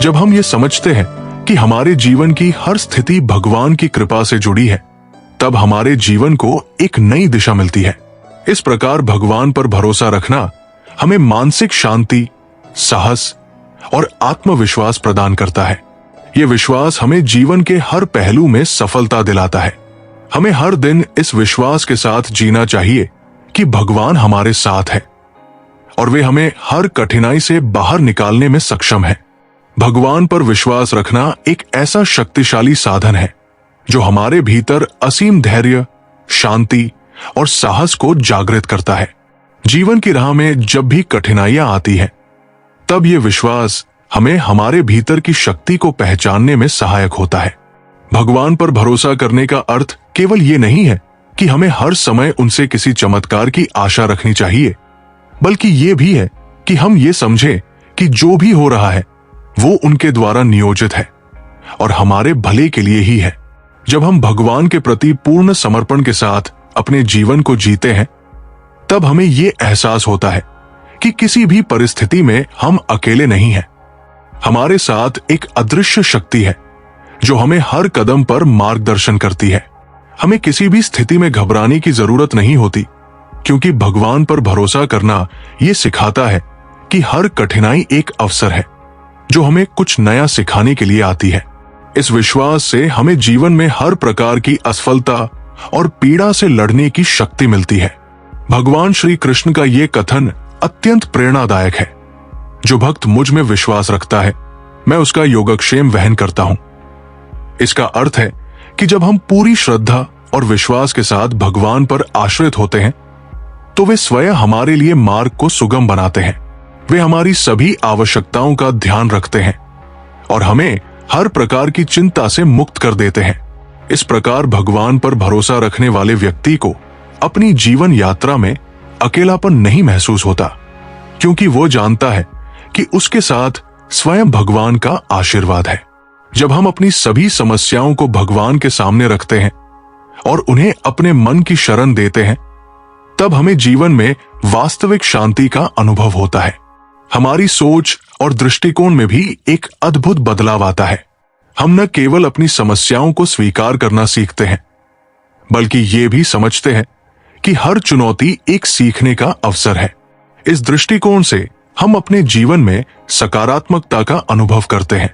जब हम ये समझते हैं कि हमारे जीवन की हर स्थिति भगवान की कृपा से जुड़ी है, तब हमारे जीवन को एक नई दिशा मिलती है। इस प्रकार भगवान पर भरोसा रखना हमें मानसिक शांति, साहस और आत्मविश्वास प्रदान करता है। ये विश्वास हमें जीवन के हर पहलू में सफलता दिलाता है। हमें हर दिन इस विश्वास के साथ जीना चाहिए कि भगवान हमारे साथ है और वे हमें हर कठिनाई से बाहर निकालने में सक्षम है। भगवान पर विश्वास रखना एक ऐसा शक्तिशाली साधन है जो हमारे भीतर असीम धैर्य, शांति और साहस को जागृत करता है। जीवन की राह में जब भी कठिनाइयां आती हैं, तब ये विश्वास हमें हमारे भीतर की शक्ति को पहचानने में सहायक होता है। भगवान पर भरोसा करने का अर्थ केवल ये नहीं है कि हमें हर समय उनसे किसी चमत्कार की आशा रखनी चाहिए, बल्कि ये भी है कि हम ये समझें कि जो भी हो रहा है वो उनके द्वारा नियोजित है और हमारे भले के लिए ही है। जब हम भगवान के प्रति पूर्ण समर्पण के साथ अपने जीवन को जीते हैं, तब हमें ये एहसास होता है कि किसी भी परिस्थिति में हम अकेले नहीं हैं। हमारे साथ एक अदृश्य शक्ति है जो हमें हर कदम पर मार्गदर्शन करती है। हमें किसी भी स्थिति में घबराने की जरूरत नहीं होती, क्योंकि भगवान पर भरोसा करना ये सिखाता है कि हर कठिनाई एक अवसर है जो हमें कुछ नया सिखाने के लिए आती है। इस विश्वास से हमें जीवन में हर प्रकार की असफलता और पीड़ा से लड़ने की शक्ति मिलती है। भगवान श्री कृष्ण का ये कथन अत्यंत प्रेरणादायक है। जो भक्त मुझ में विश्वास रखता है, मैं उसका योगक्षेम वहन करता हूं। इसका अर्थ है कि जब हम पूरी श्रद्धा और विश्वास के साथ भगवान पर आश्रित होते हैं, तो वे स्वयं हमारे लिए मार्ग को सुगम बनाते हैं। वे हमारी सभी आवश्यकताओं का ध्यान रखते हैं और हमें हर प्रकार की चिंता से मुक्त कर देते हैं। इस प्रकार भगवान पर भरोसा रखने वाले व्यक्ति को अपनी जीवन यात्रा में अकेलापन नहीं महसूस होता, क्योंकि वो जानता है कि उसके साथ स्वयं भगवान का आशीर्वाद है। जब हम अपनी सभी समस्याओं को भगवान के सामने रखते हैं और उन्हें अपने मन की शरण देते हैं, तब हमें जीवन में वास्तविक शांति का अनुभव होता है। हमारी सोच और दृष्टिकोण में भी एक अद्भुत बदलाव आता है। हम न केवल अपनी समस्याओं को स्वीकार करना सीखते हैं, बल्कि ये भी समझते हैं कि हर चुनौती एक सीखने का अवसर है। इस दृष्टिकोण से हम अपने जीवन में सकारात्मकता का अनुभव करते हैं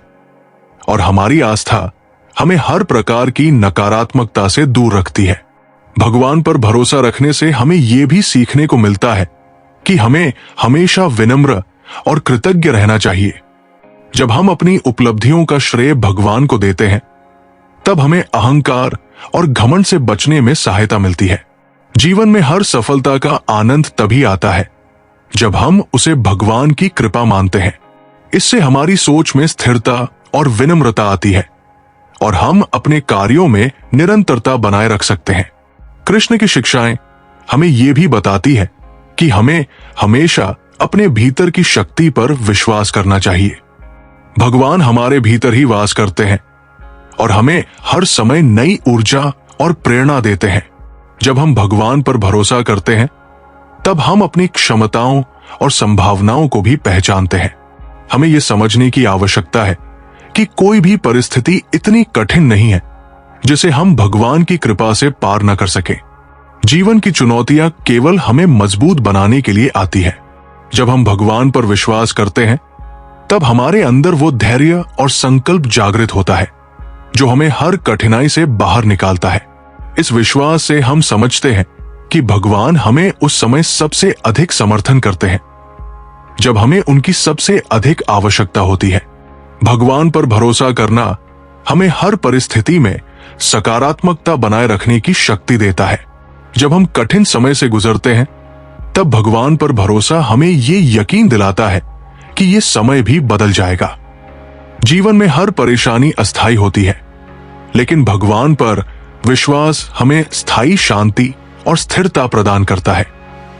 और हमारी आस्था हमें हर प्रकार की नकारात्मकता से दूर रखती है। भगवान पर भरोसा रखने से हमें यह भी सीखने को मिलता है कि हमें हमेशा विनम्र और कृतज्ञ रहना चाहिए। जब हम अपनी उपलब्धियों का श्रेय भगवान को देते हैं, तब हमें अहंकार और घमंड से बचने में सहायता मिलती है। जीवन में हर सफलता का आनंद तभी आता है जब हम उसे भगवान की कृपा मानते हैं। इससे हमारी सोच में स्थिरता और विनम्रता आती है और हम अपने कार्यों में निरंतरता बनाए रख सकते हैं। कृष्ण की शिक्षाएं हमें यह भी बताती है कि हमें हमेशा अपने भीतर की शक्ति पर विश्वास करना चाहिए। भगवान हमारे भीतर ही वास करते हैं और हमें हर समय नई ऊर्जा और प्रेरणा देते हैं। जब हम भगवान पर भरोसा करते हैं, तब हम अपनी क्षमताओं और संभावनाओं को भी पहचानते हैं। हमें यह समझने की आवश्यकता है कि कोई भी परिस्थिति इतनी कठिन नहीं है जिसे हम भगवान की कृपा से पार न कर सके। जीवन की चुनौतियां केवल हमें मजबूत बनाने के लिए आती है। जब हम भगवान पर विश्वास करते हैं, तब हमारे अंदर वो धैर्य और संकल्प जागृत होता है जो हमें हर कठिनाई से बाहर निकालता है। इस विश्वास से हम समझते हैं कि भगवान हमें उस समय सबसे अधिक समर्थन करते हैं जब हमें उनकी सबसे अधिक आवश्यकता होती है। भगवान पर भरोसा करना हमें हर परिस्थिति में सकारात्मकता बनाए रखने की शक्ति देता है। जब हम कठिन समय से गुजरते हैं, तब भगवान पर भरोसा हमें ये यकीन दिलाता है कि ये समय भी बदल जाएगा। जीवन में हर परेशानी अस्थायी होती है, लेकिन भगवान पर विश्वास हमें स्थायी शांति और स्थिरता प्रदान करता है।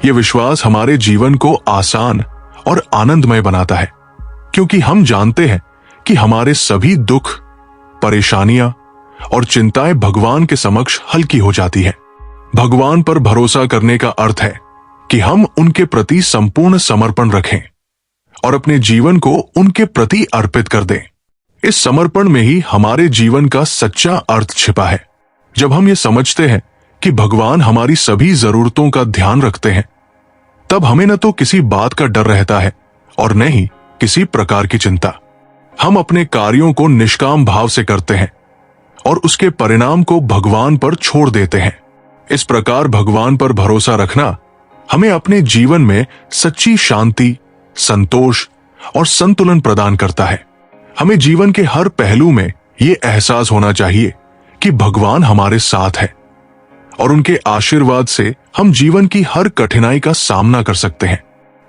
यह विश्वास हमारे जीवन को आसान और आनंदमय बनाता है, क्योंकि हम जानते हैं कि हमारे सभी दुख, परेशानियां और चिंताएं भगवान के समक्ष हल्की हो जाती है। भगवान पर भरोसा करने का अर्थ है कि हम उनके प्रति संपूर्ण समर्पण रखें और अपने जीवन को उनके प्रति अर्पित कर दें। इस समर्पण में ही हमारे जीवन का सच्चा अर्थ छिपा है। जब हम ये समझते हैं कि भगवान हमारी सभी जरूरतों का ध्यान रखते हैं, तब हमें न तो किसी बात का डर रहता है और न ही किसी प्रकार की चिंता। हम अपने कार्यों को निष्काम भाव से करते हैं और उसके परिणाम को भगवान पर छोड़ देते हैं। इस प्रकार भगवान पर भरोसा रखना हमें अपने जीवन में सच्ची शांति, संतोष और संतुलन प्रदान करता है। हमें जीवन के हर पहलू में ये एहसास होना चाहिए कि भगवान हमारे साथ है और उनके आशीर्वाद से हम जीवन की हर कठिनाई का सामना कर सकते हैं।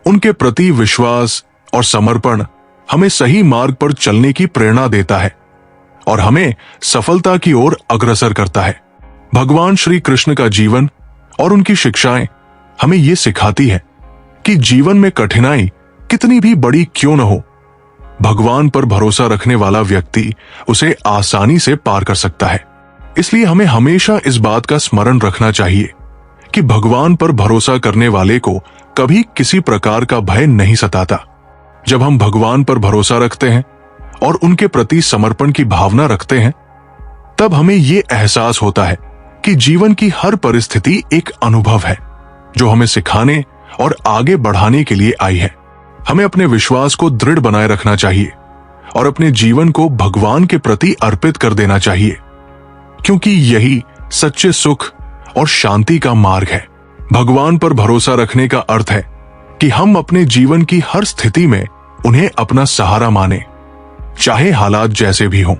उनके प्रति विश्वास और समर्पण हमें सही मार्ग पर चलने की प्रेरणा देता है और हमें सफलता की ओर अग्रसर करता है। भगवान श्री कृष्ण का जीवन और उनकी शिक्षाएं हमें ये सिखाती है कि जीवन में कठिनाई कितनी भी बड़ी क्यों न हो, भगवान पर भरोसा रखने वाला व्यक्ति उसे आसानी से पार कर सकता है। इसलिए हमें हमेशा इस बात का स्मरण रखना चाहिए कि भगवान पर भरोसा करने वाले को कभी किसी प्रकार का भय नहीं सताता। जब हम भगवान पर भरोसा रखते हैं और उनके प्रति समर्पण की भावना रखते हैं, तब हमें ये एहसास होता है कि जीवन की हर परिस्थिति एक अनुभव है जो हमें सिखाने और आगे बढ़ाने के लिए आई है। हमें अपने विश्वास को दृढ़ बनाए रखना चाहिए और अपने जीवन को भगवान के प्रति अर्पित कर देना चाहिए, क्योंकि यही सच्चे सुख और शांति का मार्ग है। भगवान पर भरोसा रखने का अर्थ है कि हम अपने जीवन की हर स्थिति में उन्हें अपना सहारा माने, चाहे हालात जैसे भी हों।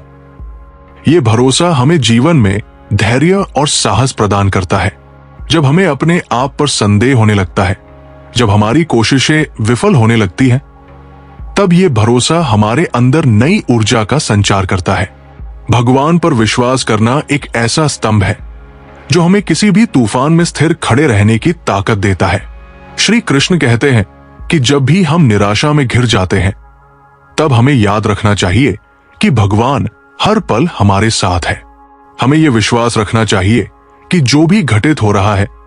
ये भरोसा हमें जीवन में धैर्य और साहस प्रदान करता है। जब हमें अपने आप पर संदेह होने लगता है, जब हमारी कोशिशें विफल होने लगती हैं, तब ये भरोसा हमारे अंदर नई ऊर्जा का संचार करता है। भगवान पर विश्वास करना एक ऐसा स्तंभ है जो हमें किसी भी तूफान में स्थिर खड़े रहने की ताकत देता है। श्री कृष्ण कहते हैं कि जब भी हम निराशा में घिर जाते हैं, तब हमें याद रखना चाहिए कि भगवान हर पल हमारे साथ है। हमें यह विश्वास रखना चाहिए कि जो भी घटित हो रहा है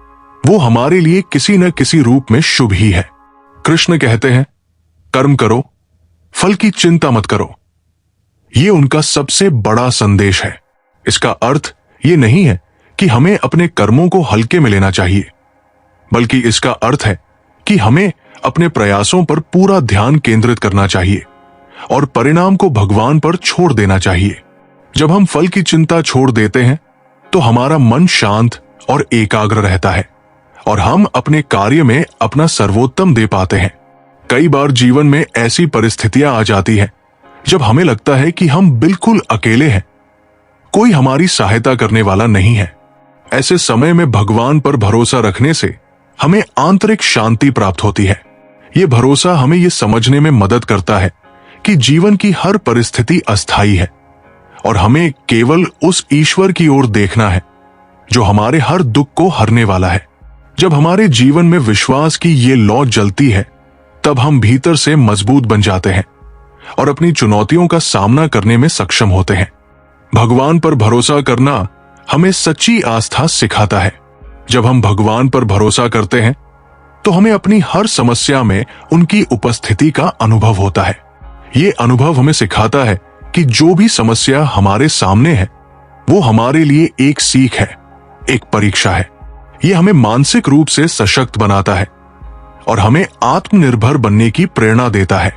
वो हमारे लिए किसी न किसी रूप में शुभ ही है। कृष्ण कहते हैं, कर्म करो, फल की चिंता मत करो। ये उनका सबसे बड़ा संदेश है। इसका अर्थ ये नहीं है कि हमें अपने कर्मों को हल्के में लेना चाहिए, बल्कि इसका अर्थ है कि हमें अपने प्रयासों पर पूरा ध्यान केंद्रित करना चाहिए और परिणाम को भगवान पर छोड़ देना चाहिए। जब हम फल की चिंता छोड़ देते हैं तो हमारा मन शांत और एकाग्र रहता है और हम अपने कार्य में अपना सर्वोत्तम दे पाते हैं। कई बार जीवन में ऐसी परिस्थितियां आ जाती हैं जब हमें लगता है कि हम बिल्कुल अकेले हैं, कोई हमारी सहायता करने वाला नहीं है। ऐसे समय में भगवान पर भरोसा रखने से हमें आंतरिक शांति प्राप्त होती है। ये भरोसा हमें ये समझने में मदद करता है कि जीवन की हर परिस्थिति अस्थायी है और हमें केवल उस ईश्वर की ओर देखना है जो हमारे हर दुख को हरने वाला है। जब हमारे जीवन में विश्वास की ये लौ जलती है, तब हम भीतर से मजबूत बन जाते हैं और अपनी चुनौतियों का सामना करने में सक्षम होते हैं। भगवान पर भरोसा करना हमें सच्ची आस्था सिखाता है। जब हम भगवान पर भरोसा करते हैं तो हमें अपनी हर समस्या में उनकी उपस्थिति का अनुभव होता है। ये अनुभव हमें सिखाता है कि जो भी समस्या हमारे सामने है वो हमारे लिए एक सीख है, एक परीक्षा है। ये हमें मानसिक रूप से सशक्त बनाता है और हमें आत्मनिर्भर बनने की प्रेरणा देता है।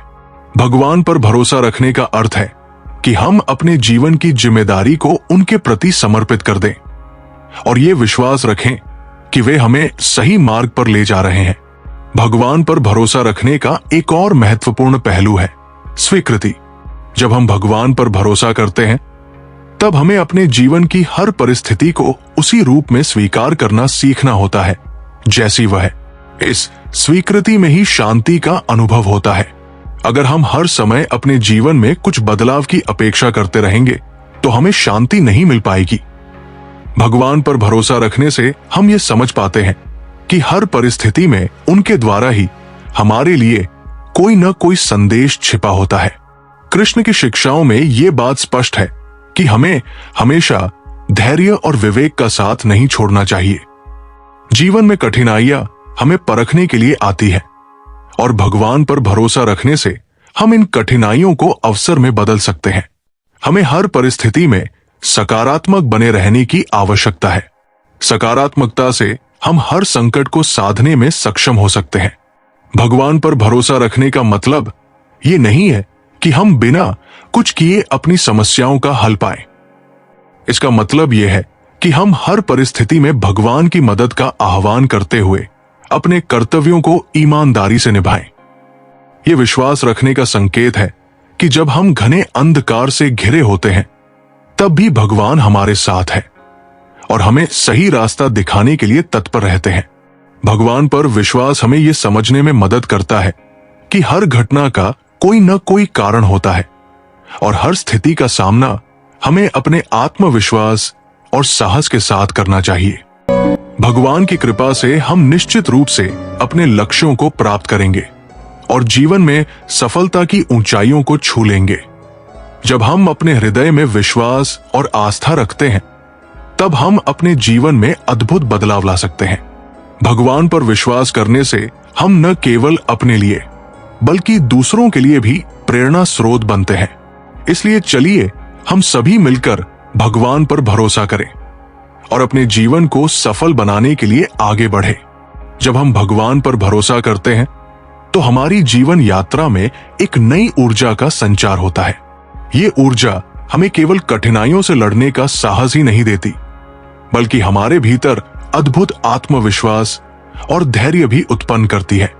भगवान पर भरोसा रखने का अर्थ है कि हम अपने जीवन की जिम्मेदारी को उनके प्रति समर्पित कर दें और ये विश्वास रखें कि वे हमें सही मार्ग पर ले जा रहे हैं। भगवान पर भरोसा रखने का एक और महत्वपूर्ण पहलू है स्वीकृति। जब हम भगवान पर भरोसा करते हैं, तब हमें अपने जीवन की हर परिस्थिति को उसी रूप में स्वीकार करना सीखना होता है जैसी वह है। इस स्वीकृति में ही शांति का अनुभव होता है। अगर हम हर समय अपने जीवन में कुछ बदलाव की अपेक्षा करते रहेंगे तो हमें शांति नहीं मिल पाएगी। भगवान पर भरोसा रखने से हम ये समझ पाते हैं कि हर परिस्थिति में उनके द्वारा ही हमारे लिए कोई न कोई संदेश छिपा होता है। कृष्ण की शिक्षाओं में ये बात स्पष्ट है कि हमें हमेशा धैर्य और विवेक का साथ नहीं छोड़ना चाहिए। जीवन में कठिनाइयां हमें परखने के लिए आती है और भगवान पर भरोसा रखने से हम इन कठिनाइयों को अवसर में बदल सकते हैं। हमें हर परिस्थिति में सकारात्मक बने रहने की आवश्यकता है। सकारात्मकता से हम हर संकट को साधने में सक्षम हो सकते हैं। भगवान पर भरोसा रखने का मतलब ये नहीं है कि हम बिना कुछ किए अपनी समस्याओं का हल पाएं। इसका मतलब यह है कि हम हर परिस्थिति में भगवान की मदद का आह्वान करते हुए अपने कर्तव्यों को ईमानदारी से निभाएं। यह विश्वास रखने का संकेत है कि जब हम घने अंधकार से घिरे होते हैं तब भी भगवान हमारे साथ है और हमें सही रास्ता दिखाने के लिए तत्पर रहते हैं। भगवान पर विश्वास हमें यह समझने में मदद करता है कि हर घटना का कोई न कोई कारण होता है और हर स्थिति का सामना हमें अपने आत्मविश्वास और साहस के साथ करना चाहिए। भगवान की कृपा से हम निश्चित रूप से अपने लक्ष्यों को प्राप्त करेंगे और जीवन में सफलता की ऊंचाइयों को छू लेंगे। जब हम अपने हृदय में विश्वास और आस्था रखते हैं तब हम अपने जीवन में अद्भुत बदलाव ला सकते हैं। भगवान पर विश्वास करने से हम न केवल अपने लिए बल्कि दूसरों के लिए भी प्रेरणा स्रोत बनते हैं। इसलिए चलिए हम सभी मिलकर भगवान पर भरोसा करें और अपने जीवन को सफल बनाने के लिए आगे बढ़े। जब हम भगवान पर भरोसा करते हैं तो हमारी जीवन यात्रा में एक नई ऊर्जा का संचार होता है। ये ऊर्जा हमें केवल कठिनाइयों से लड़ने का साहस ही नहीं देती, बल्कि हमारे भीतर अद्भुत आत्मविश्वास और धैर्य भी उत्पन्न करती है।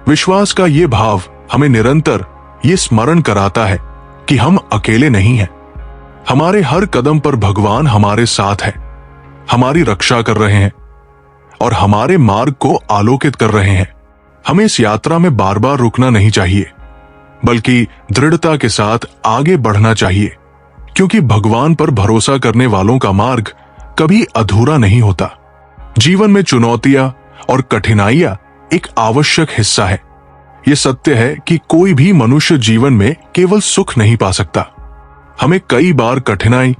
विश्वास का ये भाव हमें निरंतर ये स्मरण कराता है कि हम अकेले नहीं हैं। हमारे हर कदम पर भगवान हमारे साथ है, हमारी रक्षा कर रहे हैं और हमारे मार्ग को आलोकित कर रहे हैं। हमें इस यात्रा में बार बार रुकना नहीं चाहिए, बल्कि दृढ़ता के साथ आगे बढ़ना चाहिए, क्योंकि भगवान पर भरोसा करने वालों का मार्ग कभी अधूरा नहीं होता। जीवन में चुनौतियां और कठिनाइयां एक आवश्यक हिस्सा है। यह सत्य है कि कोई भी मनुष्य जीवन में केवल सुख नहीं पा सकता। हमें कई बार कठिनाई,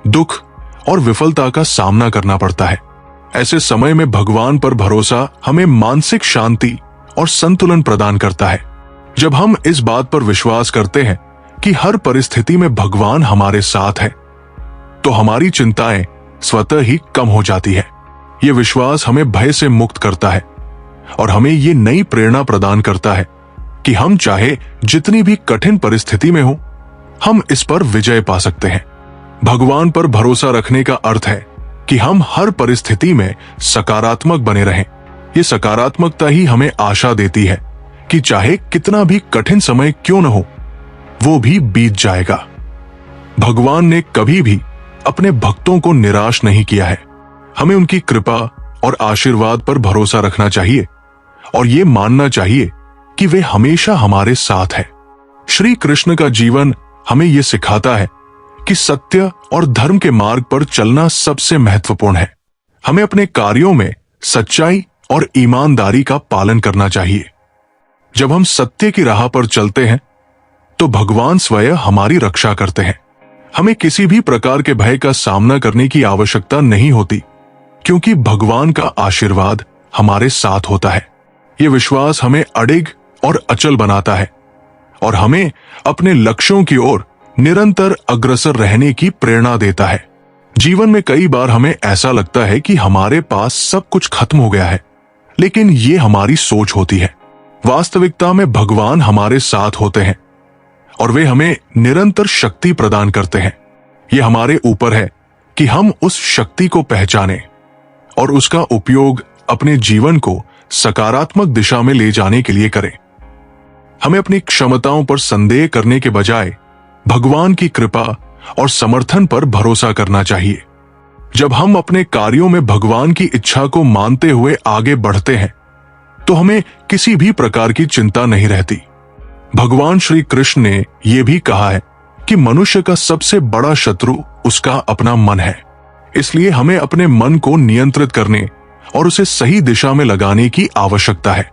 दुख और विफलता का सामना करना पड़ता है। ऐसे समय में भगवान पर भरोसा हमें मानसिक शांति और संतुलन प्रदान करता है। जब हम इस बात पर विश्वास करते हैं कि हर परिस्थिति में भगवान हमारे साथ है, तो हमारी चिंताएं स्वतः ही कम हो जाती है। यह विश्वास हमें भय से मुक्त करता है और हमें ये नई प्रेरणा प्रदान करता है कि हम चाहे जितनी भी कठिन परिस्थिति में हो, हम इस पर विजय पा सकते हैं। भगवान पर भरोसा रखने का अर्थ है कि हम हर परिस्थिति में सकारात्मक बने रहें। ये सकारात्मकता ही हमें आशा देती है कि चाहे कितना भी कठिन समय क्यों न हो, वो भी बीत जाएगा। भगवान ने कभी भी अपने भक्तों को निराश नहीं किया है। हमें उनकी कृपा और आशीर्वाद पर भरोसा रखना चाहिए और ये मानना चाहिए कि वे हमेशा हमारे साथ है। श्री कृष्ण का जीवन हमें यह सिखाता है कि सत्य और धर्म के मार्ग पर चलना सबसे महत्वपूर्ण है। हमें अपने कार्यों में सच्चाई और ईमानदारी का पालन करना चाहिए। जब हम सत्य की राह पर चलते हैं तो भगवान स्वयं हमारी रक्षा करते हैं। हमें किसी भी प्रकार के भय का सामना करने की आवश्यकता नहीं होती, क्योंकि भगवान का आशीर्वाद हमारे साथ होता है। यह विश्वास हमें अडिग और अचल बनाता है और हमें अपने लक्ष्यों की ओर निरंतर अग्रसर रहने की प्रेरणा देता है। जीवन में कई बार हमें ऐसा लगता है कि हमारे पास सब कुछ खत्म हो गया है, लेकिन ये हमारी सोच होती है। वास्तविकता में भगवान हमारे साथ होते हैं और वे हमें निरंतर शक्ति प्रदान करते हैं। यह हमारे ऊपर है कि हम उस शक्ति को पहचानें और उसका उपयोग अपने जीवन को सकारात्मक दिशा में ले जाने के लिए करें। हमें अपनी क्षमताओं पर संदेह करने के बजाय भगवान की कृपा और समर्थन पर भरोसा करना चाहिए। जब हम अपने कार्यों में भगवान की इच्छा को मानते हुए आगे बढ़ते हैं तो हमें किसी भी प्रकार की चिंता नहीं रहती। भगवान श्री कृष्ण ने यह भी कहा है कि मनुष्य का सबसे बड़ा शत्रु उसका अपना मन है। इसलिए हमें अपने मन को नियंत्रित करने और उसे सही दिशा में लगाने की आवश्यकता है।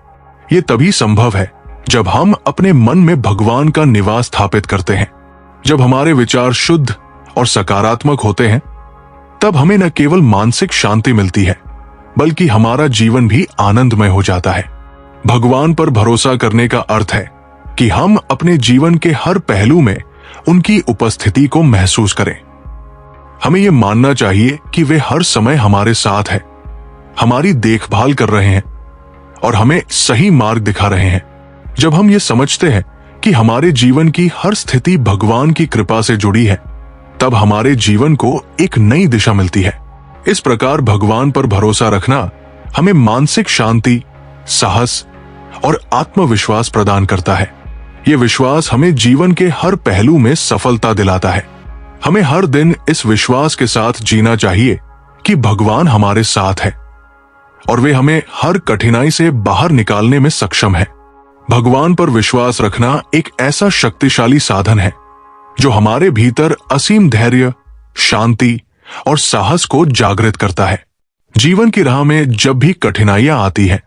यह तभी संभव है जब हम अपने मन में भगवान का निवास स्थापित करते हैं। जब हमारे विचार शुद्ध और सकारात्मक होते हैं तब हमें न केवल मानसिक शांति मिलती है, बल्कि हमारा जीवन भी आनंदमय हो जाता है। भगवान पर भरोसा करने का अर्थ है कि हम अपने जीवन के हर पहलू में उनकी उपस्थिति को महसूस करें। हमें यह मानना चाहिए कि वे हर समय हमारे साथ हैं, हमारी देखभाल कर रहे हैं और हमें सही मार्ग दिखा रहे हैं। जब हम ये समझते हैं कि हमारे जीवन की हर स्थिति भगवान की कृपा से जुड़ी है, तब हमारे जीवन को एक नई दिशा मिलती है। इस प्रकार भगवान पर भरोसा रखना हमें मानसिक शांति, साहस और आत्मविश्वास प्रदान करता है। यह विश्वास हमें जीवन के हर पहलू में सफलता दिलाता है। हमें हर दिन इस विश्वास के साथ जीना चाहिए कि भगवान हमारे साथ है और वे हमें हर कठिनाई से बाहर निकालने में सक्षम है। भगवान पर विश्वास रखना एक ऐसा शक्तिशाली साधन है जो हमारे भीतर असीम धैर्य, शांति और साहस को जागृत करता है। जीवन की राह में जब भी कठिनाइयां आती हैं,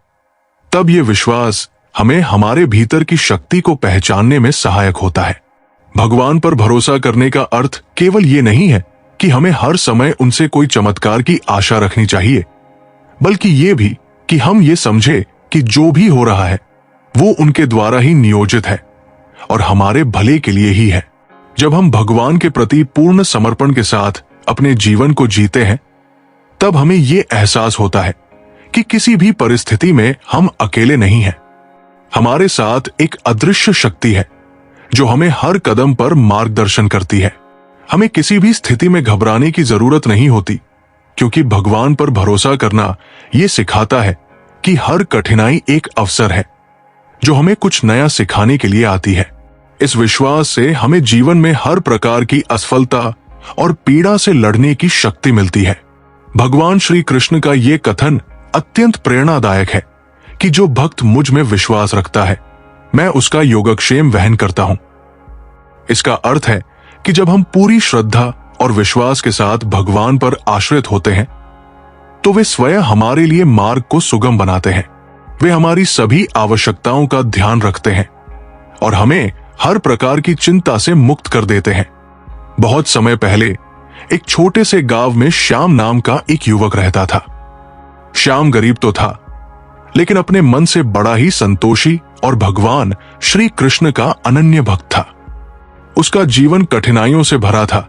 तब यह विश्वास हमें हमारे भीतर की शक्ति को पहचानने में सहायक होता है। भगवान पर भरोसा करने का अर्थ केवल ये नहीं है कि हमें हर समय उनसे कोई चमत्कार की आशा रखनी चाहिए, बल्कि ये भी कि हम ये समझे कि जो भी हो रहा है वो उनके द्वारा ही नियोजित है और हमारे भले के लिए ही है। जब हम भगवान के प्रति पूर्ण समर्पण के साथ अपने जीवन को जीते हैं, तब हमें ये एहसास होता है कि किसी भी परिस्थिति में हम अकेले नहीं हैं। हमारे साथ एक अदृश्य शक्ति है जो हमें हर कदम पर मार्गदर्शन करती है। हमें किसी भी स्थिति में घबराने की जरूरत नहीं होती, क्योंकि भगवान पर भरोसा करना ये सिखाता है कि हर कठिनाई एक अवसर है जो हमें कुछ नया सिखाने के लिए आती है। इस विश्वास से हमें जीवन में हर प्रकार की असफलता और पीड़ा से लड़ने की शक्ति मिलती है। भगवान श्री कृष्ण का ये कथन अत्यंत प्रेरणादायक है कि जो भक्त मुझ में विश्वास रखता है, मैं उसका योगक्षेम वहन करता हूं। इसका अर्थ है कि जब हम पूरी श्रद्धा और विश्वास के साथ भगवान पर आश्रित होते हैं, तो वे स्वयं हमारे लिए मार्ग को सुगम बनाते हैं। वे हमारी सभी आवश्यकताओं का ध्यान रखते हैं और हमें हर प्रकार की चिंता से मुक्त कर देते हैं। बहुत समय पहले एक छोटे से गांव में श्याम नाम का एक युवक रहता था। श्याम गरीब तो था, लेकिन अपने मन से बड़ा ही संतोषी और भगवान श्री कृष्ण का अनन्य भक्त था। उसका जीवन कठिनाइयों से भरा था,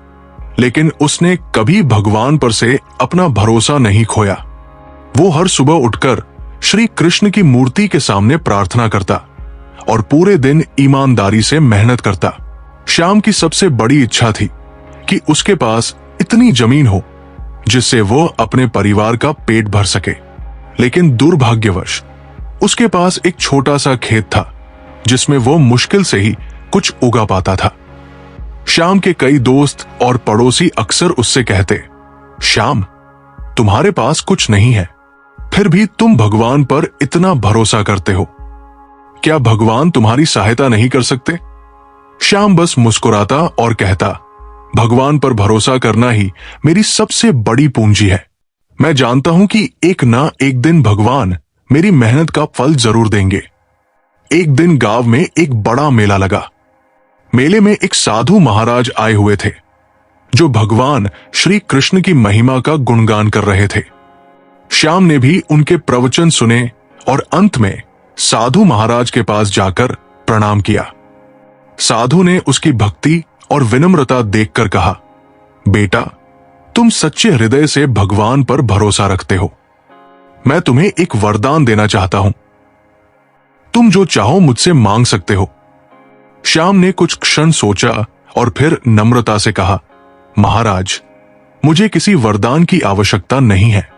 लेकिन उसने कभी भगवान पर से अपना भरोसा नहीं खोया। वो हर सुबह उठकर श्री कृष्ण की मूर्ति के सामने प्रार्थना करता और पूरे दिन ईमानदारी से मेहनत करता। श्याम की सबसे बड़ी इच्छा थी कि उसके पास इतनी जमीन हो जिससे वो अपने परिवार का पेट भर सके, लेकिन दुर्भाग्यवश उसके पास एक छोटा सा खेत था जिसमें वो मुश्किल से ही कुछ उगा पाता था। श्याम के कई दोस्त और पड़ोसी अक्सर उससे कहते, श्याम, तुम्हारे पास कुछ नहीं है, फिर भी तुम भगवान पर इतना भरोसा करते हो, क्या भगवान तुम्हारी सहायता नहीं कर सकते? श्याम बस मुस्कुराता और कहता, भगवान पर भरोसा करना ही मेरी सबसे बड़ी पूंजी है। मैं जानता हूं कि एक ना एक दिन भगवान मेरी मेहनत का फल जरूर देंगे। एक दिन गांव में एक बड़ा मेला लगा। मेले में एक साधु महाराज आए हुए थे जो भगवान श्री कृष्ण की महिमा का गुणगान कर रहे थे। श्याम ने भी उनके प्रवचन सुने और अंत में साधु महाराज के पास जाकर प्रणाम किया। साधु ने उसकी भक्ति और विनम्रता देखकर कहा, बेटा, तुम सच्चे हृदय से भगवान पर भरोसा रखते हो। मैं तुम्हें एक वरदान देना चाहता हूं। तुम जो चाहो मुझसे मांग सकते हो। श्याम ने कुछ क्षण सोचा और फिर नम्रता से कहा, महाराज, मुझे किसी वरदान की आवश्यकता नहीं है।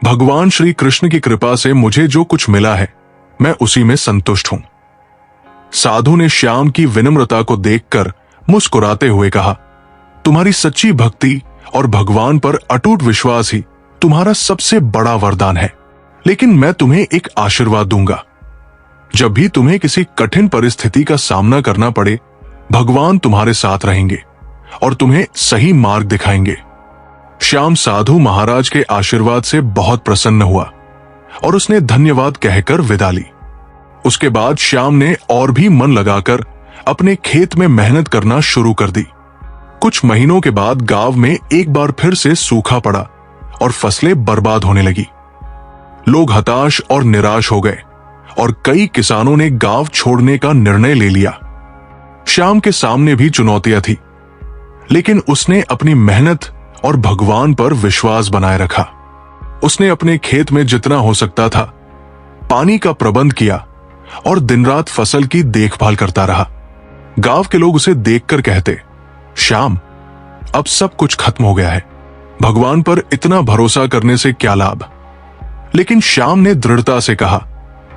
भगवान श्री कृष्ण की कृपा से मुझे जो कुछ मिला है, मैं उसी में संतुष्ट हूं। साधु ने श्याम की विनम्रता को देखकर मुस्कुराते हुए कहा, तुम्हारी सच्ची भक्ति और भगवान पर अटूट विश्वास ही तुम्हारा सबसे बड़ा वरदान है। लेकिन मैं तुम्हें एक आशीर्वाद दूंगा। जब भी तुम्हें किसी कठिन परिस्थिति का सामना करना पड़े, भगवान तुम्हारे साथ रहेंगे और तुम्हें सही मार्ग दिखाएंगे। श्याम साधु महाराज के आशीर्वाद से बहुत प्रसन्न हुआ और उसने धन्यवाद कहकर विदा ली। उसके बाद श्याम ने और भी मन लगाकर अपने खेत में मेहनत करना शुरू कर दी। कुछ महीनों के बाद गांव में एक बार फिर से सूखा पड़ा और फसलें बर्बाद होने लगी। लोग हताश और निराश हो गए और कई किसानों ने गांव छोड़ने का निर्णय ले लिया। श्याम के सामने भी चुनौतियां थी, लेकिन उसने अपनी मेहनत और भगवान पर विश्वास बनाए रखा। उसने अपने खेत में जितना हो सकता था पानी का प्रबंध किया और दिन रात फसल की देखभाल करता रहा। गांव के लोग उसे देखकर कहते, श्याम, अब सब कुछ खत्म हो गया है, भगवान पर इतना भरोसा करने से क्या लाभ। लेकिन श्याम ने दृढ़ता से कहा,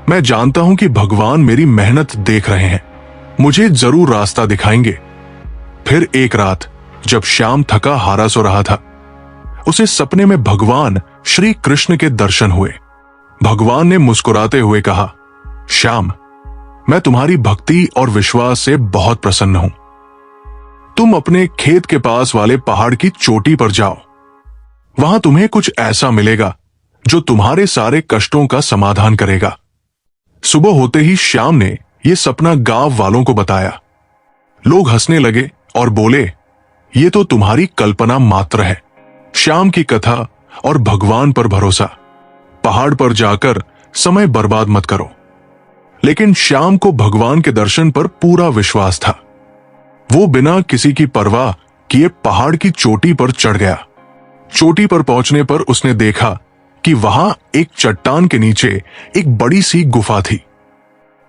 मैं जानता हूं कि भगवान मेरी मेहनत देख रहे हैं, मुझे जरूर रास्ता दिखाएंगे। फिर एक रात जब श्याम थका हारा सो रहा था, उसे सपने में भगवान श्री कृष्ण के दर्शन हुए। भगवान ने मुस्कुराते हुए कहा, श्याम, मैं तुम्हारी भक्ति और विश्वास से बहुत प्रसन्न हूं। तुम अपने खेत के पास वाले पहाड़ की चोटी पर जाओ, वहां तुम्हें कुछ ऐसा मिलेगा जो तुम्हारे सारे कष्टों का समाधान करेगा। सुबह होते ही श्याम ने यह सपना गांव वालों को बताया। लोग हंसने लगे और बोले, ये तो तुम्हारी कल्पना मात्र है। श्याम की कथा और भगवान पर भरोसा। पहाड़ पर जाकर समय बर्बाद मत करो। लेकिन श्याम को भगवान के दर्शन पर पूरा विश्वास था। वो बिना किसी की परवाह किए पहाड़ की चोटी पर चढ़ गया। चोटी पर पहुंचने पर उसने देखा कि वहां एक चट्टान के नीचे एक बड़ी सी गुफा थी।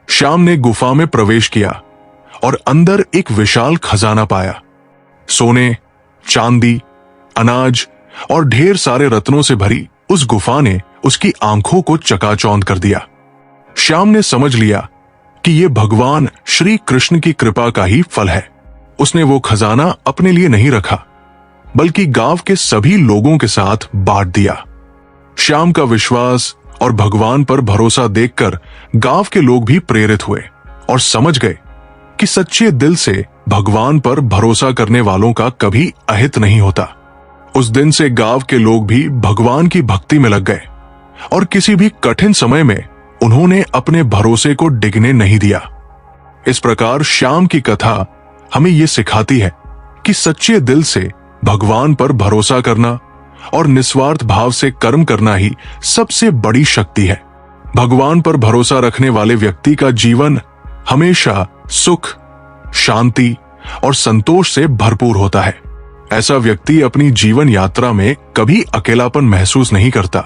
श्याम ने गुफा में प्रवेश किया और अंदर एक विशाल खजाना पाया। सोने, चांदी, अनाज और ढेर सारे रत्नों से भरी उस गुफा ने उसकी आंखों को चकाचौंध कर दिया। श्याम ने समझ लिया कि यह भगवान श्री कृष्ण की कृपा का ही फल है। उसने वो खजाना अपने लिए नहीं रखा, बल्कि गांव के सभी लोगों के साथ बांट दिया। श्याम का विश्वास और भगवान पर भरोसा देखकर गांव के लोग भी प्रेरित हुए और समझ गए कि सच्चे दिल से भगवान पर भरोसा करने वालों का कभी अहित नहीं होता। उस दिन से गांव के लोग भी भगवान की भक्ति में लग गए और किसी भी कठिन समय में उन्होंने अपने भरोसे को डिगने नहीं दिया। इस प्रकार श्याम की कथा हमें यह सिखाती है कि सच्चे दिल से भगवान पर भरोसा करना और निस्वार्थ भाव से कर्म करना ही सबसे बड़ी शक्ति है। भगवान पर भरोसा रखने वाले व्यक्ति का जीवन हमेशा सुख, शांति और संतोष से भरपूर होता है। ऐसा व्यक्ति अपनी जीवन यात्रा में कभी अकेलापन महसूस नहीं करता,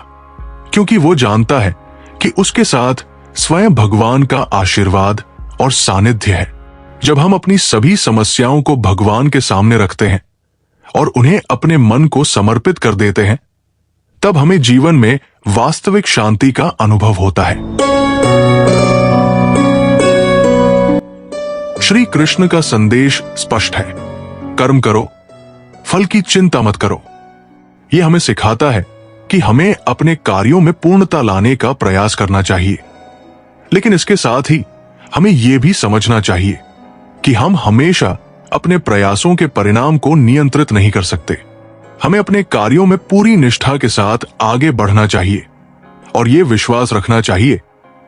क्योंकि वो जानता है कि उसके साथ स्वयं भगवान का आशीर्वाद और सानिध्य है। जब हम अपनी सभी समस्याओं को भगवान के सामने रखते हैं और उन्हें अपने मन को समर्पित कर देते हैं, तब हमें जीवन में वास्तविक शांति का अनुभव होता है। श्री कृष्ण का संदेश स्पष्ट है, कर्म करो, फल की चिंता मत करो। यह हमें सिखाता है कि हमें अपने कार्यों में पूर्णता लाने का प्रयास करना चाहिए, लेकिन इसके साथ ही हमें यह भी समझना चाहिए कि हम हमेशा अपने प्रयासों के परिणाम को नियंत्रित नहीं कर सकते। हमें अपने कार्यों में पूरी निष्ठा के साथ आगे बढ़ना चाहिए और यह विश्वास रखना चाहिए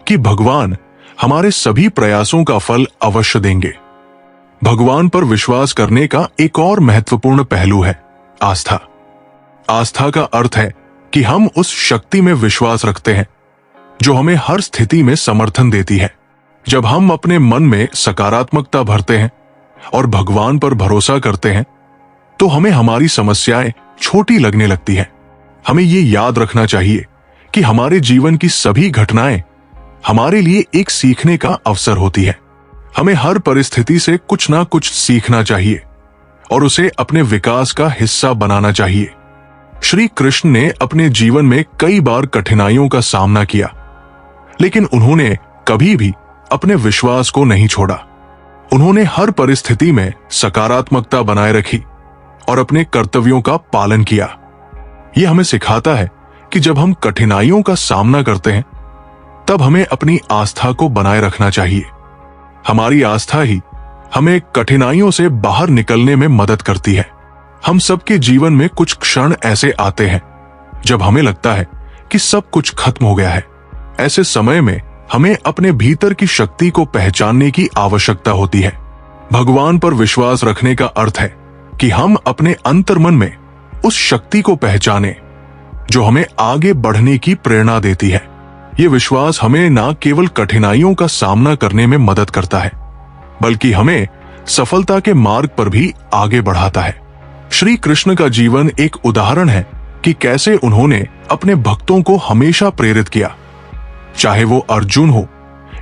कि भगवान हमारे सभी प्रयासों का फल अवश्य देंगे। भगवान पर विश्वास करने का एक और महत्वपूर्ण पहलू है आस्था। आस्था का अर्थ है कि हम उस शक्ति में विश्वास रखते हैं जो हमें हर स्थिति में समर्थन देती है। जब हम अपने मन में सकारात्मकता भरते हैं और भगवान पर भरोसा करते हैं, तो हमें हमारी समस्याएं छोटी लगने लगती हैं। हमें ये याद रखना चाहिए कि हमारे जीवन की सभी घटनाएं हमारे लिए एक सीखने का अवसर होती है। हमें हर परिस्थिति से कुछ ना कुछ सीखना चाहिए और उसे अपने विकास का हिस्सा बनाना चाहिए। श्री कृष्ण ने अपने जीवन में कई बार कठिनाइयों का सामना किया, लेकिन उन्होंने कभी भी अपने विश्वास को नहीं छोड़ा। उन्होंने हर परिस्थिति में सकारात्मकता बनाए रखी और अपने कर्तव्यों का पालन किया। यह हमें सिखाता है कि जब हम कठिनाइयों का सामना करते हैं, तब हमें अपनी आस्था को बनाए रखना चाहिए। हमारी आस्था ही हमें कठिनाइयों से बाहर निकलने में मदद करती है। हम सबके जीवन में कुछ क्षण ऐसे आते हैं जब हमें लगता है कि सब कुछ खत्म हो गया है। ऐसे समय में हमें अपने भीतर की शक्ति को पहचानने की आवश्यकता होती है। भगवान पर विश्वास रखने का अर्थ है कि हम अपने अंतर्मन में उस शक्ति को पहचानें जो हमें आगे बढ़ने की प्रेरणा देती है। यह विश्वास हमें न केवल कठिनाइयों का सामना करने में मदद करता है, बल्कि हमें सफलता के मार्ग पर भी आगे बढ़ाता है। श्री कृष्ण का जीवन एक उदाहरण है कि कैसे उन्होंने अपने भक्तों को हमेशा प्रेरित किया, चाहे वो अर्जुन हो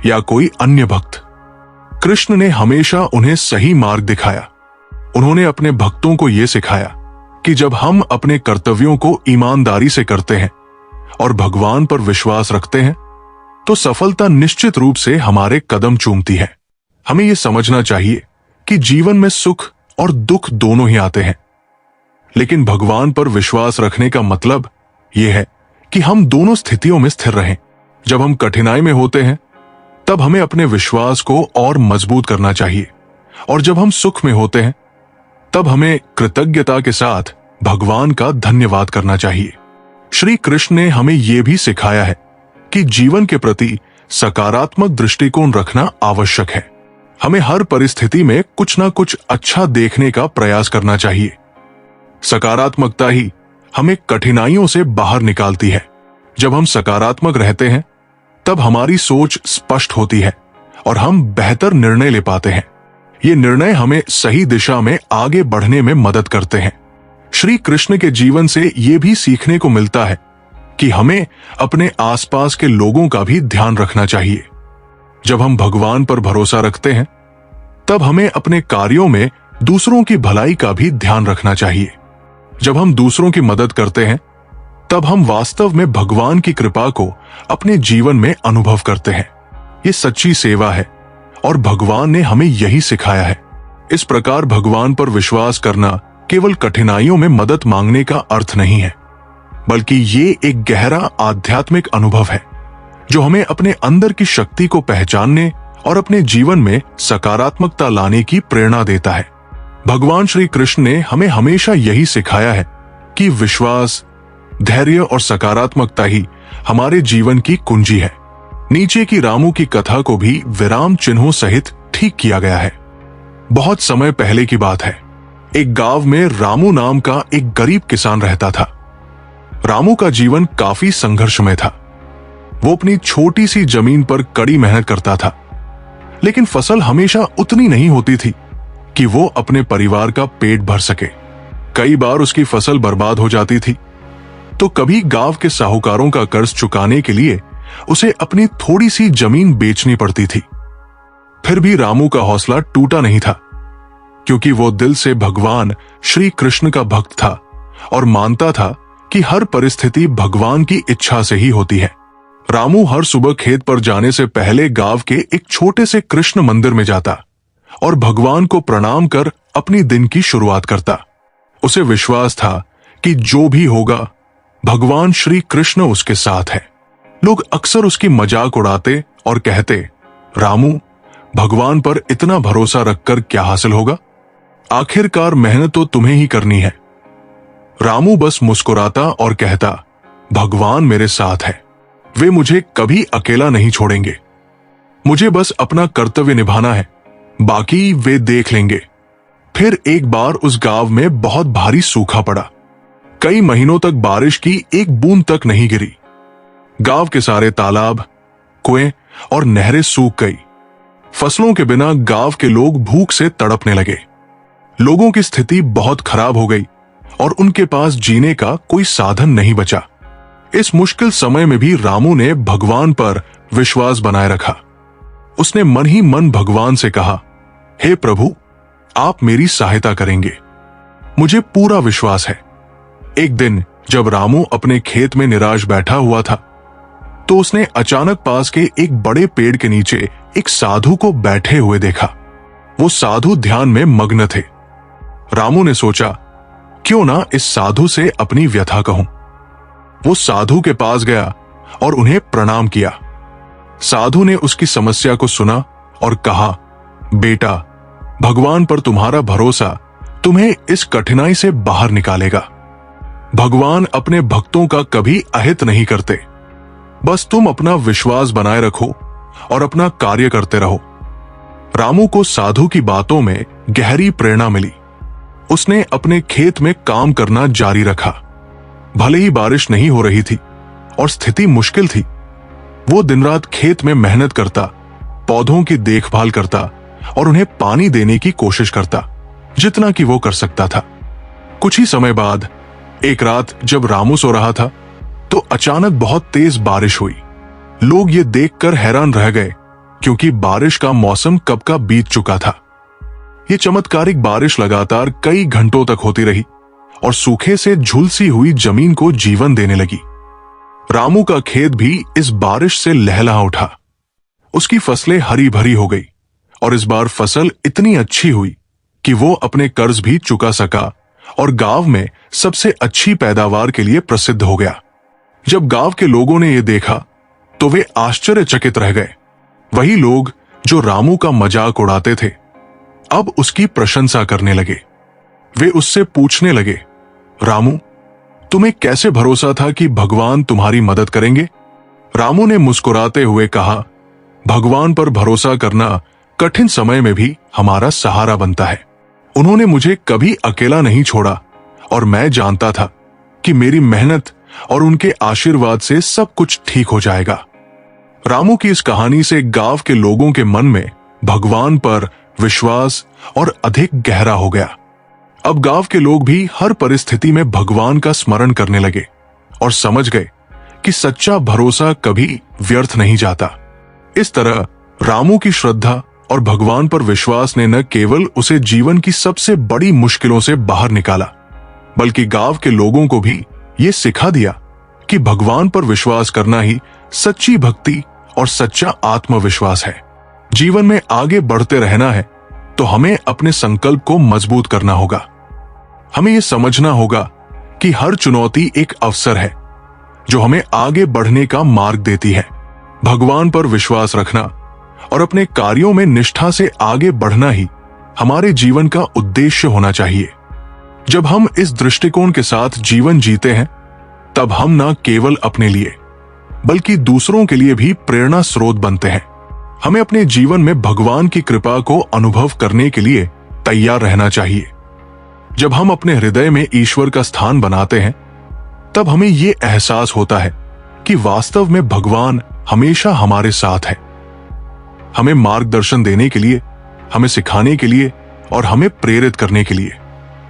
या कोई अन्य भक्त। कृष्ण ने हमेशा उन्हें सही मार्ग दिखाया। उन्होंने अपने भक्तों को यह सिखाया कि जब हम अपने कर्तव्यों को ईमानदारी से करते हैं और भगवान पर विश्वास रखते हैं तो सफलता निश्चित रूप से हमारे कदम चूमती है। हमें यह समझना चाहिए कि जीवन में सुख और दुख दोनों ही आते हैं, लेकिन भगवान पर विश्वास रखने का मतलब यह है कि हम दोनों स्थितियों में स्थिर रहें। जब हम कठिनाई में होते हैं तब हमें अपने विश्वास को और मजबूत करना चाहिए, और जब हम सुख में होते हैं तब हमें कृतज्ञता के साथ भगवान का धन्यवाद करना चाहिए। श्री कृष्ण ने हमें यह भी सिखाया है कि जीवन के प्रति सकारात्मक दृष्टिकोण रखना आवश्यक है। हमें हर परिस्थिति में कुछ ना कुछ अच्छा देखने का प्रयास करना चाहिए। सकारात्मकता ही हमें कठिनाइयों से बाहर निकालती है। जब हम सकारात्मक रहते हैं तब हमारी सोच स्पष्ट होती है और हम बेहतर निर्णय ले पाते हैं। ये निर्णय हमें सही दिशा में आगे बढ़ने में मदद करते हैं। श्री कृष्ण के जीवन से ये भी सीखने को मिलता है कि हमें अपने आसपास के लोगों का भी ध्यान रखना चाहिए। जब हम भगवान पर भरोसा रखते हैं तब हमें अपने कार्यों में दूसरों की भलाई का भी ध्यान रखना चाहिए। जब हम दूसरों की मदद करते हैं तब हम वास्तव में भगवान की कृपा को अपने जीवन में अनुभव करते हैं। ये सच्ची सेवा है और भगवान ने हमें यही सिखाया है। इस प्रकार भगवान पर विश्वास करना केवल कठिनाइयों में मदद मांगने का अर्थ नहीं है, बल्कि ये एक गहरा आध्यात्मिक अनुभव है जो हमें अपने अंदर की शक्ति को पहचानने और अपने जीवन में सकारात्मकता लाने की प्रेरणा देता है। भगवान श्री कृष्ण ने हमें हमेशा यही सिखाया है कि विश्वास, धैर्य और सकारात्मकता ही हमारे जीवन की कुंजी है। नीचे की रामू की कथा को भी विराम चिन्हों सहित ठीक किया गया है। बहुत समय पहले की बात है। एक गांव में रामू नाम का एक गरीब किसान रहता था। रामू का जीवन काफी संघर्षमय था। वो अपनी छोटी सी जमीन पर कड़ी मेहनत करता था, लेकिन फसल हमेशा उतनी नहीं होती थी कि वो अपने परिवार का पेट भर सके। कई बार उसकी फसल बर्बाद हो जाती थी, तो कभी गांव के साहूकारों का कर्ज चुकाने के लिए उसे अपनी थोड़ी सी जमीन बेचनी पड़ती थी। फिर भी रामू का हौसला टूटा नहीं था, क्योंकि वो दिल से भगवान श्री कृष्ण का भक्त था और मानता था कि हर परिस्थिति भगवान की इच्छा से ही होती है। रामू हर सुबह खेत पर जाने से पहले गांव के एक छोटे से कृष्ण मंदिर में जाता और भगवान को प्रणाम कर अपनी दिन की शुरुआत करता। उसे विश्वास था कि जो भी होगा भगवान श्री कृष्ण उसके साथ है। लोग अक्सर उसकी मजाक उड़ाते और कहते, रामू, भगवान पर इतना भरोसा रखकर क्या हासिल होगा? आखिरकार मेहनत तो तुम्हें ही करनी है। रामू बस मुस्कुराता और कहता, भगवान मेरे साथ है, वे मुझे कभी अकेला नहीं छोड़ेंगे। मुझे बस अपना कर्तव्य निभाना है, बाकी वे देख लेंगे। फिर एक बार उस गांव में बहुत भारी सूखा पड़ा। कई महीनों तक बारिश की एक बूंद तक नहीं गिरी। गांव के सारे तालाब, कुएं और नहरें सूख गई। फसलों के बिना गांव के लोग भूख से तड़पने लगे। लोगों की स्थिति बहुत खराब हो गई और उनके पास जीने का कोई साधन नहीं बचा। इस मुश्किल समय में भी रामू ने भगवान पर विश्वास बनाए रखा। उसने मन ही मन भगवान से कहा, हे प्रभु, आप मेरी सहायता करेंगे, मुझे पूरा विश्वास है। एक दिन जब रामू अपने खेत में निराश बैठा हुआ था, तो उसने अचानक पास के एक बड़े पेड़ के नीचे एक साधु को बैठे हुए देखा। वो साधु ध्यान में मग्न थे। रामू ने सोचा, क्यों ना इस साधु से अपनी व्यथा कहूं। वो साधु के पास गया और उन्हें प्रणाम किया। साधु ने उसकी समस्या को सुना और कहा, बेटा, भगवान पर तुम्हारा भरोसा तुम्हें इस कठिनाई से बाहर निकालेगा। भगवान अपने भक्तों का कभी अहित नहीं करते। बस तुम अपना विश्वास बनाए रखो और अपना कार्य करते रहो। रामू को साधु की बातों में गहरी प्रेरणा मिली। उसने अपने खेत में काम करना जारी रखा। भले ही बारिश नहीं हो रही थी और स्थिति मुश्किल थी, वो दिन रात खेत में मेहनत करता, पौधों की देखभाल करता और उन्हें पानी देने की कोशिश करता, जितना कि वो कर सकता था। कुछ ही समय बाद एक रात जब रामू सो रहा था तो अचानक बहुत तेज बारिश हुई। लोग ये देखकर हैरान रह गए क्योंकि बारिश का मौसम कब का बीत चुका था। ये चमत्कारिक बारिश लगातार कई घंटों तक होती रही और सूखे से झुलसी हुई जमीन को जीवन देने लगी। रामू का खेत भी इस बारिश से लहलहा उठा। उसकी फसलें हरी भरी हो गई और इस बार फसल इतनी अच्छी हुई कि वो अपने कर्ज भी चुका सका और गांव में सबसे अच्छी पैदावार के लिए प्रसिद्ध हो गया। जब गांव के लोगों ने यह देखा तो वे आश्चर्यचकित रह गए। वही लोग जो रामू का मजाक उड़ाते थे अब उसकी प्रशंसा करने लगे। वे उससे पूछने लगे, रामू, तुम्हें कैसे भरोसा था कि भगवान तुम्हारी मदद करेंगे? रामू ने मुस्कुराते हुए कहा, भगवान पर भरोसा करना कठिन समय में भी हमारा सहारा बनता है। उन्होंने मुझे कभी अकेला नहीं छोड़ा और मैं जानता था कि मेरी मेहनत और उनके आशीर्वाद से सब कुछ ठीक हो जाएगा। रामू की इस कहानी से गांव के लोगों के मन में भगवान पर विश्वास और अधिक गहरा हो गया। अब गांव के लोग भी हर परिस्थिति में भगवान का स्मरण करने लगे और समझ गए कि सच्चा भरोसा कभी व्यर्थ नहीं जाता। इस तरह रामू की श्रद्धा और भगवान पर विश्वास ने न केवल उसे जीवन की सबसे बड़ी मुश्किलों से बाहर निकाला, बल्कि गांव के लोगों को भी ये सिखा दिया कि भगवान पर विश्वास करना ही सच्ची भक्ति और सच्चा आत्मविश्वास है। जीवन में आगे बढ़ते रहना है तो हमें अपने संकल्प को मजबूत करना होगा। हमें यह समझना होगा कि हर चुनौती एक अवसर है जो हमें आगे बढ़ने का मार्ग देती है। भगवान पर विश्वास रखना और अपने कार्यों में निष्ठा से आगे बढ़ना ही हमारे जीवन का उद्देश्य होना चाहिए। जब हम इस दृष्टिकोण के साथ जीवन जीते हैं तब हम न केवल अपने लिए बल्कि दूसरों के लिए भी प्रेरणा स्रोत बनते हैं। हमें अपने जीवन में भगवान की कृपा को अनुभव करने के लिए तैयार रहना चाहिए। जब हम अपने हृदय में ईश्वर का स्थान बनाते हैं तब हमें यह एहसास होता है कि वास्तव में भगवान हमेशा हमारे साथ है, हमें मार्गदर्शन देने के लिए, हमें सिखाने के लिए और हमें प्रेरित करने के लिए।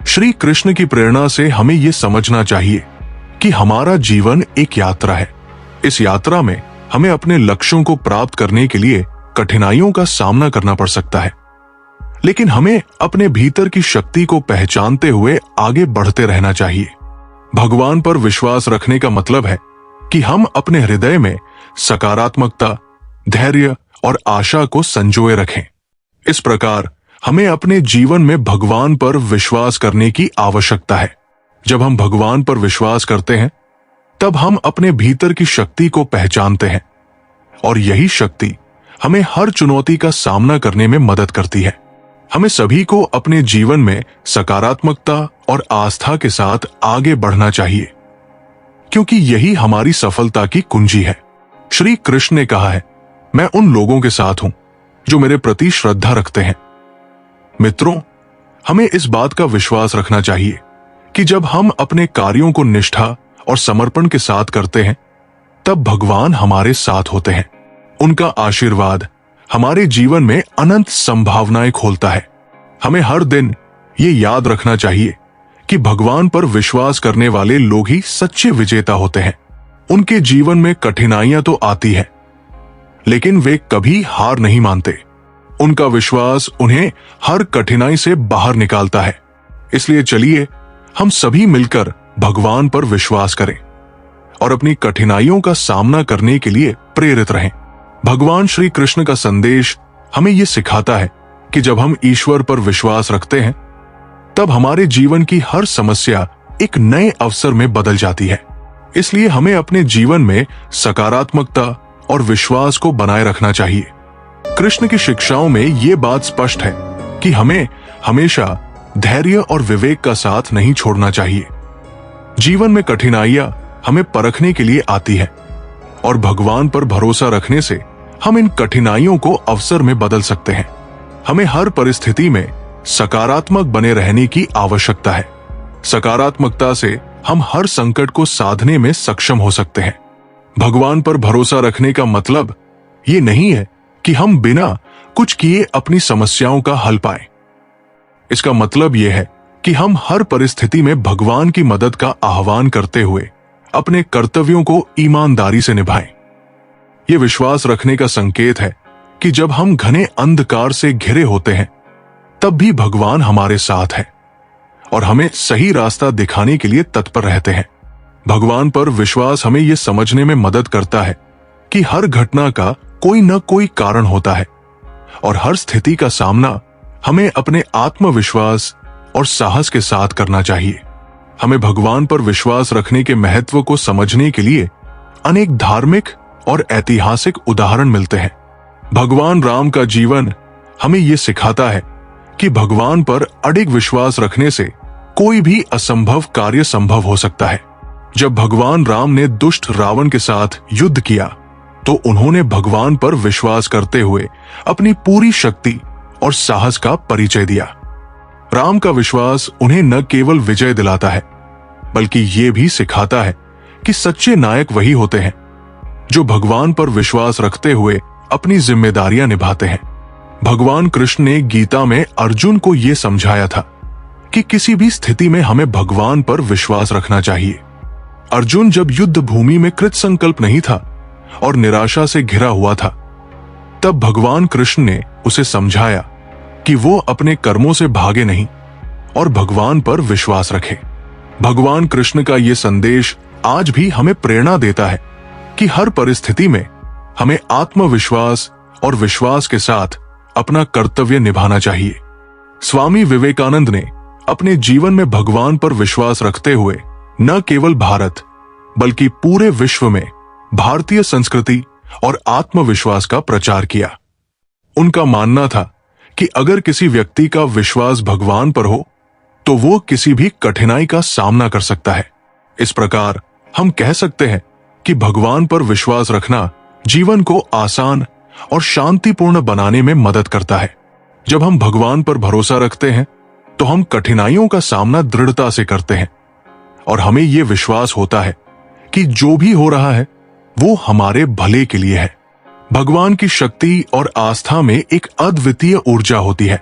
श्री कृष्ण की प्रेरणा से हमें यह समझना चाहिए कि हमारा जीवन एक यात्रा है। इस यात्रा में हमें अपने लक्ष्यों को प्राप्त करने के लिए कठिनाइयों का सामना करना पड़ सकता है, लेकिन हमें अपने भीतर की शक्ति को पहचानते हुए आगे बढ़ते रहना चाहिए। भगवान पर विश्वास रखने का मतलब है कि हम अपने हृदय में सकारात्मकता, धैर्य और आशा को संजोए रखें। इस प्रकार हमें अपने जीवन में भगवान पर विश्वास करने की आवश्यकता है। जब हम भगवान पर विश्वास करते हैं तब हम अपने भीतर की शक्ति को पहचानते हैं और यही शक्ति हमें हर चुनौती का सामना करने में मदद करती है। हमें सभी को अपने जीवन में सकारात्मकता और आस्था के साथ आगे बढ़ना चाहिए, क्योंकि यही हमारी सफलता की कुंजी है। श्री कृष्ण ने कहा है, मैं उन लोगों के साथ हूं जो मेरे प्रति श्रद्धा रखते हैं। मित्रों, हमें इस बात का विश्वास रखना चाहिए कि जब हम अपने कार्यों को निष्ठा और समर्पण के साथ करते हैं तब भगवान हमारे साथ होते हैं। उनका आशीर्वाद हमारे जीवन में अनंत संभावनाएं खोलता है। हमें हर दिन ये याद रखना चाहिए कि भगवान पर विश्वास करने वाले लोग ही सच्चे विजेता होते हैं। उनके जीवन में कठिनाइयां तो आती हैं, लेकिन वे कभी हार नहीं मानते। उनका विश्वास उन्हें हर कठिनाई से बाहर निकालता है। इसलिए चलिए हम सभी मिलकर भगवान पर विश्वास करें और अपनी कठिनाइयों का सामना करने के लिए प्रेरित रहें। भगवान श्री कृष्ण का संदेश हमें यह सिखाता है कि जब हम ईश्वर पर विश्वास रखते हैं तब हमारे जीवन की हर समस्या एक नए अवसर में बदल जाती है। इसलिए हमें अपने जीवन में सकारात्मकता और विश्वास को बनाए रखना चाहिए। कृष्ण की शिक्षाओं में ये बात स्पष्ट है कि हमें हमेशा धैर्य और विवेक का साथ नहीं छोड़ना चाहिए। जीवन में कठिनाइयां हमें परखने के लिए आती है और भगवान पर भरोसा रखने से हम इन कठिनाइयों को अवसर में बदल सकते हैं। हमें हर परिस्थिति में सकारात्मक बने रहने की आवश्यकता है। सकारात्मकता से हम हर संकट को साधने में सक्षम हो सकते हैं। भगवान पर भरोसा रखने का मतलब ये नहीं है कि हम बिना कुछ किए अपनी समस्याओं का हल पाएं। इसका मतलब यह है कि हम हर परिस्थिति में भगवान की मदद का आह्वान करते हुए अपने कर्तव्यों को ईमानदारी से निभाएं। यह विश्वास रखने का संकेत है कि जब हम घने अंधकार से घिरे होते हैं तब भी भगवान हमारे साथ है और हमें सही रास्ता दिखाने के लिए तत्पर रहते हैं। भगवान पर विश्वास हमें यह समझने में मदद करता है कि हर घटना का कोई न कोई कारण होता है और हर स्थिति का सामना हमें अपने आत्मविश्वास और साहस के साथ करना चाहिए। हमें भगवान पर विश्वास रखने के महत्व को समझने के लिए अनेक धार्मिक और ऐतिहासिक उदाहरण मिलते हैं। भगवान राम का जीवन हमें यह सिखाता है कि भगवान पर अडिग विश्वास रखने से कोई भी असंभव कार्य संभव हो सकता है। जब भगवान राम ने दुष्ट रावण के साथ युद्ध किया तो उन्होंने भगवान पर विश्वास करते हुए अपनी पूरी शक्ति और साहस का परिचय दिया। राम का विश्वास उन्हें न केवल विजय दिलाता है बल्कि ये भी सिखाता है कि सच्चे नायक वही होते हैं जो भगवान पर विश्वास रखते हुए अपनी जिम्मेदारियां निभाते हैं। भगवान कृष्ण ने गीता में अर्जुन को यह समझाया था कि किसी भी स्थिति में हमें भगवान पर विश्वास रखना चाहिए। अर्जुन जब युद्ध भूमि में कृत संकल्प नहीं था और निराशा से घिरा हुआ था, तब भगवान कृष्ण ने उसे समझाया कि वो अपने कर्मों से भागे नहीं और भगवान पर विश्वास रखे। भगवान कृष्ण का यह संदेश आज भी हमें प्रेरणा देता है कि हर परिस्थिति में हमें आत्मविश्वास और विश्वास के साथ अपना कर्तव्य निभाना चाहिए। स्वामी विवेकानंद ने अपने जीवन में भगवान पर विश्वास रखते हुए न केवल भारत बल्कि पूरे विश्व में भारतीय संस्कृति और आत्मविश्वास का प्रचार किया। उनका मानना था कि अगर किसी व्यक्ति का विश्वास भगवान पर हो तो वो किसी भी कठिनाई का सामना कर सकता है। इस प्रकार हम कह सकते हैं कि भगवान पर विश्वास रखना जीवन को आसान और शांतिपूर्ण बनाने में मदद करता है। जब हम भगवान पर भरोसा रखते हैं तो हम कठिनाइयों का सामना दृढ़ता से करते हैं और हमें यह विश्वास होता है कि जो भी हो रहा है वो हमारे भले के लिए है। भगवान की शक्ति और आस्था में एक अद्वितीय ऊर्जा होती है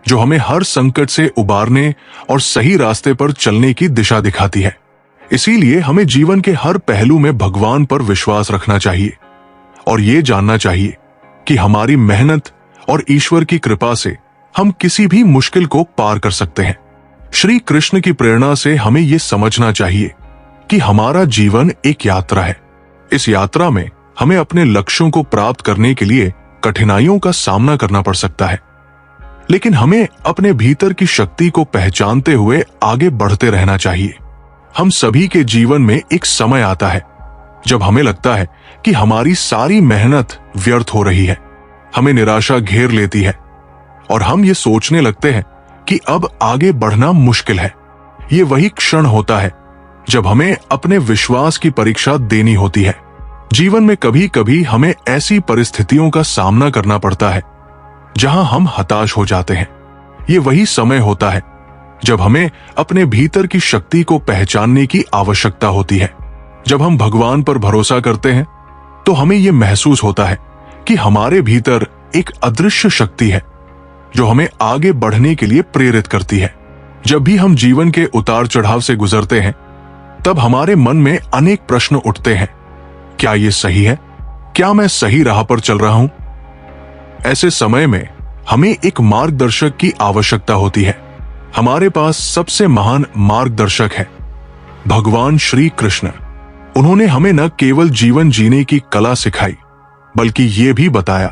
जो हमें हर संकट से उबारने और सही रास्ते पर चलने की दिशा दिखाती है। इसीलिए हमें जीवन के हर पहलू में भगवान पर विश्वास रखना चाहिए और ये जानना चाहिए कि हमारी मेहनत और ईश्वर की कृपा से हम किसी भी मुश्किल को पार कर सकते हैं। श्री कृष्ण की प्रेरणा से हमें ये समझना चाहिए कि हमारा जीवन एक यात्रा है। इस यात्रा में हमें अपने लक्ष्यों को प्राप्त करने के लिए कठिनाइयों का सामना करना पड़ सकता है, लेकिन हमें अपने भीतर की शक्ति को पहचानते हुए आगे बढ़ते रहना चाहिए। हम सभी के जीवन में एक समय आता है जब हमें लगता है कि हमारी सारी मेहनत व्यर्थ हो रही है। हमें निराशा घेर लेती है और हम ये सोचने लगते हैं कि अब आगे बढ़ना मुश्किल है। ये वही क्षण होता है जब हमें अपने विश्वास की परीक्षा देनी होती है। जीवन में कभी कभी हमें ऐसी परिस्थितियों का सामना करना पड़ता है जहां हम हताश हो जाते हैं। ये वही समय होता है जब हमें अपने भीतर की शक्ति को पहचानने की आवश्यकता होती है। जब हम भगवान पर भरोसा करते हैं तो हमें यह महसूस होता है कि हमारे भीतर एक अदृश्य शक्ति है जो हमें आगे बढ़ने के लिए प्रेरित करती है। जब भी हम जीवन के उतार चढ़ाव से गुजरते हैं तब हमारे मन में अनेक प्रश्न उठते हैं। क्या ये सही है? क्या मैं सही राह पर चल रहा हूं? ऐसे समय में हमें एक मार्गदर्शक की आवश्यकता होती है। हमारे पास सबसे महान मार्गदर्शक है भगवान श्री कृष्ण। उन्होंने हमें न केवल जीवन जीने की कला सिखाई बल्कि ये भी बताया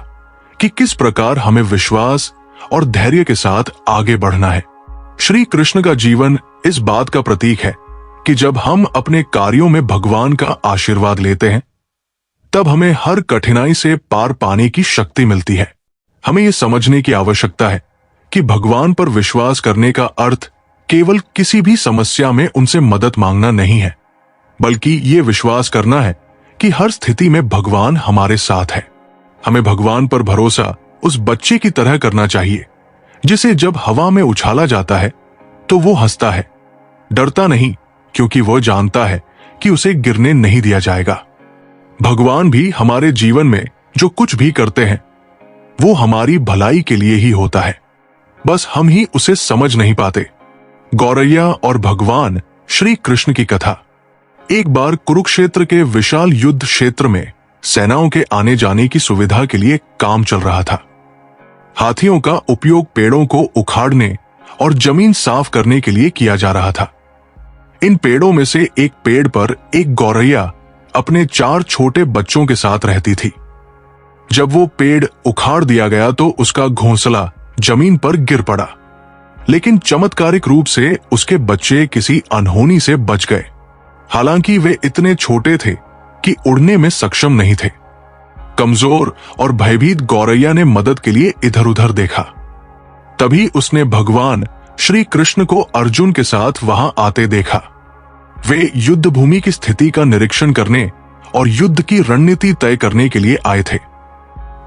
कि किस प्रकार हमें विश्वास और धैर्य के साथ आगे बढ़ना है। श्री कृष्ण का जीवन इस बात का प्रतीक है कि जब हम अपने कार्यों में भगवान का आशीर्वाद लेते हैं तब हमें हर कठिनाई से पार पाने की शक्ति मिलती है। हमें यह समझने की आवश्यकता है कि भगवान पर विश्वास करने का अर्थ केवल किसी भी समस्या में उनसे मदद मांगना नहीं है, बल्कि ये विश्वास करना है कि हर स्थिति में भगवान हमारे साथ है। हमें भगवान पर भरोसा उस बच्चे की तरह करना चाहिए जिसे जब हवा में उछाला जाता है तो वो हंसता है, डरता नहीं, क्योंकि वो जानता है कि उसे गिरने नहीं दिया जाएगा। भगवान भी हमारे जीवन में जो कुछ भी करते हैं वो हमारी भलाई के लिए ही होता है, बस हम ही उसे समझ नहीं पाते। गौरैया और भगवान श्री कृष्ण की कथा। एक बार कुरुक्षेत्र के विशाल युद्ध क्षेत्र में सेनाओं के आने जाने की सुविधा के लिए काम चल रहा था। हाथियों का उपयोग पेड़ों को उखाड़ने और जमीन साफ करने के लिए किया जा रहा था। इन पेड़ों में से एक पेड़ पर एक गौरैया अपने 4 छोटे बच्चों के साथ रहती थी। जब वो पेड़ उखाड़ दिया गया तो उसका घोंसला जमीन पर गिर पड़ा, लेकिन चमत्कारिक रूप से उसके बच्चे किसी अनहोनी से बच गए। हालांकि वे इतने छोटे थे कि उड़ने में सक्षम नहीं थे। कमजोर और भयभीत गौरैया ने मदद के लिए इधर उधर देखा। तभी उसने भगवान श्री कृष्ण को अर्जुन के साथ वहां आते देखा। वे युद्ध भूमि की स्थिति का निरीक्षण करने और युद्ध की रणनीति तय करने के लिए आए थे।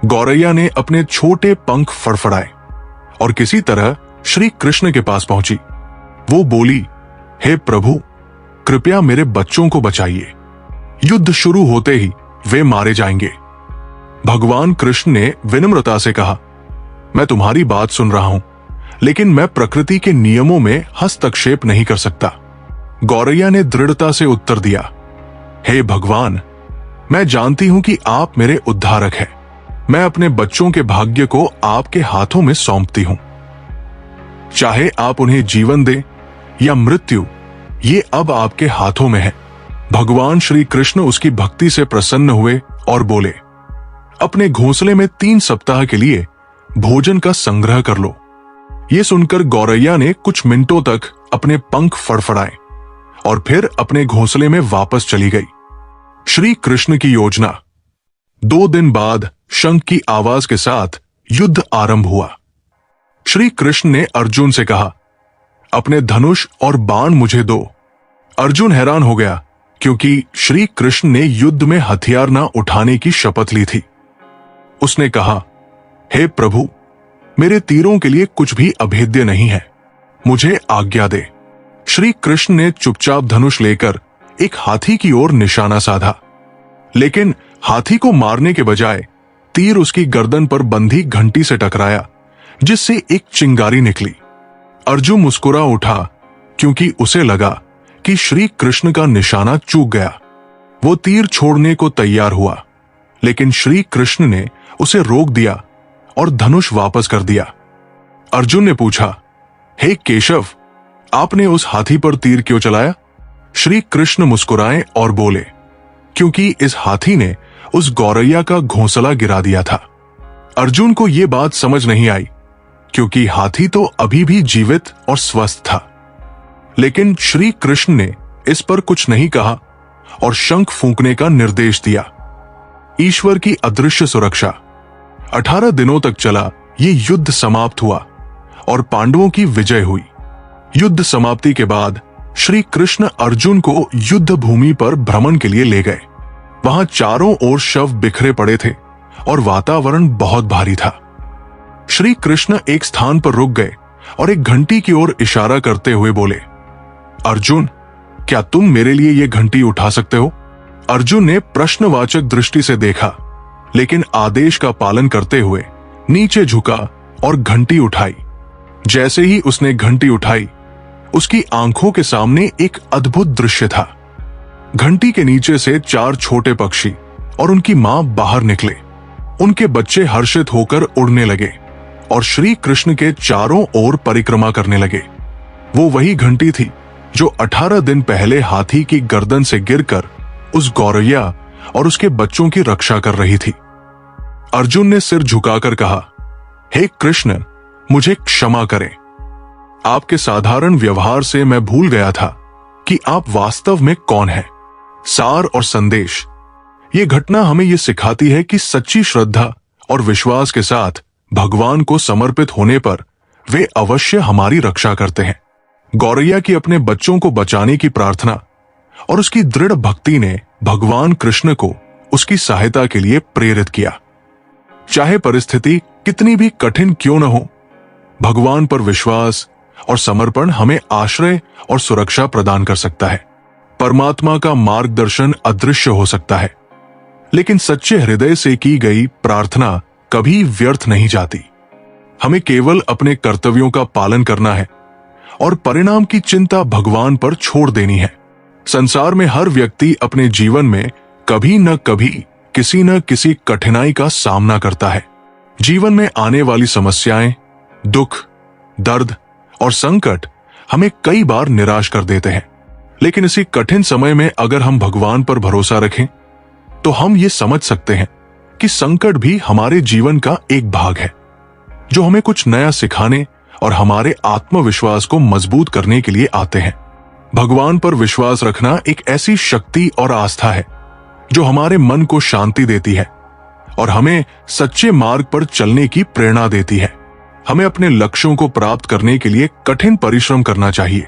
गौरैया ने अपने छोटे पंख फड़फड़ाए और किसी तरह श्री कृष्ण के पास पहुंची। वो बोली, हे प्रभु, कृपया मेरे बच्चों को बचाइए। युद्ध शुरू होते ही वे मारे जाएंगे। भगवान कृष्ण ने विनम्रता से कहा, मैं तुम्हारी बात सुन रहा हूं, लेकिन मैं प्रकृति के नियमों में हस्तक्षेप नहीं कर सकता। गौरैया ने दृढ़ता से उत्तर दिया, हे भगवान, मैं जानती हूं कि आप मेरे उद्धारक हैं। मैं अपने बच्चों के भाग्य को आपके हाथों में सौंपती हूं। चाहे आप उन्हें जीवन दें या मृत्यु, ये अब आपके हाथों में है। भगवान श्री कृष्ण उसकी भक्ति से प्रसन्न हुए और बोले, अपने घोंसले में 3 सप्ताह के लिए भोजन का संग्रह कर लो। ये सुनकर गौरैया ने कुछ मिनटों तक अपने पंख फड़फड़ाए और फिर अपने घोंसले में वापस चली गई। श्री कृष्ण की योजना। 2 दिन बाद शंख की आवाज के साथ युद्ध आरंभ हुआ। श्री कृष्ण ने अर्जुन से कहा, अपने धनुष और बाण मुझे दो। अर्जुन हैरान हो गया क्योंकि श्री कृष्ण ने युद्ध में हथियार न उठाने की शपथ ली थी। उसने कहा, हे प्रभु, मेरे तीरों के लिए कुछ भी अभेद्य नहीं है, मुझे आज्ञा दे। श्री कृष्ण ने चुपचाप धनुष लेकर एक हाथी की ओर निशाना साधा, लेकिन हाथी को मारने के बजाय तीर उसकी गर्दन पर बंधी घंटी से टकराया, जिससे एक चिंगारी निकली। अर्जुन मुस्कुरा उठा क्योंकि उसे लगा कि श्री कृष्ण का निशाना चूक गया। वो तीर छोड़ने को तैयार हुआ, लेकिन श्री कृष्ण ने उसे रोक दिया और धनुष वापस कर दिया। अर्जुन ने पूछा, हे केशव, आपने उस हाथी पर तीर क्यों चलाया? श्री कृष्ण मुस्कुराए और बोले, क्योंकि इस हाथी ने उस गौरैया का घोंसला गिरा दिया था। अर्जुन को यह बात समझ नहीं आई क्योंकि हाथी तो अभी भी जीवित और स्वस्थ था। लेकिन श्री कृष्ण ने इस पर कुछ नहीं कहा और शंख फूंकने का निर्देश दिया। ईश्वर की अदृश्य सुरक्षा। 18 दिनों तक चला ये युद्ध समाप्त हुआ और पांडवों की विजय हुई। युद्ध समाप्ति के बाद श्री कृष्ण अर्जुन को युद्ध भूमि पर भ्रमण के लिए ले गए। वहां चारों ओर शव बिखरे पड़े थे और वातावरण बहुत भारी था। श्री कृष्ण एक स्थान पर रुक गए और एक घंटी की ओर इशारा करते हुए बोले, अर्जुन, क्या तुम मेरे लिए ये घंटी उठा सकते हो? अर्जुन ने प्रश्नवाचक दृष्टि से देखा, लेकिन आदेश का पालन करते हुए नीचे झुका और घंटी उठाई। जैसे ही उसने घंटी उठाई, उसकी आंखों के सामने एक अद्भुत दृश्य था। घंटी के नीचे से 4 छोटे पक्षी और उनकी मां बाहर निकले। उनके बच्चे हर्षित होकर उड़ने लगे और श्री कृष्ण के चारों ओर परिक्रमा करने लगे। वो वही घंटी थी जो 18 दिन पहले हाथी की गर्दन से गिरकर उस गौरैया और उसके बच्चों की रक्षा कर रही थी। अर्जुन ने सिर झुकाकर कहा, हे कृष्ण, मुझे क्षमा करें। आपके साधारण व्यवहार से मैं भूल गया था कि आप वास्तव में कौन हैं। सार और संदेश। ये घटना हमें ये सिखाती है कि सच्ची श्रद्धा और विश्वास के साथ भगवान को समर्पित होने पर वे अवश्य हमारी रक्षा करते हैं। गौरैया की अपने बच्चों को बचाने की प्रार्थना और उसकी दृढ़ भक्ति ने भगवान कृष्ण को उसकी सहायता के लिए प्रेरित किया। चाहे परिस्थिति कितनी भी कठिन क्यों न हो, भगवान पर विश्वास और समर्पण हमें आश्रय और सुरक्षा प्रदान कर सकता है। परमात्मा का मार्गदर्शन अदृश्य हो सकता है, लेकिन सच्चे हृदय से की गई प्रार्थना कभी व्यर्थ नहीं जाती। हमें केवल अपने कर्तव्यों का पालन करना है और परिणाम की चिंता भगवान पर छोड़ देनी है। संसार में हर व्यक्ति अपने जीवन में कभी न कभी किसी न किसी कठिनाई का सामना करता है। जीवन में आने वाली समस्याएं, दुख, दर्द और संकट हमें कई बार निराश कर देते हैं। लेकिन इसी कठिन समय में अगर हम भगवान पर भरोसा रखें तो हम ये समझ सकते हैं कि संकट भी हमारे जीवन का एक भाग है, जो हमें कुछ नया सिखाने और हमारे आत्मविश्वास को मजबूत करने के लिए आते हैं। भगवान पर विश्वास रखना एक ऐसी शक्ति और आस्था है जो हमारे मन को शांति देती है और हमें सच्चे मार्ग पर चलने की प्रेरणा देती है। हमें अपने लक्ष्यों को प्राप्त करने के लिए कठिन परिश्रम करना चाहिए,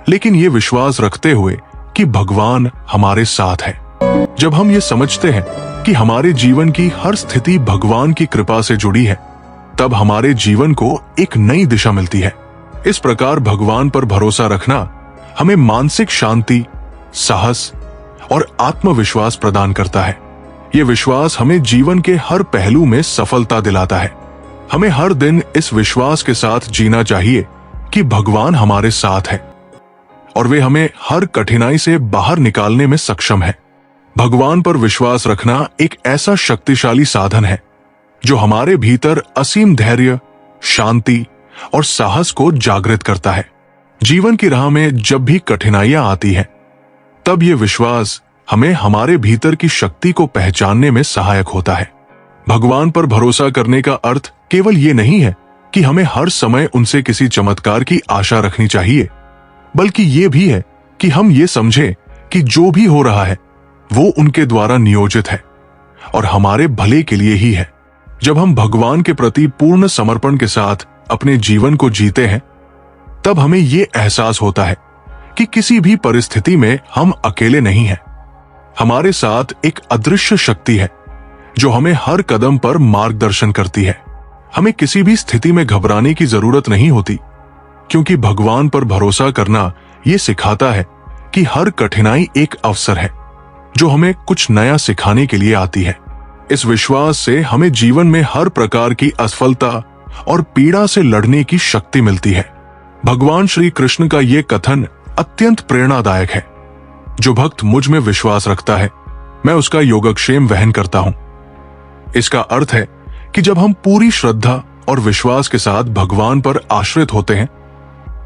लेकिन ये विश्वास रखते हुए कि भगवान हमारे साथ है। जब हम ये समझते हैं कि हमारे जीवन की हर स्थिति भगवान की कृपा से जुड़ी है, तब हमारे जीवन को एक नई दिशा मिलती है। इस प्रकार भगवान पर भरोसा रखना हमें मानसिक शांति, साहस और आत्मविश्वास प्रदान करता है। ये विश्वास हमें जीवन के हर पहलू में सफलता दिलाता है। हमें हर दिन इस विश्वास के साथ जीना चाहिए कि भगवान हमारे साथ है और वे हमें हर कठिनाई से बाहर निकालने में सक्षम है। भगवान पर विश्वास रखना एक ऐसा शक्तिशाली साधन है जो हमारे भीतर असीम धैर्य, शांति और साहस को जागृत करता है। जीवन की राह में जब भी कठिनाइयां आती हैं, तब ये विश्वास हमें हमारे भीतर की शक्ति को पहचानने में सहायक होता है। भगवान पर भरोसा करने का अर्थ केवल ये नहीं है कि हमें हर समय उनसे किसी चमत्कार की आशा रखनी चाहिए, बल्कि ये भी है कि हम ये समझें कि जो भी हो रहा है वो उनके द्वारा नियोजित है और हमारे भले के लिए ही है। जब हम भगवान के प्रति पूर्ण समर्पण के साथ अपने जीवन को जीते हैं, तब हमें ये एहसास होता है कि किसी भी परिस्थिति में हम अकेले नहीं हैं। हमारे साथ एक अदृश्य शक्ति है जो हमें हर कदम पर मार्गदर्शन करती है। हमें किसी भी स्थिति में घबराने की जरूरत नहीं होती, क्योंकि भगवान पर भरोसा करना ये सिखाता है कि हर कठिनाई एक अवसर है जो हमें कुछ नया सिखाने के लिए आती है। इस विश्वास से हमें जीवन में हर प्रकार की असफलता और पीड़ा से लड़ने की शक्ति मिलती है। भगवान श्री कृष्ण का ये कथन अत्यंत प्रेरणादायक है। जो भक्त मुझ में विश्वास रखता है, मैं उसका योगक्षेम वहन करता हूं। इसका अर्थ है कि जब हम पूरी श्रद्धा और विश्वास के साथ भगवान पर आश्रित होते हैं,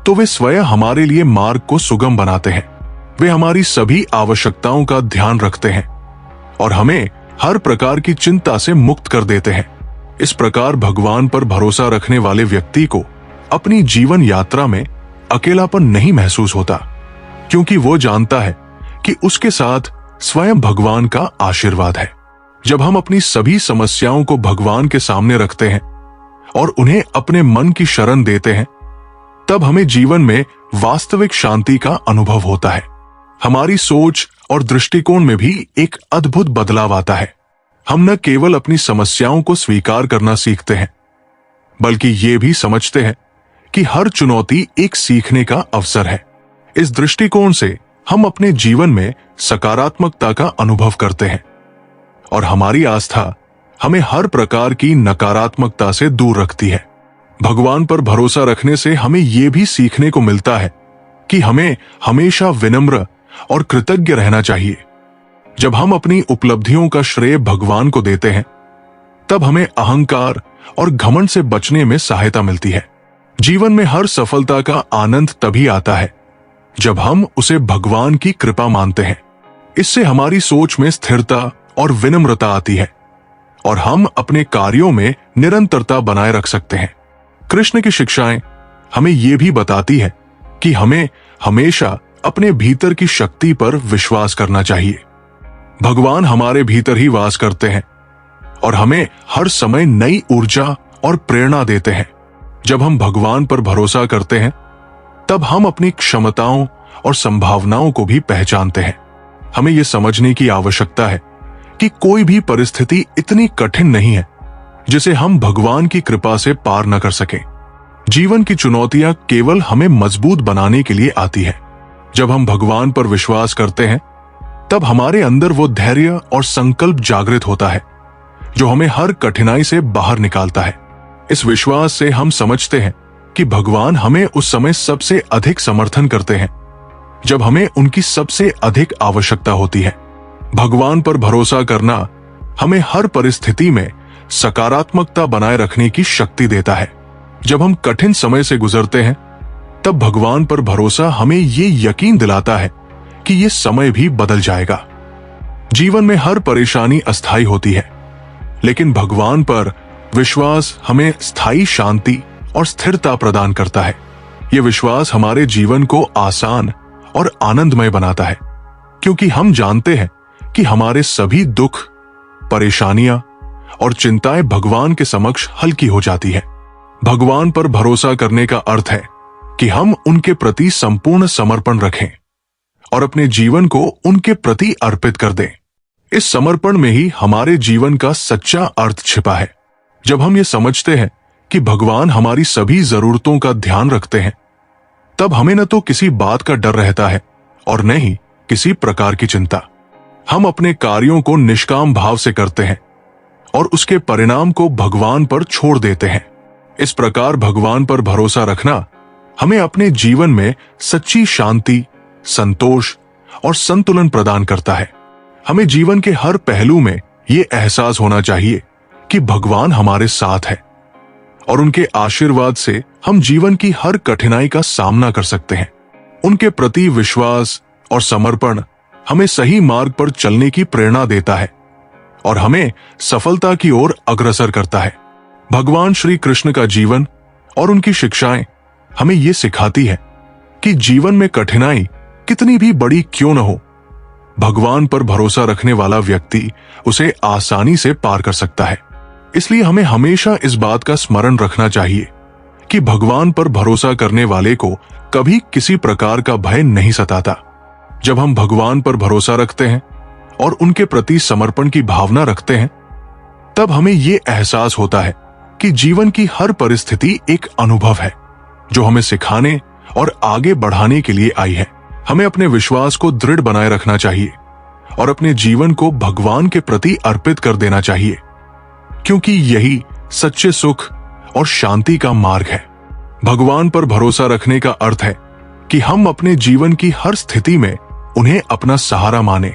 तो वे स्वयं हमारे लिए मार्ग को सुगम बनाते हैं। वे हमारी सभी आवश्यकताओं का ध्यान रखते हैं और हमें हर प्रकार की चिंता से मुक्त कर देते हैं। इस प्रकार भगवान पर भरोसा रखने वाले व्यक्ति को अपनी जीवन यात्रा में अकेलापन नहीं महसूस होता, क्योंकि वो जानता है कि उसके साथ स्वयं भगवान का आशीर्वाद है। जब हम अपनी सभी समस्याओं को भगवान के सामने रखते हैं और उन्हें अपने मन की शरण देते हैं, तब हमें जीवन में वास्तविक शांति का अनुभव होता है। हमारी सोच और दृष्टिकोण में भी एक अद्भुत बदलाव आता है। हम न केवल अपनी समस्याओं को स्वीकार करना सीखते हैं, बल्कि ये भी समझते हैं कि हर चुनौती एक सीखने का अवसर है। इस दृष्टिकोण से हम अपने जीवन में सकारात्मकता का अनुभव करते हैं और हमारी आस्था हमें हर प्रकार की नकारात्मकता से दूर रखती है। भगवान पर भरोसा रखने से हमें यह भी सीखने को मिलता है कि हमें हमेशा विनम्र और कृतज्ञ रहना चाहिए। जब हम अपनी उपलब्धियों का श्रेय भगवान को देते हैं, तब हमें अहंकार और घमंड से बचने में सहायता मिलती है। जीवन में हर सफलता का आनंद तभी आता है जब हम उसे भगवान की कृपा मानते हैं। इससे हमारी सोच में स्थिरता और विनम्रता आती है और हम अपने कार्यों में निरंतरता बनाए रख सकते हैं। कृष्ण की शिक्षाएं हमें ये भी बताती है कि हमें हमेशा अपने भीतर की शक्ति पर विश्वास करना चाहिए। भगवान हमारे भीतर ही वास करते हैं और हमें हर समय नई ऊर्जा और प्रेरणा देते हैं। जब हम भगवान पर भरोसा करते हैं, तब हम अपनी क्षमताओं और संभावनाओं को भी पहचानते हैं। हमें यह समझने की आवश्यकता है कि कोई भी परिस्थिति इतनी कठिन नहीं है जिसे हम भगवान की कृपा से पार न कर सके। जीवन की चुनौतियां केवल हमें मजबूत बनाने के लिए आती है। जब हम भगवान पर विश्वास करते हैं, तब हमारे अंदर वो धैर्य और संकल्प जागृत होता है जो हमें हर कठिनाई से बाहर निकालता है। इस विश्वास से हम समझते हैं कि भगवान हमें उस समय सबसे अधिक समर्थन करते हैं जब हमें उनकी सबसे अधिक आवश्यकता होती है। भगवान पर भरोसा करना हमें हर परिस्थिति में सकारात्मकता बनाए रखने की शक्ति देता है। जब हम कठिन समय से गुजरते हैं तब भगवान पर भरोसा हमें ये यकीन दिलाता है कि ये समय भी बदल जाएगा। जीवन में हर परेशानी अस्थायी होती है, लेकिन भगवान पर विश्वास हमें स्थायी शांति और स्थिरता प्रदान करता है। यह विश्वास हमारे जीवन को आसान और आनंदमय बनाता है, क्योंकि हम जानते हैं कि हमारे सभी दुख, परेशानियां और चिंताएं भगवान के समक्ष हल्की हो जाती है। भगवान पर भरोसा करने का अर्थ है कि हम उनके प्रति संपूर्ण समर्पण रखें और अपने जीवन को उनके प्रति अर्पित कर दें। इस समर्पण में ही हमारे जीवन का सच्चा अर्थ छिपा है। जब हम ये समझते हैं कि भगवान हमारी सभी जरूरतों का ध्यान रखते हैं, तब हमें न तो किसी बात का डर रहता है और न ही किसी प्रकार की चिंता। हम अपने कार्यों को निष्काम भाव से करते हैं और उसके परिणाम को भगवान पर छोड़ देते हैं। इस प्रकार भगवान पर भरोसा रखना हमें अपने जीवन में सच्ची शांति, संतोष और संतुलन प्रदान करता है। हमें जीवन के हर पहलू में ये एहसास होना चाहिए कि भगवान हमारे साथ है और उनके आशीर्वाद से हम जीवन की हर कठिनाई का सामना कर सकते हैं। उनके प्रति विश्वास और समर्पण हमें सही मार्ग पर चलने की प्रेरणा देता है और हमें सफलता की ओर अग्रसर करता है। भगवान श्री कृष्ण का जीवन और उनकी शिक्षाएं हमें ये सिखाती है कि जीवन में कठिनाई कितनी भी बड़ी क्यों न हो, भगवान पर भरोसा रखने वाला व्यक्ति उसे आसानी से पार कर सकता है। इसलिए हमें हमेशा इस बात का स्मरण रखना चाहिए कि भगवान पर भरोसा करने वाले को कभी किसी प्रकार का भय नहीं सताता। जब हम भगवान पर भरोसा रखते हैं और उनके प्रति समर्पण की भावना रखते हैं, तब हमें ये एहसास होता है कि जीवन की हर परिस्थिति एक अनुभव है जो हमें सिखाने और आगे बढ़ाने के लिए आई है। हमें अपने विश्वास को दृढ़ बनाए रखना चाहिए और अपने जीवन को भगवान के प्रति अर्पित कर देना चाहिए, क्योंकि यही सच्चे सुख और शांति का मार्ग है। भगवान पर भरोसा रखने का अर्थ है कि हम अपने जीवन की हर स्थिति में उन्हें अपना सहारा माने,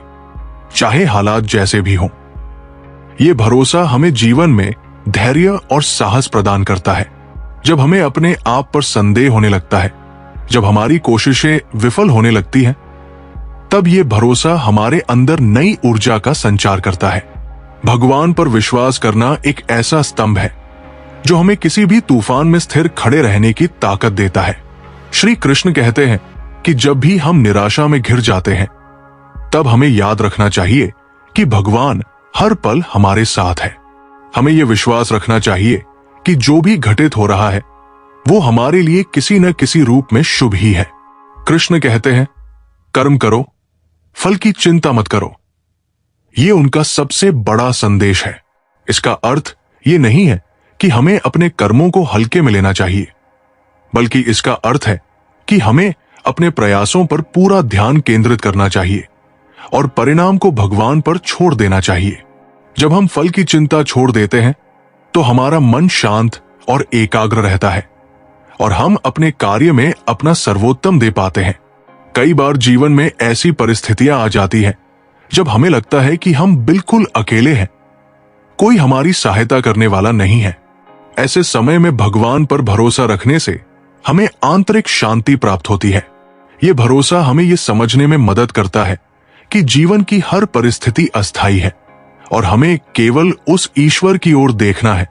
चाहे हालात जैसे भी हों। यह भरोसा हमें जीवन में धैर्य और साहस प्रदान करता है। जब हमें अपने आप पर संदेह होने लगता है, जब हमारी कोशिशें विफल होने लगती हैं, तब यह भरोसा हमारे अंदर नई ऊर्जा का संचार करता है। भगवान पर विश्वास करना एक ऐसा स्तंभ है जो हमें किसी भी तूफान में स्थिर खड़े रहने की ताकत देता है। श्री कृष्ण कहते हैं कि जब भी हम निराशा में घिर जाते हैं, तब हमें याद रखना चाहिए कि भगवान हर पल हमारे साथ है। हमें यह विश्वास रखना चाहिए कि जो भी घटित हो रहा है वो हमारे लिए किसी न किसी रूप में शुभ ही है। कृष्ण कहते हैं, कर्म करो, फल की चिंता मत करो। ये उनका सबसे बड़ा संदेश है। इसका अर्थ ये नहीं है कि हमें अपने कर्मों को हल्के में लेना चाहिए, बल्कि इसका अर्थ है कि हमें अपने प्रयासों पर पूरा ध्यान केंद्रित करना चाहिए और परिणाम को भगवान पर छोड़ देना चाहिए। जब हम फल की चिंता छोड़ देते हैं तो हमारा मन शांत और एकाग्र रहता है और हम अपने कार्य में अपना सर्वोत्तम दे पाते हैं। कई बार जीवन में ऐसी परिस्थितियां आ जाती हैं जब हमें लगता है कि हम बिल्कुल अकेले हैं, कोई हमारी सहायता करने वाला नहीं है। ऐसे समय में भगवान पर भरोसा रखने से हमें आंतरिक शांति प्राप्त होती है। यह भरोसा हमें यह समझने में मदद करता है कि जीवन की हर परिस्थिति अस्थायी है और हमें केवल उस ईश्वर की ओर देखना है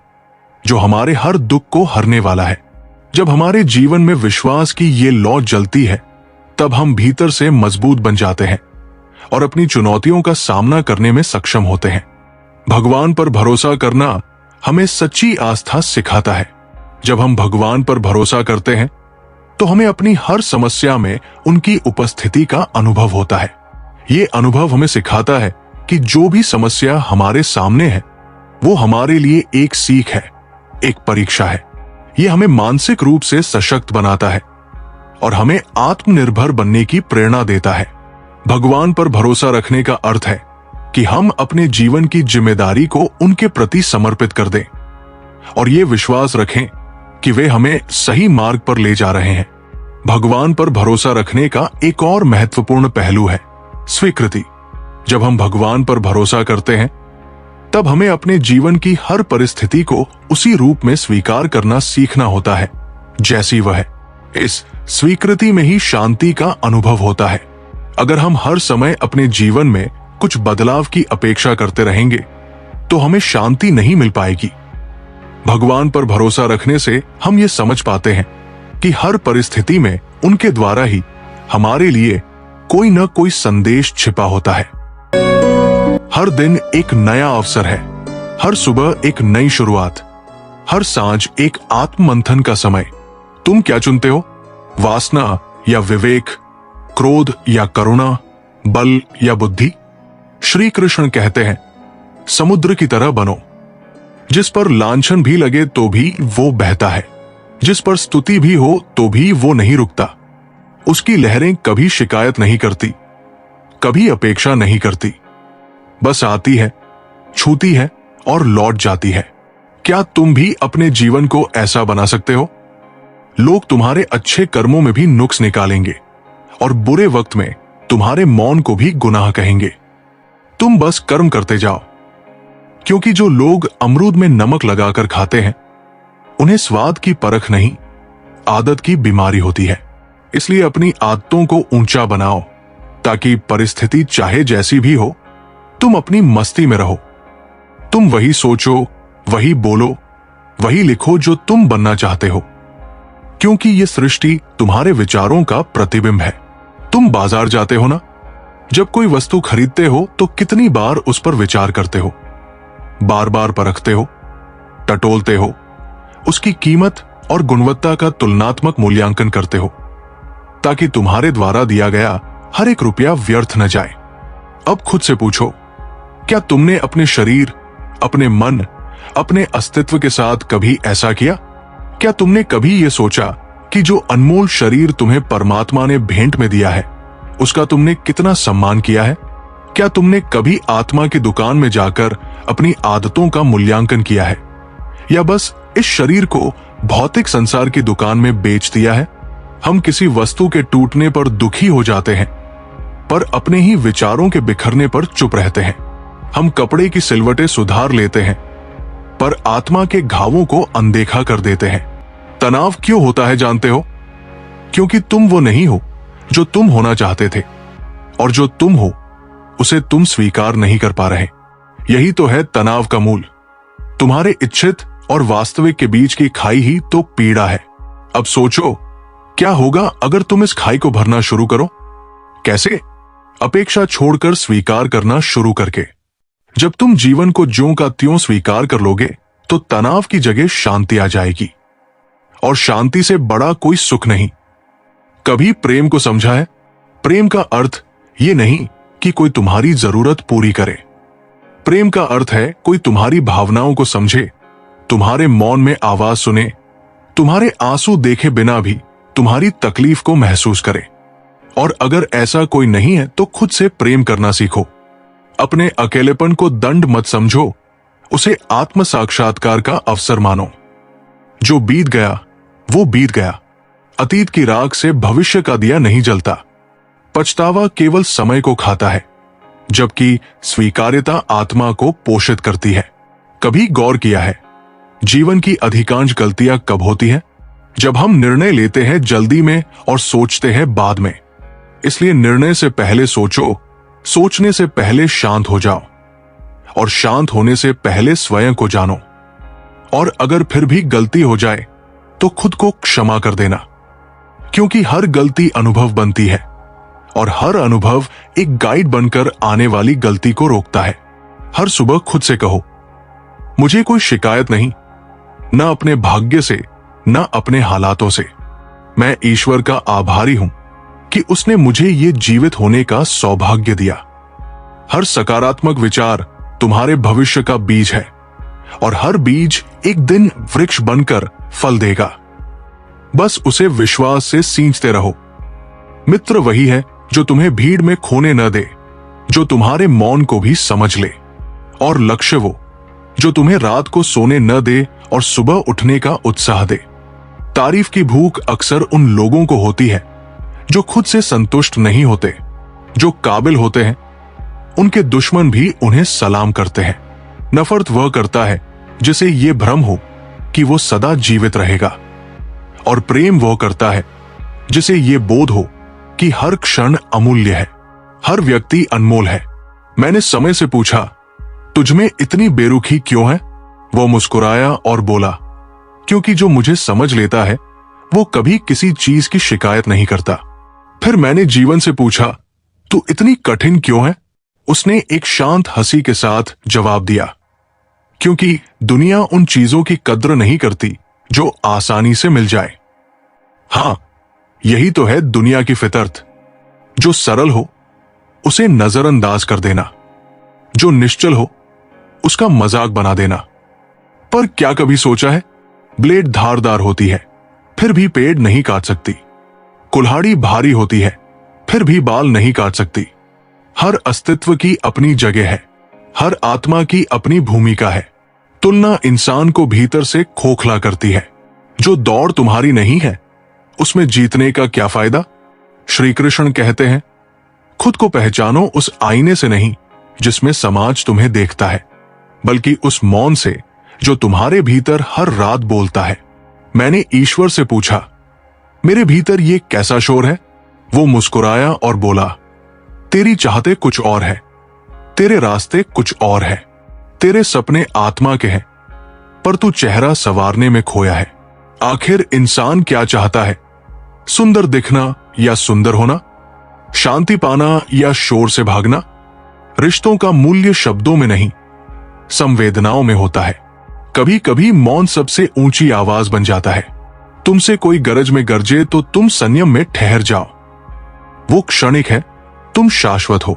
जो हमारे हर दुख को हरने वाला है। जब हमारे जीवन में विश्वास की ये लौ जलती है, तब हम भीतर से मजबूत बन जाते हैं और अपनी चुनौतियों का सामना करने में सक्षम होते हैं। भगवान पर भरोसा करना हमें सच्ची आस्था सिखाता है। जब हम भगवान पर भरोसा करते हैं तो हमें अपनी हर समस्या में उनकी उपस्थिति का अनुभव होता है। ये अनुभव हमें सिखाता है कि जो भी समस्या हमारे सामने है वो हमारे लिए एक सीख है, एक परीक्षा है। ये हमें मानसिक रूप से सशक्त बनाता है और हमें आत्मनिर्भर बनने की प्रेरणा देता है। भगवान पर भरोसा रखने का अर्थ है कि हम अपने जीवन की जिम्मेदारी को उनके प्रति समर्पित कर दें और ये विश्वास रखें कि वे हमें सही मार्ग पर ले जा रहे हैं। भगवान पर भरोसा रखने का एक और महत्वपूर्ण पहलू है स्वीकृति। जब हम भगवान पर भरोसा करते हैं तब हमें अपने जीवन की हर परिस्थिति को उसी रूप में स्वीकार करना सीखना होता है जैसी वह है। इस स्वीकृति में ही शांति का अनुभव होता है। अगर हम हर समय अपने जीवन में कुछ बदलाव की अपेक्षा करते रहेंगे तो हमें शांति नहीं मिल पाएगी। भगवान पर भरोसा रखने से हम ये समझ पाते हैं कि हर परिस्थिति में उनके द्वारा ही हमारे लिए कोई न कोई संदेश छिपा होता है। हर दिन एक नया अवसर है, हर सुबह एक नई शुरुआत, हर सांझ एक आत्म मंथन का समय। तुम क्या चुनते हो? वासना या विवेक, क्रोध या करुणा, बल या बुद्धि? श्री कृष्ण कहते हैं समुद्र की तरह बनो, जिस पर लांछन भी लगे तो भी वो बहता है, जिस पर स्तुति भी हो तो भी वो नहीं रुकता। उसकी लहरें कभी शिकायत नहीं करती, कभी अपेक्षा नहीं करती, बस आती है, छूती है और लौट जाती है। क्या तुम भी अपने जीवन को ऐसा बना सकते हो? लोग तुम्हारे अच्छे कर्मों में भी नुक्स निकालेंगे और बुरे वक्त में तुम्हारे मौन को भी गुनाह कहेंगे। तुम बस कर्म करते जाओ, क्योंकि जो लोग अमरूद में नमक लगाकर खाते हैं उन्हें स्वाद की परख नहीं, आदत की बीमारी होती है। इसलिए अपनी आदतों को ऊंचा बनाओ ताकि परिस्थिति चाहे जैसी भी हो तुम अपनी मस्ती में रहो। तुम वही सोचो, वही बोलो, वही लिखो जो तुम बनना चाहते हो, क्योंकि ये सृष्टि तुम्हारे विचारों का प्रतिबिंब है। तुम बाजार जाते हो ना, जब कोई वस्तु खरीदते हो तो कितनी बार उस पर विचार करते हो, बार बार परखते हो, टटोलते हो, उसकी कीमत और गुणवत्ता का तुलनात्मक मूल्यांकन करते हो ताकि तुम्हारे द्वारा दिया गया हर एक रुपया व्यर्थ न जाए। अब खुद से पूछो, क्या तुमने अपने शरीर, अपने मन, अपने अस्तित्व के साथ कभी ऐसा किया? क्या तुमने कभी यह सोचा कि जो अनमोल शरीर तुम्हें परमात्मा ने भेंट में दिया है उसका तुमने कितना सम्मान किया है? क्या तुमने कभी आत्मा की दुकान में जाकर अपनी आदतों का मूल्यांकन किया है, या बस इस शरीर को भौतिक संसार की दुकान में बेच दिया है? हम किसी वस्तु के टूटने पर दुखी हो जाते हैं पर अपने ही विचारों के बिखरने पर चुप रहते हैं। हम कपड़े की सिलवटें सुधार लेते हैं पर आत्मा के घावों को अनदेखा कर देते हैं। तनाव क्यों होता है जानते हो? क्योंकि तुम वो नहीं हो जो तुम होना चाहते थे, और जो तुम हो उसे तुम स्वीकार नहीं कर पा रहे। यही तो है तनाव का मूल। तुम्हारे इच्छित और वास्तविक के बीच की खाई ही तो पीड़ा है। अब सोचो, क्या होगा अगर तुम इस खाई को भरना शुरू करो? कैसे? अपेक्षा छोड़कर स्वीकार करना शुरू करके। जब तुम जीवन को ज्यों का त्यों स्वीकार कर लोगे तो तनाव की जगह शांति आ जाएगी, और शांति से बड़ा कोई सुख नहीं। कभी प्रेम को समझा है? प्रेम का अर्थ ये नहीं कि कोई तुम्हारी जरूरत पूरी करे। प्रेम का अर्थ है कोई तुम्हारी भावनाओं को समझे, तुम्हारे मौन में आवाज सुने, तुम्हारे आंसू देखे बिना भी तुम्हारी तकलीफ को महसूस करे। और अगर ऐसा कोई नहीं है तो खुद से प्रेम करना सीखो। अपने अकेलेपन को दंड मत समझो, उसे आत्म साक्षात्कार का अवसर मानो। जो बीत गया वो बीत गया। अतीत की राख से भविष्य का दिया नहीं जलता। पछतावा केवल समय को खाता है, जबकि स्वीकार्यता आत्मा को पोषित करती है। कभी गौर किया है जीवन की अधिकांश गलतियां कब होती हैं? जब हम निर्णय लेते हैं जल्दी में और सोचते हैं बाद में। इसलिए निर्णय से पहले सोचो, सोचने से पहले शांत हो जाओ, और शांत होने से पहले स्वयं को जानो। और अगर फिर भी गलती हो जाए तो खुद को क्षमा कर देना, क्योंकि हर गलती अनुभव बनती है और हर अनुभव एक गाइड बनकर आने वाली गलती को रोकता है। हर सुबह खुद से कहो, मुझे कोई शिकायत नहीं, न अपने भाग्य से न अपने हालातों से। मैं ईश्वर का आभारी हूं कि उसने मुझे ये जीवित होने का सौभाग्य दिया। हर सकारात्मक विचार तुम्हारे भविष्य का बीज है, और हर बीज एक दिन वृक्ष बनकर फल देगा। बस उसे विश्वास से सींचते रहो। मित्र वही है जो तुम्हें भीड़ में खोने न दे, जो तुम्हारे मौन को भी समझ ले, और लक्ष्य वो जो तुम्हें रात को सोने न दे और सुबह उठने का उत्साह दे। तारीफ की भूख अक्सर उन लोगों को होती है जो खुद से संतुष्ट नहीं होते। जो काबिल होते हैं उनके दुश्मन भी उन्हें सलाम करते हैं। नफरत वह करता है जिसे ये भ्रम हो कि वो सदा जीवित रहेगा, और प्रेम वह करता है जिसे ये बोध हो कि हर क्षण अमूल्य है, हर व्यक्ति अनमोल है। मैंने समय से पूछा, तुझमें इतनी बेरुखी क्यों है? वो मुस्कुराया और बोला, क्योंकि जो मुझे समझ लेता है वो कभी किसी चीज की शिकायत नहीं करता। फिर मैंने जीवन से पूछा, तू इतनी कठिन क्यों है? उसने एक शांत हंसी के साथ जवाब दिया, क्योंकि दुनिया उन चीजों की कद्र नहीं करती जो आसानी से मिल जाए। हां, यही तो है दुनिया की फितरत। जो सरल हो उसे नजरअंदाज कर देना, जो निश्चल हो उसका मजाक बना देना। पर क्या कभी सोचा है, ब्लेड धारदार होती है फिर भी पेड़ नहीं काट सकती। कुल्हाड़ी भारी होती है फिर भी बाल नहीं काट सकती। हर अस्तित्व की अपनी जगह है, हर आत्मा की अपनी भूमिका है। तुलना इंसान को भीतर से खोखला करती है। जो दौड़ तुम्हारी नहीं है उसमें जीतने का क्या फायदा? श्री कृष्ण कहते हैं, खुद को पहचानो उस आईने से नहीं जिसमें समाज तुम्हें देखता है, बल्कि उस मौन से जो तुम्हारे भीतर हर रात बोलता है। मैंने ईश्वर से पूछा, मेरे भीतर ये कैसा शोर है? वो मुस्कुराया और बोला, तेरी चाहते कुछ और है, तेरे रास्ते कुछ और है, तेरे सपने आत्मा के हैं, पर तू चेहरा संवारने में खोया है। आखिर इंसान क्या चाहता है? सुंदर दिखना या सुंदर होना? शांति पाना या शोर से भागना? रिश्तों का मूल्य शब्दों में नहीं, संवेदनाओं में होता है। कभी कभी मौन सबसे ऊंची आवाज बन जाता है। तुमसे कोई गरज में गरजे तो तुम संयम में ठहर जाओ। वो क्षणिक है, तुम शाश्वत हो।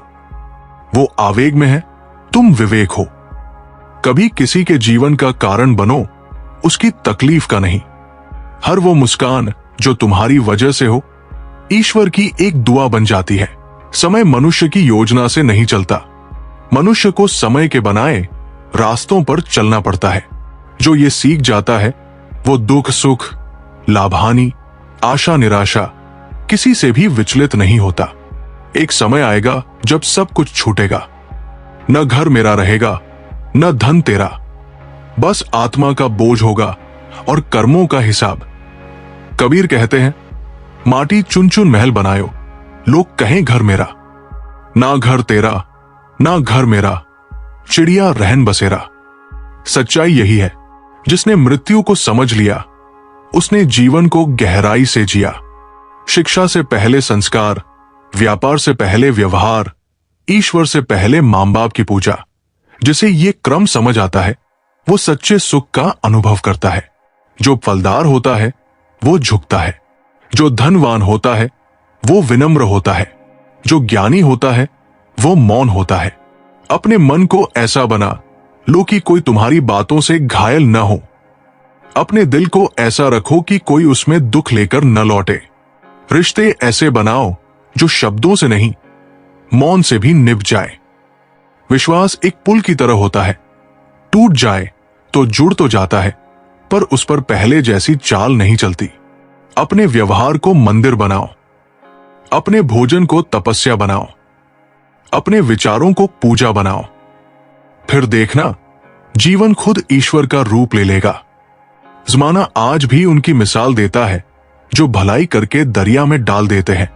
वो आवेग में है, तुम विवेक हो। कभी किसी के जीवन का कारण बनो, उसकी तकलीफ का नहीं। हर वो मुस्कान जो तुम्हारी वजह से हो ईश्वर की एक दुआ बन जाती है। समय मनुष्य की योजना से नहीं चलता, मनुष्य को समय के बनाए रास्तों पर चलना पड़ता है। जो ये सीख जाता है वो दुख सुख, लाभ हानि, आशा निराशा किसी से भी विचलित नहीं होता। एक समय आएगा जब सब कुछ छूटेगा। न घर मेरा रहेगा, न धन तेरा, बस आत्मा का बोझ होगा और कर्मों का हिसाब। कबीर कहते हैं, माटी चुन चुन महल बनायो, लोग कहें घर मेरा। ना घर तेरा, ना घर मेरा, चिड़िया रहन बसेरा। सच्चाई यही है, जिसने मृत्यु को समझ लिया उसने जीवन को गहराई से जिया। शिक्षा से पहले संस्कार, व्यापार से पहले व्यवहार, ईश्वर से पहले मां बाप की पूजा। जिसे ये क्रम समझ आता है वो सच्चे सुख का अनुभव करता है। जो फलदार होता है वो झुकता है, जो धनवान होता है वो विनम्र होता है, जो ज्ञानी होता है वो मौन होता है। अपने मन को ऐसा बना लो कि कोई तुम्हारी बातों से घायल न हो। अपने दिल को ऐसा रखो कि कोई उसमें दुख लेकर न लौटे। रिश्ते ऐसे बनाओ जो शब्दों से नहीं, मौन से भी निभ जाए। विश्वास एक पुल की तरह होता है, टूट जाए तो जुड़ तो जाता है, पर उस पर पहले जैसी चाल नहीं चलती। अपने व्यवहार को मंदिर बनाओ, अपने भोजन को तपस्या बनाओ, अपने विचारों को पूजा बनाओ। फिर देखना, जीवन खुद ईश्वर का रूप ले लेगा। जमाना आज भी उनकी मिसाल देता है जो भलाई करके दरिया में डाल देते हैं,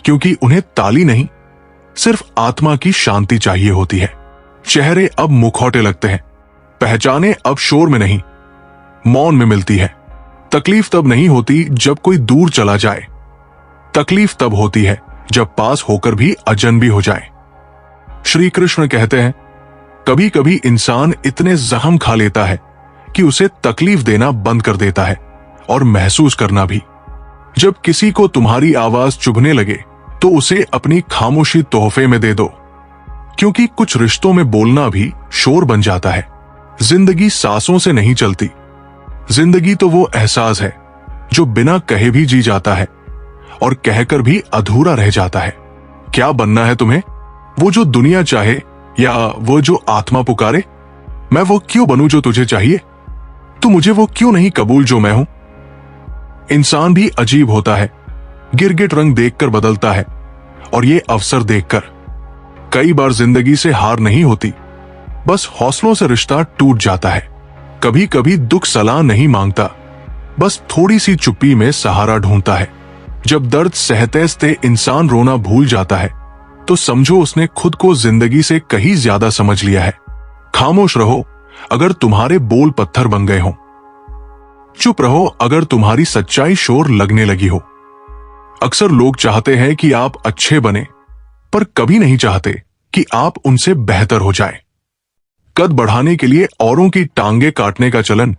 क्योंकि उन्हें ताली नहीं, सिर्फ आत्मा की शांति चाहिए होती है। चेहरे अब मुखौटे लगते हैं, पहचाने अब शोर में नहीं, मौन में मिलती है। तकलीफ तब नहीं होती जब कोई दूर चला जाए, तकलीफ तब होती है जब पास होकर भी अजनबी हो जाए। श्री कृष्ण कहते हैं, कभी कभी इंसान इतने जख्म खा लेता है कि उसे तकलीफ देना बंद कर देता है, और महसूस करना भी। जब किसी को तुम्हारी आवाज चुभने लगे तो उसे अपनी खामोशी तोहफे में दे दो, क्योंकि कुछ रिश्तों में बोलना भी शोर बन जाता है। जिंदगी सांसों से नहीं चलती, जिंदगी तो वो एहसास है जो बिना कहे भी जी जाता है और कहकर भी अधूरा रह जाता है। क्या बनना है तुम्हें? वो जो दुनिया चाहे या वो जो आत्मा पुकारे, मैं वो क्यों बनूं जो तुझे चाहिए? तू मुझे वो क्यों नहीं कबूल जो मैं हूं? इंसान भी अजीब होता है, गिरगिट रंग देखकर बदलता है, और ये अवसर देखकर। कई बार जिंदगी से हार नहीं होती, बस हौसलों से रिश्ता टूट जाता है। कभी कभी दुख सलाह नहीं मांगता, बस थोड़ी सी चुप्पी में सहारा ढूंढता है। जब दर्द सहते सहते इंसान रोना भूल जाता है, तो समझो उसने खुद को जिंदगी से कहीं ज्यादा समझ लिया है। खामोश रहो अगर तुम्हारे बोल पत्थर बन गए हों। चुप रहो अगर तुम्हारी सच्चाई शोर लगने लगी हो। अक्सर लोग चाहते हैं कि आप अच्छे बने, पर कभी नहीं चाहते कि आप उनसे बेहतर हो जाए। कद बढ़ाने के लिए औरों की टांगे काटने का चलन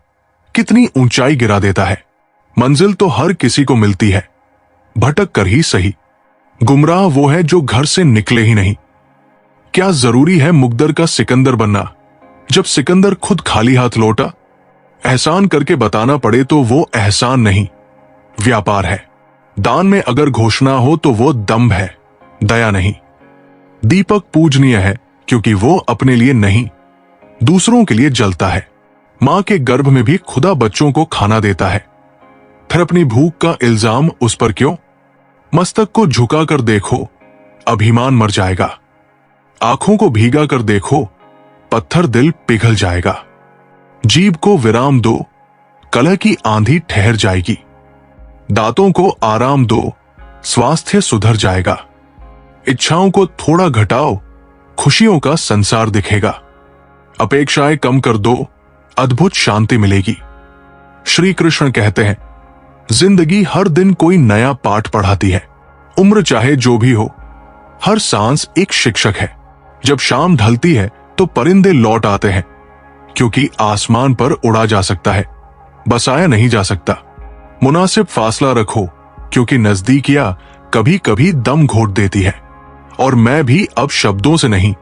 कितनी ऊंचाई गिरा देता है। मंजिल तो हर किसी को मिलती है, भटक कर ही सही। गुमराह वो है जो घर से निकले ही नहीं। क्या जरूरी है मुकद्दर का सिकंदर बनना, जब सिकंदर खुद खाली हाथ लौटा? एहसान करके बताना पड़े तो वो एहसान नहीं, व्यापार है। दान में अगर घोषणा हो तो वो दम्भ है, दया नहीं। दीपक पूजनीय है क्योंकि वो अपने लिए नहीं, दूसरों के लिए जलता है। मां के गर्भ में भी खुदा बच्चों को खाना देता है, फिर अपनी भूख का इल्जाम उस पर क्यों? मस्तक को झुका कर देखो, अभिमान मर जाएगा। आंखों को भीगा कर देखो, पत्थर दिल पिघल जाएगा। जीभ को विराम दो, कलह की आंधी ठहर जाएगी। दांतों को आराम दो, स्वास्थ्य सुधर जाएगा। इच्छाओं को थोड़ा घटाओ, खुशियों का संसार दिखेगा। अपेक्षाएं कम कर दो, अद्भुत शांति मिलेगी। श्री कृष्ण कहते हैं, जिंदगी हर दिन कोई नया पाठ पढ़ाती है। उम्र चाहे जो भी हो, हर सांस एक शिक्षक है। जब शाम ढलती है तो परिंदे लौट आते हैं, क्योंकि आसमान पर उड़ा जा सकता है, बसाया नहीं जा सकता। मुनासिब फासला रखो, क्योंकि नजदीकियां कभी कभी दम घोट देती है। और मैं भी अब शब्दों से नहीं,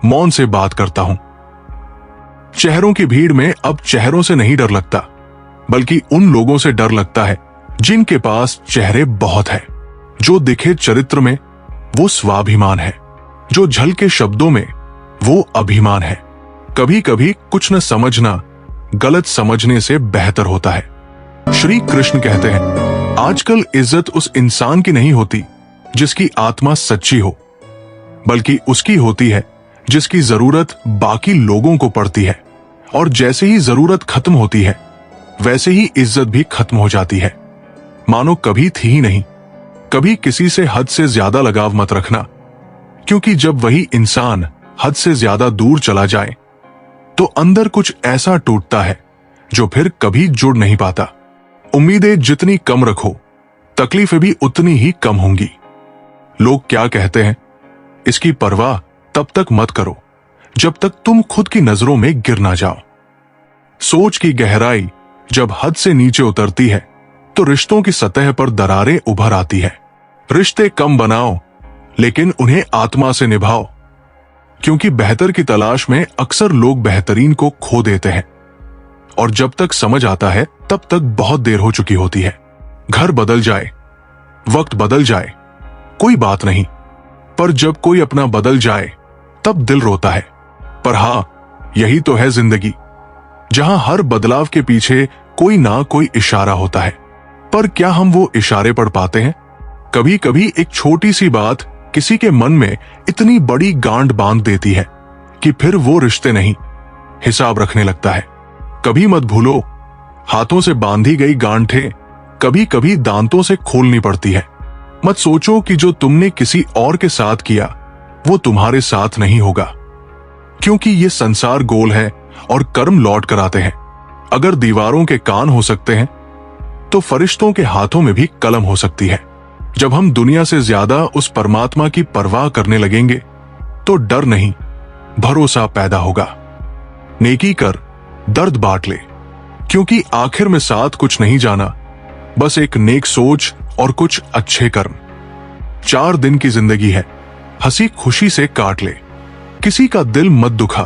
मौन से बात करता हूं। चेहरों की भीड़ में अब चेहरों से नहीं डर लगता, बल्कि उन लोगों से डर लगता है जिनके पास चेहरे बहुत है। जो दिखे चरित्र में वो स्वाभिमान है, जो झलके शब्दों में वो अभिमान है। कभी कभी कुछ न समझना गलत समझने से बेहतर होता है। श्री कृष्ण कहते हैं, आजकल इज्जत उस इंसान की नहीं होती जिसकी आत्मा सच्ची हो, बल्कि उसकी होती है जिसकी जरूरत बाकी लोगों को पड़ती है। और जैसे ही जरूरत खत्म होती है, वैसे ही इज्जत भी खत्म हो जाती है, मानो कभी थी ही नहीं। कभी किसी से हद से ज्यादा लगाव मत रखना, क्योंकि जब वही इंसान हद से ज्यादा दूर चला जाए तो अंदर कुछ ऐसा टूटता है जो फिर कभी जुड़ नहीं पाता। उम्मीदें जितनी कम रखो, तकलीफें भी उतनी ही कम होंगी। लोग क्या कहते हैं, इसकी परवाह तब तक मत करो जब तक तुम खुद की नजरों में गिर ना जाओ। सोच की गहराई जब हद से नीचे उतरती है तो रिश्तों की सतह पर दरारें उभर आती है। रिश्ते कम बनाओ, लेकिन उन्हें आत्मा से निभाओ, क्योंकि बेहतर की तलाश में अक्सर लोग बेहतरीन को खो देते हैं। और जब तक समझ आता है तब तक बहुत देर हो चुकी होती है। घर बदल जाए, वक्त बदल जाए, कोई बात नहीं, पर जब कोई अपना बदल जाए तब दिल रोता है। पर हां, यही तो है जिंदगी, जहां हर बदलाव के पीछे कोई ना कोई इशारा होता है। पर क्या हम वो इशारे पढ़ पाते हैं? कभी कभी एक छोटी सी बात किसी के मन में इतनी बड़ी गांठ बांध देती है कि फिर वो रिश्ते नहीं, हिसाब रखने लगता है। कभी मत भूलो, हाथों से बांधी गई गांठें कभी कभी दांतों से खोलनी पड़ती है। मत सोचो कि जो तुमने किसी और के साथ किया वो तुम्हारे साथ नहीं होगा, क्योंकि ये संसार गोल है और कर्म लौट कर आते हैं। अगर दीवारों के कान हो सकते हैं तो फरिश्तों के हाथों में भी कलम हो सकती है। जब हम दुनिया से ज्यादा उस परमात्मा की परवाह करने लगेंगे तो डर नहीं, भरोसा पैदा होगा। नेकी कर, दर्द बांट ले, क्योंकि आखिर में साथ कुछ नहीं जाना, बस एक नेक सोच और कुछ अच्छे कर्म। 4 दिन की जिंदगी है, हंसी खुशी से काट ले। किसी का दिल मत दुखा,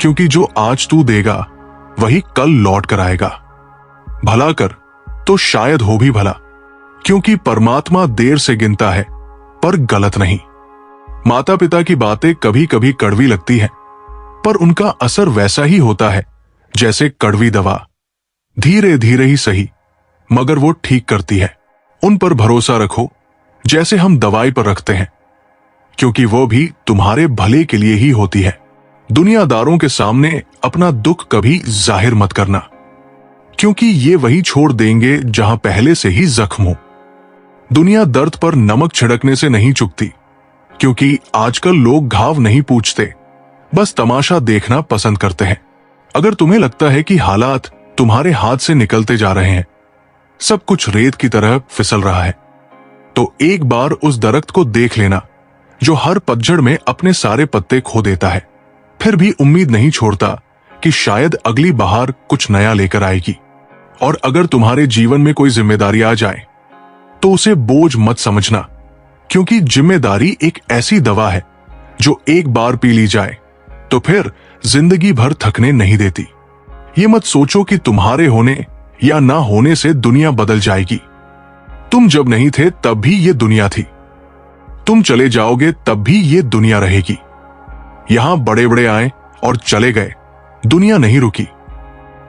क्योंकि जो आज तू देगा वही कल लौट कर आएगा। भला कर तो शायद हो भी भला, क्योंकि परमात्मा देर से गिनता है पर गलत नहीं। माता पिता की बातें कभी कभी कड़वी लगती हैं, पर उनका असर वैसा ही होता है जैसे कड़वी दवा, धीरे धीरे ही सही, मगर वो ठीक करती है। उन पर भरोसा रखो जैसे हम दवाई पर रखते हैं, क्योंकि वो भी तुम्हारे भले के लिए ही होती है। दुनियादारों के सामने अपना दुख कभी जाहिर मत करना, क्योंकि ये वही छोड़ देंगे जहां पहले से ही जख्म हो। दुनिया दर्द पर नमक छिड़कने से नहीं चुकती, क्योंकि आजकल लोग घाव नहीं पूछते, बस तमाशा देखना पसंद करते हैं। अगर तुम्हें लगता है कि हालात तुम्हारे हाथ से निकलते जा रहे हैं, सब कुछ रेत की तरह फिसल रहा है, तो एक बार उस दरख्त को देख लेना जो हर पतझड़ में अपने सारे पत्ते खो देता है, फिर भी उम्मीद नहीं छोड़ता कि शायद अगली बहार कुछ नया लेकर आएगी। और अगर तुम्हारे जीवन में कोई जिम्मेदारी आ जाए तो उसे बोझ मत समझना, क्योंकि जिम्मेदारी एक ऐसी दवा है जो एक बार पी ली जाए तो फिर जिंदगी भर थकने नहीं देती। ये मत सोचो कि तुम्हारे होने या ना होने से दुनिया बदल जाएगी। तुम जब नहीं थे तब भी ये दुनिया थी, तुम चले जाओगे तब भी ये दुनिया रहेगी। यहां बड़े बड़े आए और चले गए, दुनिया नहीं रुकी,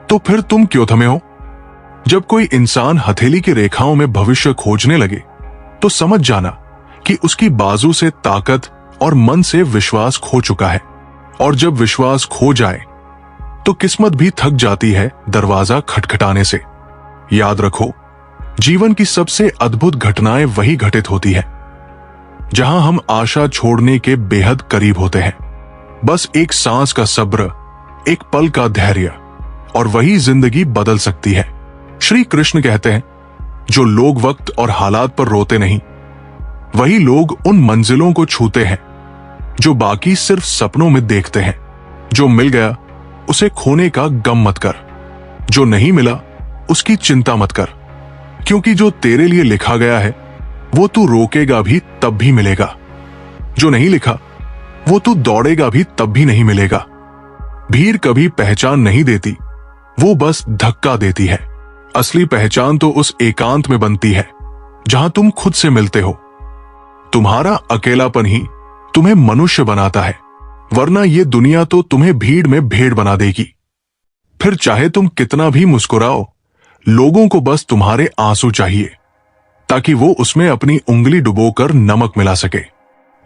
तो फिर तुम क्यों थमे हो? जब कोई इंसान हथेली की रेखाओं में भविष्य खोजने लगे तो समझ जाना कि उसकी बाजू से ताकत और मन से विश्वास खो चुका है। और जब विश्वास खो जाए तो किस्मत भी थक जाती है दरवाजा खटखटाने से। याद रखो, जीवन की सबसे अद्भुत घटनाएं वही घटित होती है जहां हम आशा छोड़ने के बेहद करीब होते हैं। बस एक सांस का सब्र, एक पल का धैर्य, और वही जिंदगी बदल सकती है। श्री कृष्ण कहते हैं, जो लोग वक्त और हालात पर रोते नहीं, वही लोग उन मंजिलों को छूते हैं जो बाकी सिर्फ सपनों में देखते हैं। जो मिल गया उसे खोने का गम मत कर, जो नहीं मिला उसकी चिंता मत कर, क्योंकि जो तेरे लिए लिखा गया है वो तू रोकेगा भी तब भी मिलेगा। जो नहीं लिखा वो तू दौड़ेगा भी तब भी नहीं मिलेगा। भीड़ कभी पहचान नहीं देती, वो बस धक्का देती है। असली पहचान तो उस एकांत में बनती है जहां तुम खुद से मिलते हो। तुम्हारा अकेलापन ही तुम्हें मनुष्य बनाता है, वरना ये दुनिया तो तुम्हें भीड़ में भेड़ बना देगी। फिर चाहे तुम कितना भी मुस्कुराओ, लोगों को बस तुम्हारे आंसू चाहिए ताकि वो उसमें अपनी उंगली डुबोकर नमक मिला सके।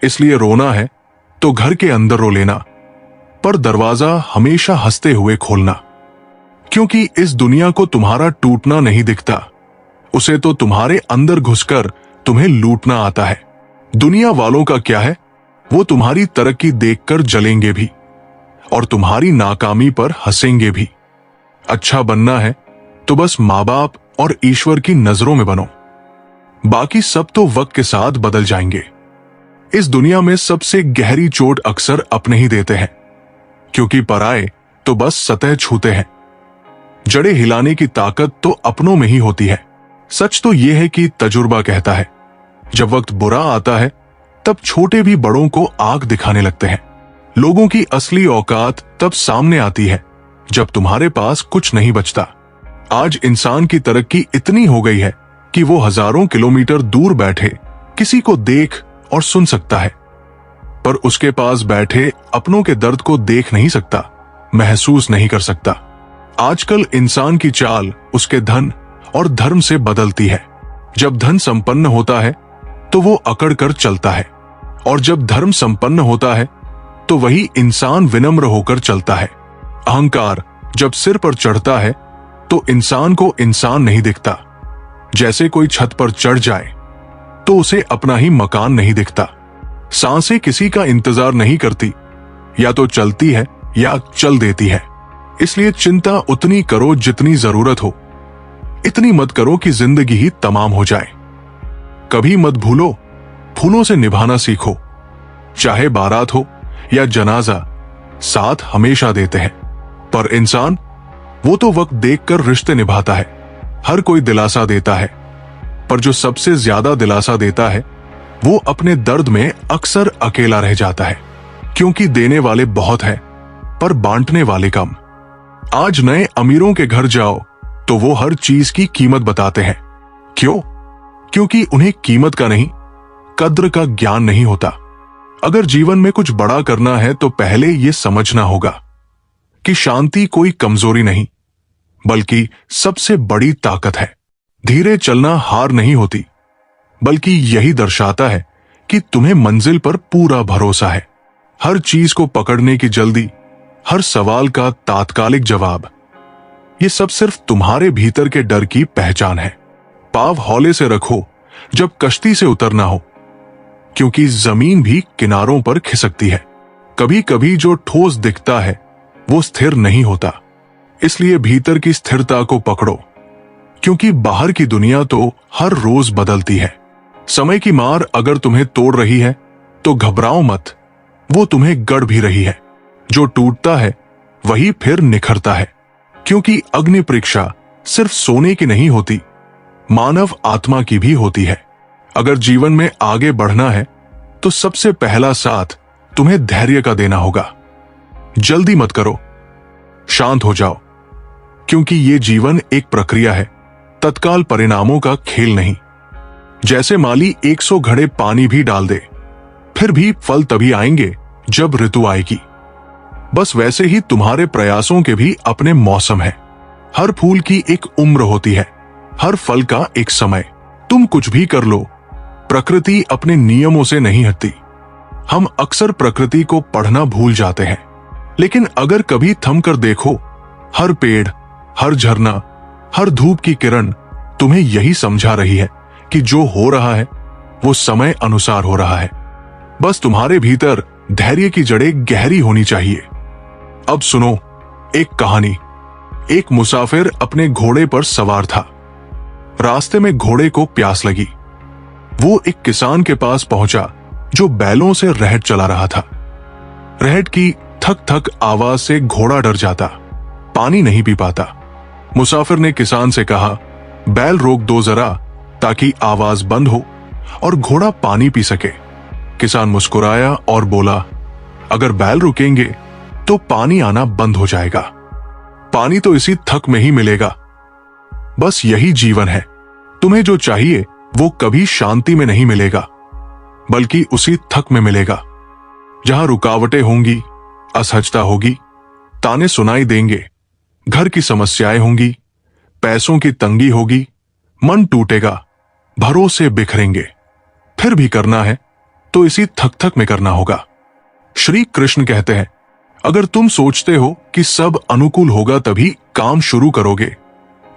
इसलिए रोना है तो घर के अंदर रो लेना, पर दरवाजा हमेशा हंसते हुए खोलना, क्योंकि इस दुनिया को तुम्हारा टूटना नहीं दिखता, उसे तो तुम्हारे अंदर घुसकर तुम्हें लूटना आता है। दुनिया वालों का क्या है, वो तुम्हारी तरक्की देखकर जलेंगे भी और तुम्हारी नाकामी पर हंसेंगे भी। अच्छा बनना है तो बस माँ बाप और ईश्वर की नजरों में बनो, बाकी सब तो वक्त के साथ बदल जाएंगे। इस दुनिया में सबसे गहरी चोट अक्सर अपने ही देते हैं, क्योंकि पराए तो बस सतह छूते हैं। जड़ें हिलाने की ताकत तो अपनों में ही होती है। सच तो यह है कि तजुर्बा कहता है, जब वक्त बुरा आता है तब छोटे भी बड़ों को आग दिखाने लगते हैं। लोगों की असली औकात तब सामने आती है जब तुम्हारे पास कुछ नहीं बचता। आज इंसान की तरक्की इतनी हो गई है कि वो हजारों किलोमीटर दूर बैठे किसी को देख और सुन सकता है, पर उसके पास बैठे अपनों के दर्द को देख नहीं सकता, महसूस नहीं कर सकता। आजकल इंसान की चाल उसके धन और धर्म से बदलती है। जब धन संपन्न होता है तो वो अकड़ कर चलता है, और जब धर्म संपन्न होता है तो वही इंसान विनम्र होकर चलता है। अहंकार जब सिर पर चढ़ता है तो इंसान को इंसान नहीं दिखता। जैसे कोई छत पर चढ़ जाए तो उसे अपना ही मकान नहीं दिखता। सांसें किसी का इंतजार नहीं करती, या तो चलती है या चल देती है। इसलिए चिंता उतनी करो जितनी जरूरत हो, इतनी मत करो कि जिंदगी ही तमाम हो जाए। कभी मत भूलो, फूलों से निभाना सीखो। चाहे बारात हो या जनाजा, साथ हमेशा देते हैं। पर इंसान वो तो वक्त देखकर रिश्ते निभाता है। हर कोई दिलासा देता है, पर जो सबसे ज्यादा दिलासा देता है वो अपने दर्द में अक्सर अकेला रह जाता है, क्योंकि देने वाले बहुत हैं पर बांटने वाले कम। आज नए अमीरों के घर जाओ तो वो हर चीज की कीमत बताते हैं। क्यों? क्योंकि उन्हें कीमत का नहीं, कद्र का ज्ञान नहीं होता। अगर जीवन में कुछ बड़ा करना है तो पहले यह समझना होगा कि शांति कोई कमजोरी नहीं बल्कि सबसे बड़ी ताकत है। धीरे चलना हार नहीं होती, बल्कि यही दर्शाता है कि तुम्हें मंजिल पर पूरा भरोसा है। हर चीज को पकड़ने की जल्दी, हर सवाल का तात्कालिक जवाब, ये सब सिर्फ तुम्हारे भीतर के डर की पहचान है। पाँव हौले से रखो जब कश्ती से उतरना हो, क्योंकि जमीन भी किनारों पर खिसकती है। कभी कभी जो ठोस दिखता है वो स्थिर नहीं होता, इसलिए भीतर की स्थिरता को पकड़ो, क्योंकि बाहर की दुनिया तो हर रोज बदलती है। समय की मार अगर तुम्हें तोड़ रही है तो घबराओ मत, वो तुम्हें गढ़ भी रही है। जो टूटता है वही फिर निखरता है, क्योंकि अग्नि परीक्षा सिर्फ सोने की नहीं होती, मानव आत्मा की भी होती है। अगर जीवन में आगे बढ़ना है तो सबसे पहला साथ तुम्हें धैर्य का देना होगा। जल्दी मत करो, शांत हो जाओ, क्योंकि ये जीवन एक प्रक्रिया है, तत्काल परिणामों का खेल नहीं। जैसे माली 100 घड़े पानी भी डाल दे, फिर भी फल तभी आएंगे जब ऋतु आएगी। बस वैसे ही तुम्हारे प्रयासों के भी अपने मौसम है। हर फूल की एक उम्र होती है, हर फल का एक समय। तुम कुछ भी कर लो, प्रकृति अपने नियमों से नहीं हटती। हम अक्सर प्रकृति को पढ़ना भूल जाते हैं, लेकिन अगर कभी थम कर देखो, हर पेड़, हर झरना, हर धूप की किरण तुम्हें यही समझा रही है कि जो हो रहा है वो समय अनुसार हो रहा है। बस तुम्हारे भीतर धैर्य की जड़ें गहरी होनी चाहिए। अब सुनो एक कहानी। एक मुसाफिर अपने घोड़े पर सवार था। रास्ते में घोड़े को प्यास लगी। वो एक किसान के पास पहुंचा जो बैलों से रहट चला रहा था। रहट की थक थक आवाज से घोड़ा डर जाता, पानी नहीं पी पाता। मुसाफिर ने किसान से कहा, बैल रोक दो जरा, ताकि आवाज बंद हो और घोड़ा पानी पी सके। किसान मुस्कुराया और बोला, अगर बैल रुकेंगे तो पानी आना बंद हो जाएगा। पानी तो इसी थक में ही मिलेगा। बस यही जीवन है। तुम्हें जो चाहिए वो कभी शांति में नहीं मिलेगा, बल्कि उसी थक में मिलेगा। जहां रुकावटें होंगी, असहजता होगी, ताने सुनाई देंगे, घर की समस्याएं होंगी, पैसों की तंगी होगी, मन टूटेगा, भरोसे बिखरेंगे। फिर भी करना है तो इसी थक थक में करना होगा। श्री कृष्ण कहते हैं, अगर तुम सोचते हो कि सब अनुकूल होगा तभी काम शुरू करोगे,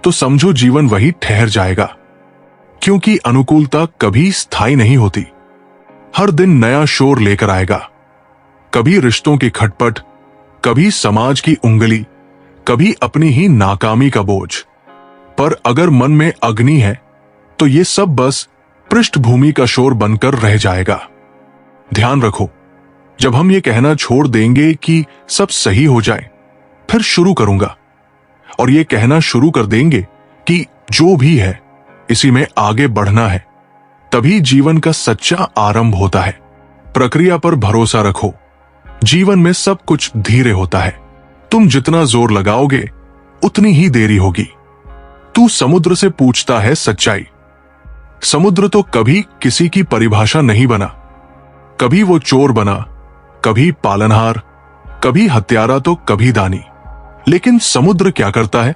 तो समझो जीवन वही ठहर जाएगा, क्योंकि अनुकूलता कभी स्थायी नहीं होती। हर दिन नया शोर लेकर आएगा, कभी रिश्तों की खटपट, कभी समाज की उंगली, कभी अपनी ही नाकामी का बोझ। पर अगर मन में अग्नि है तो ये सब बस पृष्ठभूमि का शोर बनकर रह जाएगा। ध्यान रखो, जब हम ये कहना छोड़ देंगे कि सब सही हो जाए, फिर शुरू करूंगा, और ये कहना शुरू कर देंगे कि जो भी है इसी में आगे बढ़ना है, तभी जीवन का सच्चा आरंभ होता है। प्रक्रिया पर भरोसा रखो। जीवन में सब कुछ धीरे होता है। तुम जितना जोर लगाओगे उतनी ही देरी होगी। तू समुद्र से पूछता है सच्चाई। समुद्र तो कभी किसी की परिभाषा नहीं बना। कभी वो चोर बना, कभी पालनहार, कभी हत्यारा तो कभी दानी। लेकिन समुद्र क्या करता है?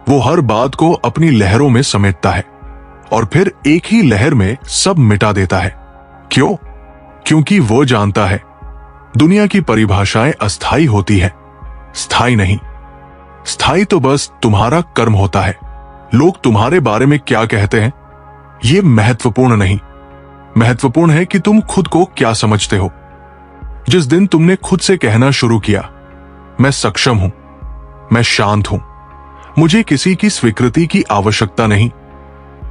वो हर बात को अपनी लहरों में समेटता है और फिर एक ही लहर में सब मिटा देता है। क्यों? क्योंकि वो जानता है दुनिया की परिभाषाएं अस्थाई होती है, स्थायी नहीं। स्थायी तो बस तुम्हारा कर्म होता है। लोग तुम्हारे बारे में क्या कहते हैं ये महत्वपूर्ण नहीं। महत्वपूर्ण है कि तुम खुद को क्या समझते हो। जिस दिन तुमने खुद से कहना शुरू किया, मैं सक्षम हूं, मैं शांत हूं, मुझे किसी की स्वीकृति की आवश्यकता नहीं,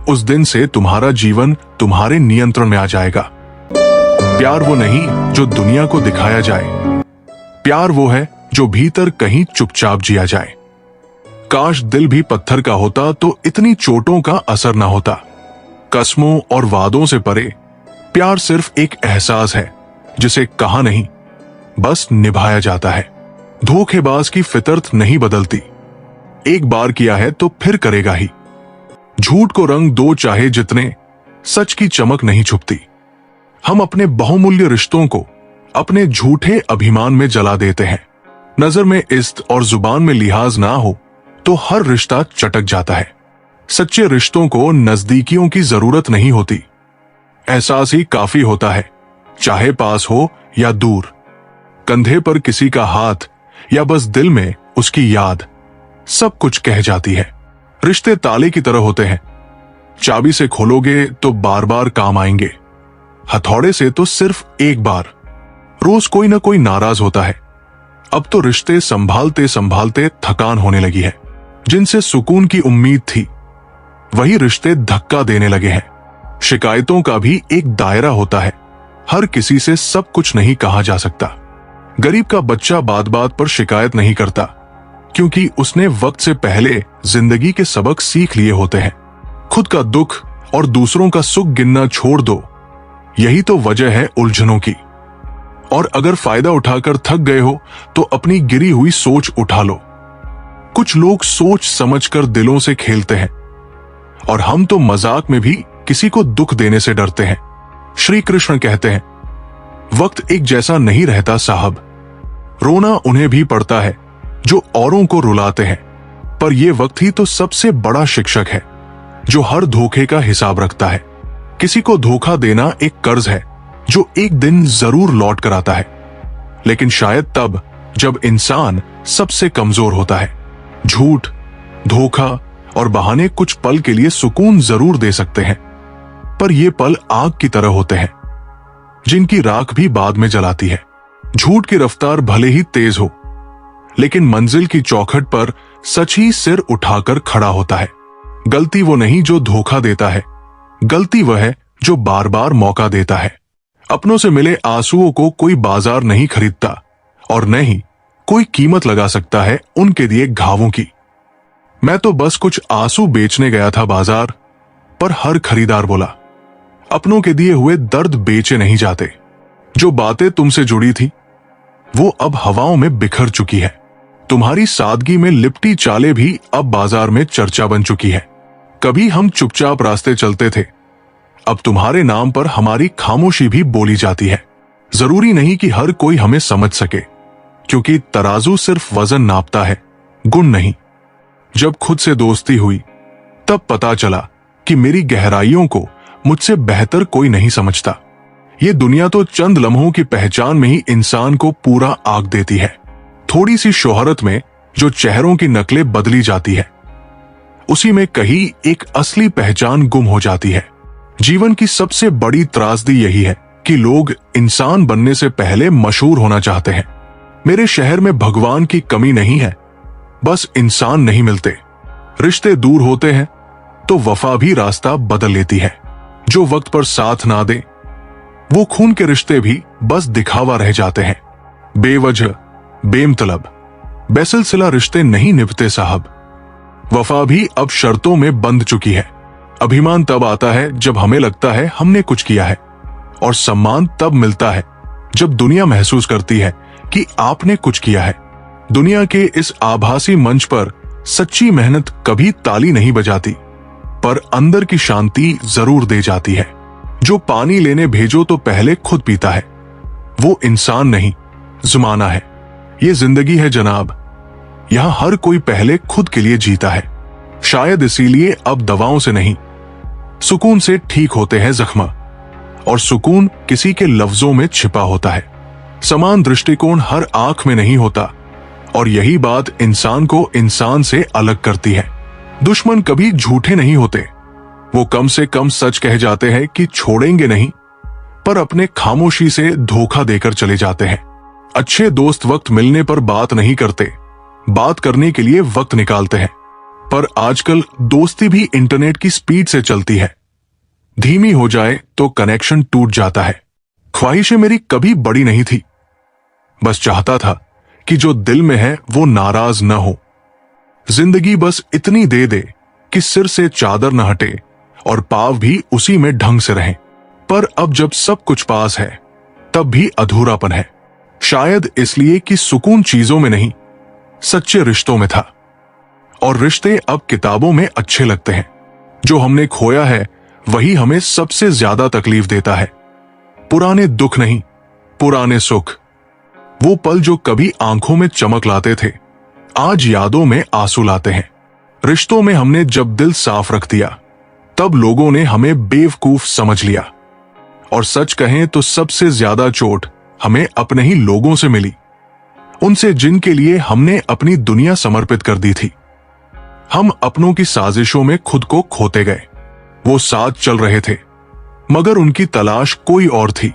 उस दिन से तुम्हारा जीवन तुम्हारे नियंत्रण में आ जाएगा। प्यार वो नहीं जो दुनिया को दिखाया जाए, प्यार वो है जो भीतर कहीं चुपचाप जिया जाए। काश दिल भी पत्थर का होता तो इतनी चोटों का असर ना होता। कस्मों और वादों से परे प्यार सिर्फ एक एहसास है जिसे कहा नहीं, बस निभाया जाता है। धोखेबाज की फितरत नहीं बदलती, एक बार किया है तो फिर करेगा ही। झूठ को रंग दो चाहे जितने, सच की चमक नहीं छुपती। हम अपने बहुमूल्य रिश्तों को अपने झूठे अभिमान में जला देते हैं। नजर में इज्जत और जुबान में लिहाज ना हो तो हर रिश्ता चटक जाता है। सच्चे रिश्तों को नजदीकियों की जरूरत नहीं होती, एहसास ही काफी होता है, चाहे पास हो या दूर। कंधे पर किसी का हाथ या बस दिल में उसकी याद सब कुछ कह जाती है। रिश्ते ताले की तरह होते हैं, चाबी से खोलोगे तो बार बार काम आएंगे, हथौड़े से तो सिर्फ एक बार। रोज कोई ना कोई नाराज होता है। अब तो रिश्ते संभालते संभालते थकान होने लगी है। जिनसे सुकून की उम्मीद थी वही रिश्ते धक्का देने लगे हैं। शिकायतों का भी एक दायरा होता है, हर किसी से सब कुछ नहीं कहा जा सकता। गरीब का बच्चा बात बात पर शिकायत नहीं करता, क्योंकि उसने वक्त से पहले जिंदगी के सबक सीख लिए होते हैं। खुद का दुख और दूसरों का सुख गिनना छोड़ दो, यही तो वजह है उलझनों की। और अगर फायदा उठाकर थक गए हो तो अपनी गिरी हुई सोच उठा लो। कुछ लोग सोच समझकर दिलों से खेलते हैं, और हम तो मजाक में भी किसी को दुख देने से डरते हैं। श्री कृष्ण कहते हैं, वक्त एक जैसा नहीं रहता साहब। रोना उन्हें भी पड़ता है जो औरों को रुलाते हैं, पर यह वक्त ही तो सबसे बड़ा शिक्षक है, जो हर धोखे का हिसाब रखता है। किसी को धोखा देना एक कर्ज है जो एक दिन जरूर लौट कर आता है, लेकिन शायद तब जब इंसान सबसे कमजोर होता है। झूठ, धोखा और बहाने कुछ पल के लिए सुकून जरूर दे सकते हैं, पर ये पल आग की तरह होते हैं, जिनकी राख भी बाद में जलाती है। झूठ की रफ्तार भले ही तेज हो, लेकिन मंजिल की चौखट पर सच ही सिर उठाकर खड़ा होता है। गलती वो नहीं जो धोखा देता है, गलती वह है जो बार बार मौका देता है। अपनों से मिले आंसुओं को कोई बाजार नहीं खरीदता, और न ही कोई कीमत लगा सकता है उनके दिए घावों की। मैं तो बस कुछ आंसू बेचने गया था बाजार, पर हर खरीदार बोला, अपनों के दिए हुए दर्द बेचे नहीं जाते। जो बातें तुमसे जुड़ी थी वो अब हवाओं में बिखर चुकी है। तुम्हारी सादगी में लिपटी चालें भी अब बाजार में चर्चा बन चुकी है। कभी हम चुपचाप रास्ते चलते थे, अब तुम्हारे नाम पर हमारी खामोशी भी बोली जाती है। जरूरी नहीं कि हर कोई हमें समझ सके, क्योंकि तराजू सिर्फ वजन नापता है, गुण नहीं। जब खुद से दोस्ती हुई तब पता चला कि मेरी गहराइयों को मुझसे बेहतर कोई नहीं समझता। ये दुनिया तो चंद लम्हों की पहचान में ही इंसान को पूरा आग देती है। थोड़ी सी शोहरत में जो चेहरों की नकलें बदली जाती है, उसी में कहीं एक असली पहचान गुम हो जाती है। जीवन की सबसे बड़ी त्रासदी यही है कि लोग इंसान बनने से पहले मशहूर होना चाहते हैं। मेरे शहर में भगवान की कमी नहीं है, बस इंसान नहीं मिलते। रिश्ते दूर होते हैं तो वफा भी रास्ता बदल लेती है। जो वक्त पर साथ ना दे वो खून के रिश्ते भी बस दिखावा रह जाते हैं। बेवजह, बेमतलब, बेसिलसिला रिश्ते नहीं निभते साहब। वफा भी अब शर्तों में बंध चुकी है। अभिमान तब आता है जब हमें लगता है हमने कुछ किया है, और सम्मान तब मिलता है जब दुनिया महसूस करती है कि आपने कुछ किया है। दुनिया के इस आभासी मंच पर सच्ची मेहनत कभी ताली नहीं बजाती, पर अंदर की शांति जरूर दे जाती है। जो पानी लेने भेजो तो पहले खुद पीता है, वो इंसान नहीं, जुमाना है। ये जिंदगी है जनाब, यहां हर कोई पहले खुद के लिए जीता है। शायद इसीलिए अब दवाओं से नहीं, सुकून से ठीक होते हैं जख्म, और सुकून किसी के लफ्जों में छिपा होता है। समान दृष्टिकोण हर आंख में नहीं होता, और यही बात इंसान को इंसान से अलग करती है। दुश्मन कभी झूठे नहीं होते, वो कम से कम सच कह जाते हैं कि छोड़ेंगे नहीं, पर अपने खामोशी से धोखा देकर चले जाते हैं। अच्छे दोस्त वक्त मिलने पर बात नहीं करते, बात करने के लिए वक्त निकालते हैं। पर आजकल दोस्ती भी इंटरनेट की स्पीड से चलती है, धीमी हो जाए तो कनेक्शन टूट जाता है। ख्वाहिशें मेरी कभी बड़ी नहीं थी, बस चाहता था कि जो दिल में है वो नाराज न हो। जिंदगी बस इतनी दे दे कि सिर से चादर न हटे और पाव भी उसी में ढंग से रहें। पर अब जब सब कुछ पास है तब भी अधूरापन है। शायद इसलिए कि सुकून चीजों में नहीं, सच्चे रिश्तों में था। और रिश्ते अब किताबों में अच्छे लगते हैं। जो हमने खोया है वही हमें सबसे ज्यादा तकलीफ देता है। पुराने दुख नहीं, पुराने सुख, वो पल जो कभी आंखों में चमक लाते थे, आज यादों में आंसू लाते हैं। रिश्तों में हमने जब दिल साफ रख दिया, तब लोगों ने हमें बेवकूफ समझ लिया। और सच कहें तो सबसे ज्यादा चोट हमें अपने ही लोगों से मिली, उनसे जिनके लिए हमने अपनी दुनिया समर्पित कर दी थी। हम अपनों की साजिशों में खुद को खोते गए। वो साथ चल रहे थे, मगर उनकी तलाश कोई और थी।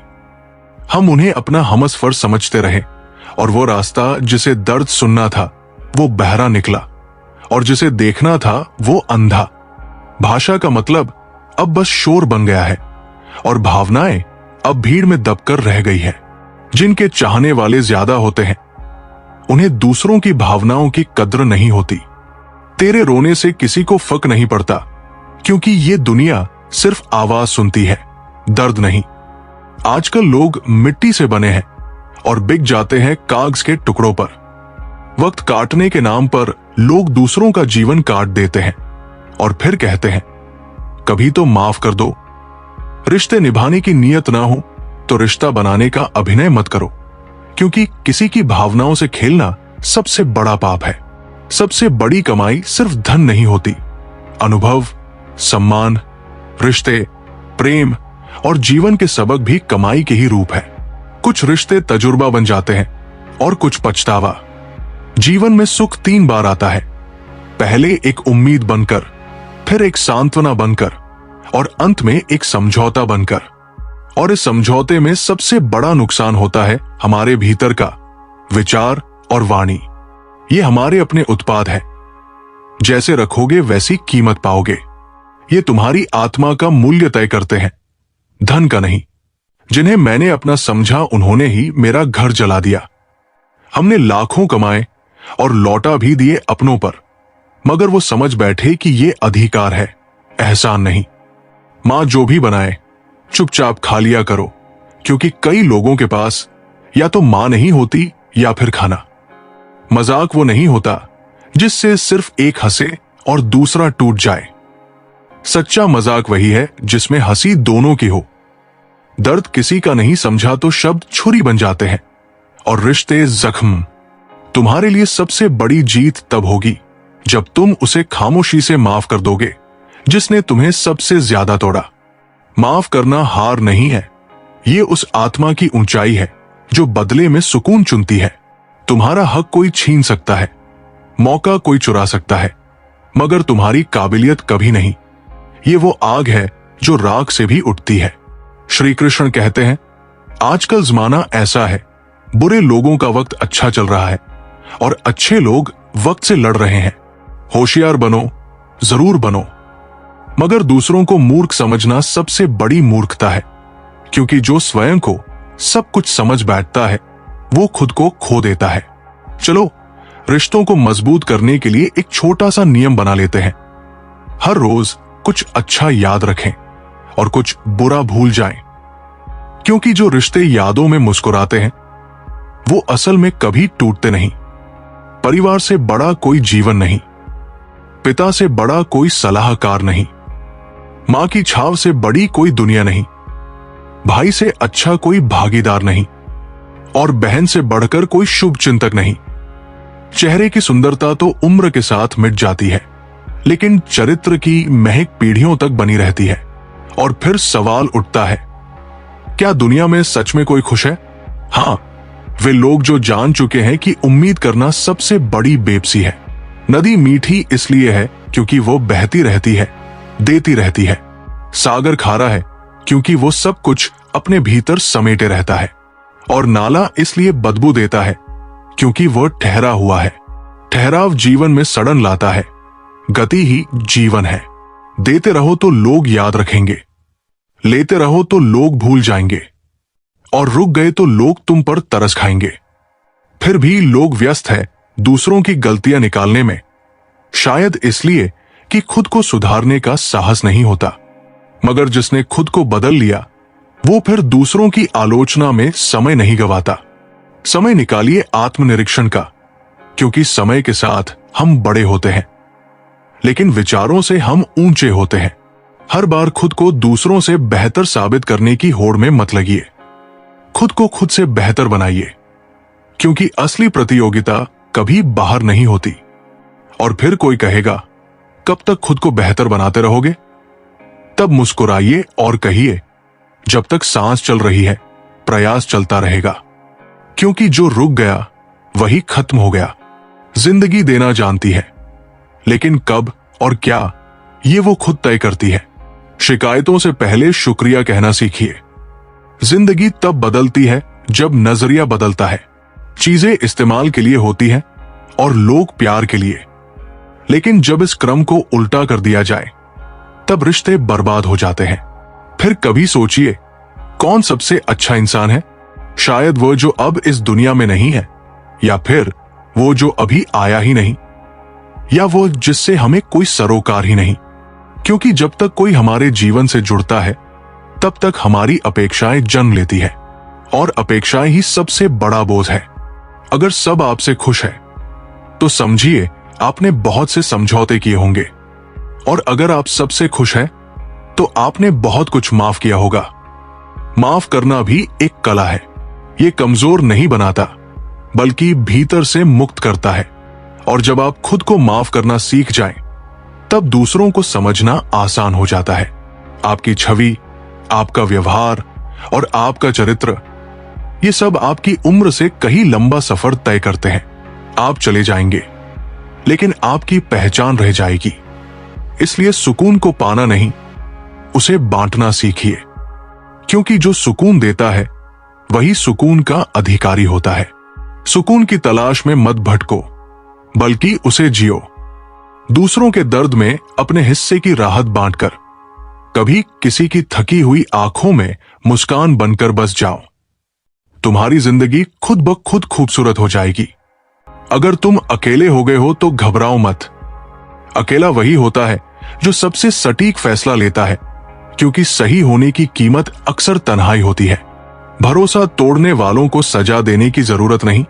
हम उन्हें अपना हमसफर समझते रहे, और वो रास्ता जिसे दर्द सुनना था वो बहरा निकला, और जिसे देखना था वो अंधा। भाषा का मतलब अब बस शोर बन गया है, और भावनाएं अब भीड़ में दबकर रह गई है। जिनके चाहने वाले ज्यादा होते हैं, उन्हें दूसरों की भावनाओं की कद्र नहीं होती। तेरे रोने से किसी को फर्क नहीं पड़ता, क्योंकि ये दुनिया सिर्फ आवाज सुनती है, दर्द नहीं। आजकल लोग मिट्टी से बने हैं और बिक जाते हैं कागज के टुकड़ों पर। वक्त काटने के नाम पर लोग दूसरों का जीवन काट देते हैं और फिर कहते हैं कभी तो माफ कर दो। रिश्ते निभाने की नीयत ना हो तो रिश्ता बनाने का अभिनय मत करो, क्योंकि किसी की भावनाओं से खेलना सबसे बड़ा पाप है। सबसे बड़ी कमाई सिर्फ धन नहीं होती, अनुभव, सम्मान, रिश्ते, प्रेम और जीवन के सबक भी कमाई के ही रूप है। कुछ रिश्ते तजुर्बा बन जाते हैं और कुछ पछतावा। जीवन में सुख 3 बार आता है, पहले एक उम्मीद बनकर, फिर एक सांत्वना बनकर, और अंत में एक समझौता बनकर। और इस समझौते में सबसे बड़ा नुकसान होता है हमारे भीतर का विचार और वाणी। ये हमारे अपने उत्पाद है, जैसे रखोगे वैसी कीमत पाओगे। ये तुम्हारी आत्मा का मूल्य तय करते हैं, धन का नहीं। जिन्हें मैंने अपना समझा उन्होंने ही मेरा घर जला दिया। हमने लाखों कमाए और लौटा भी दिए अपनों पर, मगर वो समझ बैठे कि ये अधिकार है, एहसान नहीं। मां जो भी बनाए चुपचाप खा लिया करो, क्योंकि कई लोगों के पास या तो मां नहीं होती या फिर खाना। मजाक वो नहीं होता जिससे सिर्फ एक हंसे और दूसरा टूट जाए। सच्चा मजाक वही है जिसमें हंसी दोनों की हो। दर्द किसी का नहीं समझा तो शब्द छुरी बन जाते हैं और रिश्ते जख्म। तुम्हारे लिए सबसे बड़ी जीत तब होगी जब तुम उसे खामोशी से माफ कर दोगे जिसने तुम्हें सबसे ज्यादा तोड़ा। माफ करना हार नहीं है, ये उस आत्मा की ऊंचाई है जो बदले में सुकून चुनती है। तुम्हारा हक कोई छीन सकता है, मौका कोई चुरा सकता है, मगर तुम्हारी काबिलियत कभी नहीं। ये वो आग है जो राख से भी उठती है। श्री कृष्ण कहते हैं, आजकल जमाना ऐसा है, बुरे लोगों का वक्त अच्छा चल रहा है और अच्छे लोग वक्त से लड़ रहे हैं। होशियार बनो, जरूर बनो, मगर दूसरों को मूर्ख समझना सबसे बड़ी मूर्खता है, क्योंकि जो स्वयं को सब कुछ समझ बैठता है वो खुद को खो देता है। चलो, रिश्तों को मजबूत करने के लिए एक छोटा सा नियम बना लेते हैं। हर रोज कुछ अच्छा याद रखें और कुछ बुरा भूल जाएं, क्योंकि जो रिश्ते यादों में मुस्कुराते हैं वो असल में कभी टूटते नहीं। परिवार से बड़ा कोई जीवन नहीं, पिता से बड़ा कोई सलाहकार नहीं, मां की छाव से बड़ी कोई दुनिया नहीं, भाई से अच्छा कोई भागीदार नहीं, और बहन से बढ़कर कोई शुभ चिंतक नहीं। चेहरे की सुंदरता तो उम्र के साथ मिट जाती है, लेकिन चरित्र की महक पीढ़ियों तक बनी रहती है। और फिर सवाल उठता है, क्या दुनिया में सच में कोई खुश है? हाँ, वे लोग जो जान चुके हैं कि उम्मीद करना सबसे बड़ी बेबसी है। नदी मीठी इसलिए है क्योंकि वो बहती रहती है, देती रहती है। सागर खारा है क्योंकि वो सब कुछ अपने भीतर समेटे रहता है। और नाला इसलिए बदबू देता है क्योंकि वो ठहरा हुआ है। ठहराव जीवन में सड़न लाता है, गति ही जीवन है। देते रहो तो लोग याद रखेंगे, लेते रहो तो लोग भूल जाएंगे, और रुक गए तो लोग तुम पर तरस खाएंगे। फिर भी लोग व्यस्त है दूसरों की गलतियां निकालने में, शायद इसलिए कि खुद को सुधारने का साहस नहीं होता। मगर जिसने खुद को बदल लिया वो फिर दूसरों की आलोचना में समय नहीं गवाता। समय निकालिए आत्मनिरीक्षण का, क्योंकि समय के साथ हम बड़े होते हैं, लेकिन विचारों से हम ऊंचे होते हैं। हर बार खुद को दूसरों से बेहतर साबित करने की होड़ में मत लगिए। खुद को खुद से बेहतर बनाइए, क्योंकि असली प्रतियोगिता कभी बाहर नहीं होती। और फिर कोई कहेगा, कब तक खुद को बेहतर बनाते रहोगे? तब मुस्कुराइए और कहिए, जब तक सांस चल रही है प्रयास चलता रहेगा, क्योंकि जो रुक गया वही खत्म हो गया। जिंदगी देना जानती है, लेकिन कब और क्या ये वो खुद तय करती है। शिकायतों से पहले शुक्रिया कहना सीखिए। जिंदगी तब बदलती है जब नजरिया बदलता है। चीजें इस्तेमाल के लिए होती हैं और लोग प्यार के लिए, लेकिन जब इस क्रम को उल्टा कर दिया जाए तब रिश्ते बर्बाद हो जाते हैं। फिर कभी सोचिए, कौन सबसे अच्छा इंसान है? शायद वो जो अब इस दुनिया में नहीं है, या फिर वो जो अभी आया ही नहीं, या वो जिससे हमें कोई सरोकार ही नहीं। क्योंकि जब तक कोई हमारे जीवन से जुड़ता है तब तक हमारी अपेक्षाएं जन्म लेती है, और अपेक्षाएं ही सबसे बड़ा बोझ है। अगर सब आपसे खुश है तो समझिए आपने बहुत से समझौते किए होंगे, और अगर आप सबसे खुश हैं तो आपने बहुत कुछ माफ किया होगा। माफ करना भी एक कला है। ये कमजोर नहीं बनाता, बल्कि भीतर से मुक्त करता है। और जब आप खुद को माफ करना सीख जाएं, तब दूसरों को समझना आसान हो जाता है। आपकी छवि, आपका व्यवहार और आपका चरित्र, ये सब आपकी उम्र से कहीं लंबा सफर तय करते हैं। आप चले जाएंगे, लेकिन आपकी पहचान रह जाएगी। इसलिए सुकून को पाना नहीं, उसे बांटना सीखिए, क्योंकि जो सुकून देता है वही सुकून का अधिकारी होता है। सुकून की तलाश में मत भटको, बल्कि उसे जियो। दूसरों के दर्द में अपने हिस्से की राहत बांटकर कभी किसी की थकी हुई आंखों में मुस्कान बनकर बस जाओ। तुम्हारी जिंदगी खुद ब खुद खूबसूरत हो जाएगी। अगर तुम अकेले हो गए हो तो घबराओ मत। अकेला वही होता है जो सबसे सटीक फैसला लेता है, क्योंकि सही होने की कीमत अक्सर तन्हाई होती है। भरोसा तोड़ने वालों को सजा देने की जरूरत नहीं,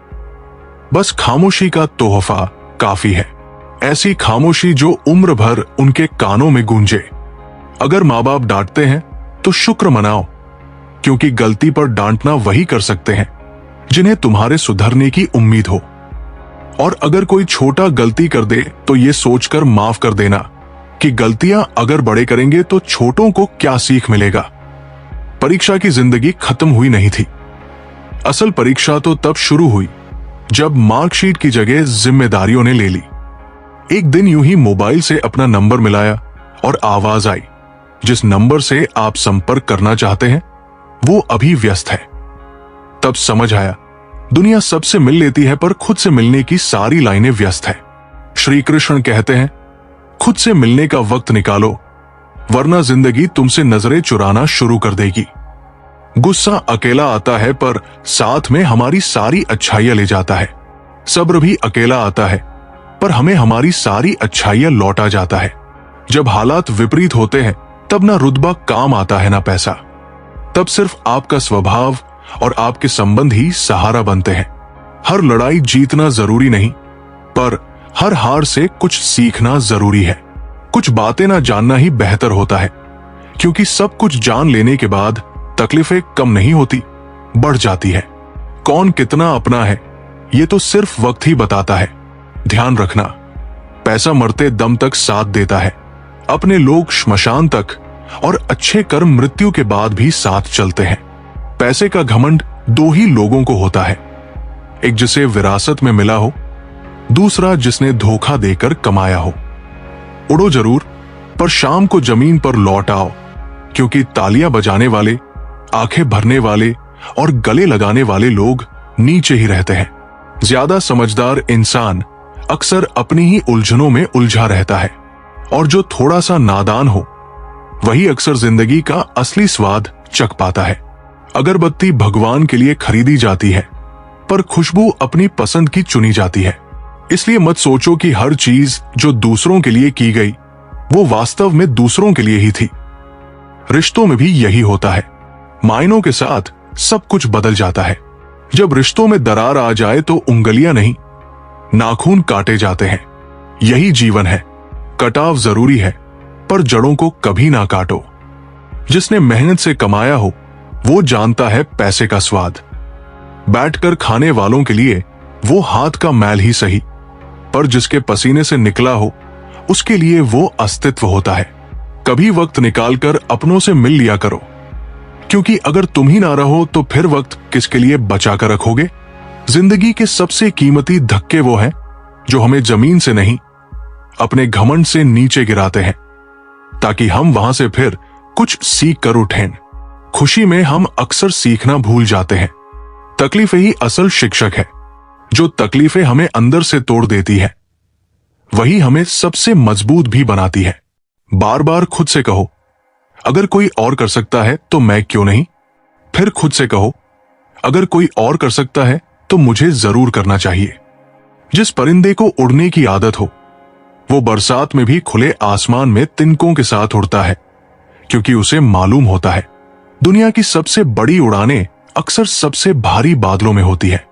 बस खामोशी का तोहफा काफी है। ऐसी खामोशी जो उम्र भर उनके कानों में गूंजे। अगर माँ बाप डांटते हैं तो शुक्र मनाओ, क्योंकि गलती पर डांटना वही कर सकते हैं जिन्हें तुम्हारे सुधरने की उम्मीद हो। और अगर कोई छोटा गलती कर दे तो ये सोचकर माफ कर देना कि गलतियां अगर बड़े करेंगे तो छोटों को क्या सीख मिलेगा। परीक्षा की जिंदगी खत्म हुई नहीं थी। असल परीक्षा तो तब शुरू हुई जब मार्कशीट की जगह जिम्मेदारियों ने ले ली। एक दिन यूं ही मोबाइल से अपना नंबर मिलाया और आवाज आई, जिस नंबर से आप संपर्क करना चाहते हैं वो अभी व्यस्त है। तब समझ आया, दुनिया सबसे मिल लेती है पर खुद से मिलने की सारी लाइनें व्यस्त है। श्री कृष्ण कहते हैं, खुद से मिलने का वक्त निकालो, वरना जिंदगी तुमसे नजरें चुराना शुरू कर देगी। गुस्सा अकेला आता है पर साथ में हमारी सारी अच्छाइयां ले जाता है। सब्र भी अकेला आता है पर हमें हमारी सारी अच्छाइयां लौटा जाता है। जब हालात विपरीत होते हैं तब ना रुतबा काम आता है ना पैसा। तब सिर्फ आपका स्वभाव और आपके संबंध ही सहारा बनते हैं। हर लड़ाई जीतना जरूरी नहीं, पर हर हार से कुछ सीखना जरूरी है। कुछ बातें ना जानना ही बेहतर होता है, क्योंकि सब कुछ जान लेने के बाद तकलीफें कम नहीं होती, बढ़ जाती है। कौन कितना अपना है ये तो सिर्फ वक्त ही बताता है। ध्यान रखना, पैसा मरते दम तक साथ देता है, अपने लोग श्मशान तक, और अच्छे कर्म मृत्यु के बाद भी साथ चलते हैं। पैसे का घमंड दो ही लोगों को होता है, एक जिसे विरासत में मिला हो, दूसरा जिसने धोखा देकर कमाया हो। उड़ो जरूर, पर शाम को जमीन पर लौट आओ, क्योंकि तालियां बजाने वाले, आंखें भरने वाले और गले लगाने वाले लोग नीचे ही रहते हैं। ज्यादा समझदार इंसान अक्सर अपनी ही उलझनों में उलझा रहता है, और जो थोड़ा सा नादान हो वही अक्सर जिंदगी का असली स्वाद चख पाता है। अगरबत्ती भगवान के लिए खरीदी जाती है, पर खुशबू अपनी पसंद की चुनी जाती है। इसलिए मत सोचो कि हर चीज जो दूसरों के लिए की गई वो वास्तव में दूसरों के लिए ही थी। रिश्तों में भी यही होता है। मायनों के साथ सब कुछ बदल जाता है। जब रिश्तों में दरार आ जाए तो उंगलियां नहीं, नाखून काटे जाते हैं। यही जीवन है। कटाव जरूरी है, पर जड़ों को कभी ना काटो। जिसने मेहनत से कमाया हो वो जानता है पैसे का स्वाद। बैठकर खाने वालों के लिए वो हाथ का मैल ही सही, पर जिसके पसीने से निकला हो उसके लिए वो अस्तित्व होता है। कभी वक्त निकालकर अपनों से मिल लिया करो, क्योंकि अगर तुम ही ना रहो तो फिर वक्त किसके लिए बचा कर रखोगे। जिंदगी के सबसे कीमती धक्के वो हैं जो हमें जमीन से नहीं, अपने घमंड से नीचे गिराते हैं, ताकि हम वहां से फिर कुछ सीख कर उठें। खुशी में हम अक्सर सीखना भूल जाते हैं। तकलीफें ही असल शिक्षक है। जो तकलीफें हमें अंदर से तोड़ देती है, वही हमें सबसे मजबूत भी बनाती है। बार बार खुद से कहो, अगर कोई और कर सकता है तो मैं क्यों नहीं। फिर खुद से कहो, अगर कोई और कर सकता है तो मुझे जरूर करना चाहिए। जिस परिंदे को उड़ने की आदत हो, वो बरसात में भी खुले आसमान में तिनकों के साथ उड़ता है, क्योंकि उसे मालूम होता है दुनिया की सबसे बड़ी उड़ानें अक्सर सबसे भारी बादलों में होती है।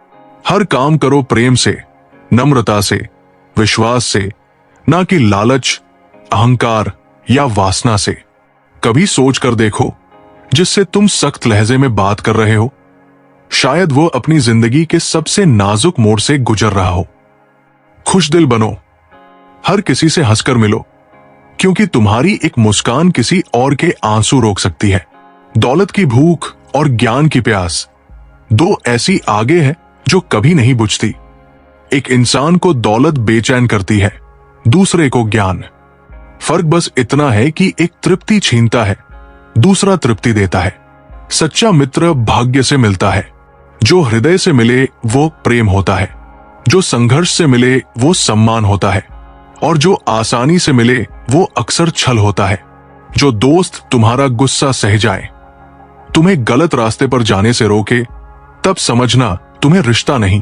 हर काम करो प्रेम से, नम्रता से, विश्वास से, ना कि लालच, अहंकार या वासना से। कभी सोच कर देखो, जिससे तुम सख्त लहजे में बात कर रहे हो, शायद वो अपनी जिंदगी के सबसे नाजुक मोड़ से गुजर रहा हो। खुश दिल बनो, हर किसी से हंसकर मिलो, क्योंकि तुम्हारी एक मुस्कान किसी और के आंसू रोक सकती है। दौलत की भूख और ज्ञान की प्यास, दो ऐसी आगे है जो कभी नहीं बुझती। एक इंसान को दौलत बेचैन करती है, दूसरे को ज्ञान। फर्क बस इतना है कि एक तृप्ति छीनता है, दूसरा तृप्ति देता है। सच्चा मित्र भाग्य से मिलता है, जो हृदय से मिले वो प्रेम होता है, जो संघर्ष से मिले वो सम्मान होता है, और जो आसानी से मिले वो अक्सर छल होता है। जो दोस्त तुम्हारा गुस्सा सह जाए, तुम्हें गलत रास्ते पर जाने से रोके, तब समझना तुम्हें रिश्ता नहीं,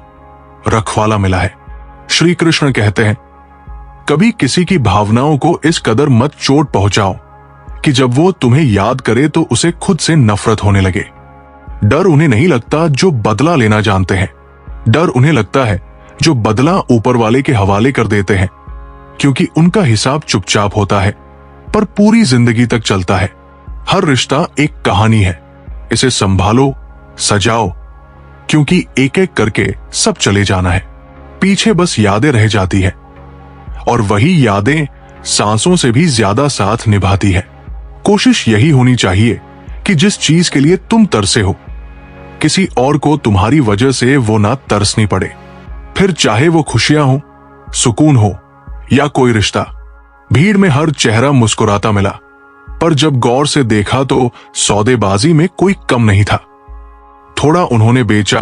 रखवाला मिला है। श्री कृष्ण कहते हैं, कभी किसी की भावनाओं को इस कदर मत चोट पहुंचाओ कि जब वो तुम्हें याद करे तो उसे खुद से नफरत होने लगे। डर उन्हें नहीं लगता जो बदला लेना जानते हैं, डर उन्हें लगता है जो बदला ऊपर वाले के हवाले कर देते हैं, क्योंकि उनका हिसाब चुपचाप होता है पर पूरी जिंदगी तक चलता है। हर रिश्ता एक कहानी है, इसे संभालो, सजाओ, क्योंकि एक एक करके सब चले जाना है। पीछे बस यादें रह जाती है, और वही यादें सांसों से भी ज्यादा साथ निभाती है। कोशिश यही होनी चाहिए कि जिस चीज के लिए तुम तरसे हो, किसी और को तुम्हारी वजह से वो ना तरसनी पड़े। फिर चाहे वो खुशियां हो, सुकून हो या कोई रिश्ता। भीड़ में हर चेहरा मुस्कुराता मिला, पर जब गौर से देखा तो सौदेबाजी में कोई कम नहीं था। थोड़ा उन्होंने बेचा,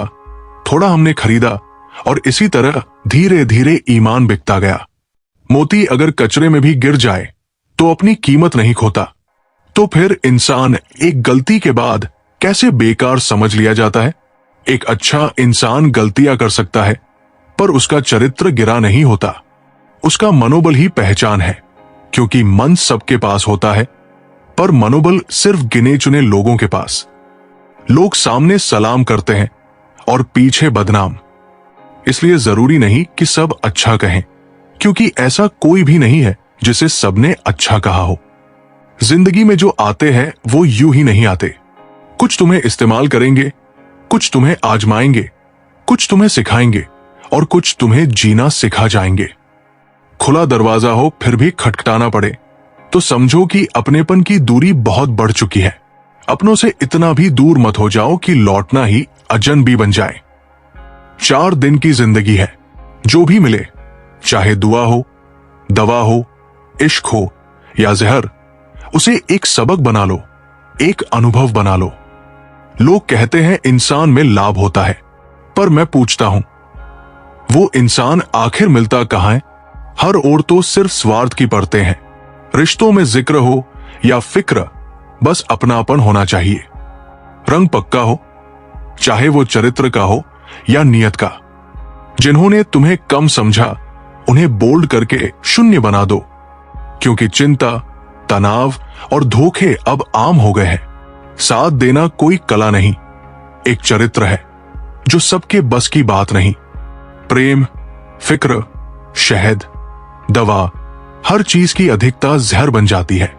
थोड़ा हमने खरीदा, और इसी तरह धीरे धीरे ईमान बिकता गया। मोती अगर कचरे में भी गिर जाए तो अपनी कीमत नहीं खोता। तो फिर इंसान एक गलती के बाद कैसे बेकार समझ लिया जाता है। एक अच्छा इंसान गलतियां कर सकता है, पर उसका चरित्र गिरा नहीं होता। उसका मनोबल ही पहचान है, क्योंकि मन सबके पास होता है, पर मनोबल सिर्फ गिने चुने लोगों के पास। लोग सामने सलाम करते हैं और पीछे बदनाम। इसलिए जरूरी नहीं कि सब अच्छा कहें, क्योंकि ऐसा कोई भी नहीं है जिसे सबने अच्छा कहा हो। जिंदगी में जो आते हैं वो यूं ही नहीं आते। कुछ तुम्हें इस्तेमाल करेंगे, कुछ तुम्हें आजमाएंगे, कुछ तुम्हें सिखाएंगे, और कुछ तुम्हें जीना सिखा जाएंगे। खुला दरवाजा हो फिर भी खटखटाना पड़े तो समझो कि अपनेपन की दूरी बहुत बढ़ चुकी है। अपनों से इतना भी दूर मत हो जाओ कि लौटना ही अजनबी बन जाए। 4 दिन की जिंदगी है, जो भी मिले, चाहे दुआ हो, दवा हो, इश्क हो या जहर, उसे एक सबक बना लो, एक अनुभव बना लो। लोग कहते हैं इंसान में लाभ होता है, पर मैं पूछता हूं, वो इंसान आखिर मिलता कहां है? हर ओर तो सिर्फ स्वार्थ की परतें हैं। रिश्तों में जिक्र हो या फिक्र, बस अपनापन होना चाहिए। रंग पक्का हो, चाहे वो चरित्र का हो या नियत का। जिन्होंने तुम्हें कम समझा, उन्हें बोल्ड करके शून्य बना दो, क्योंकि चिंता, तनाव और धोखे अब आम हो गए हैं। साथ देना कोई कला नहीं, एक चरित्र है जो सबके बस की बात नहीं। प्रेम, फिक्र, शहद, दवा, हर चीज की अधिकता जहर बन जाती है।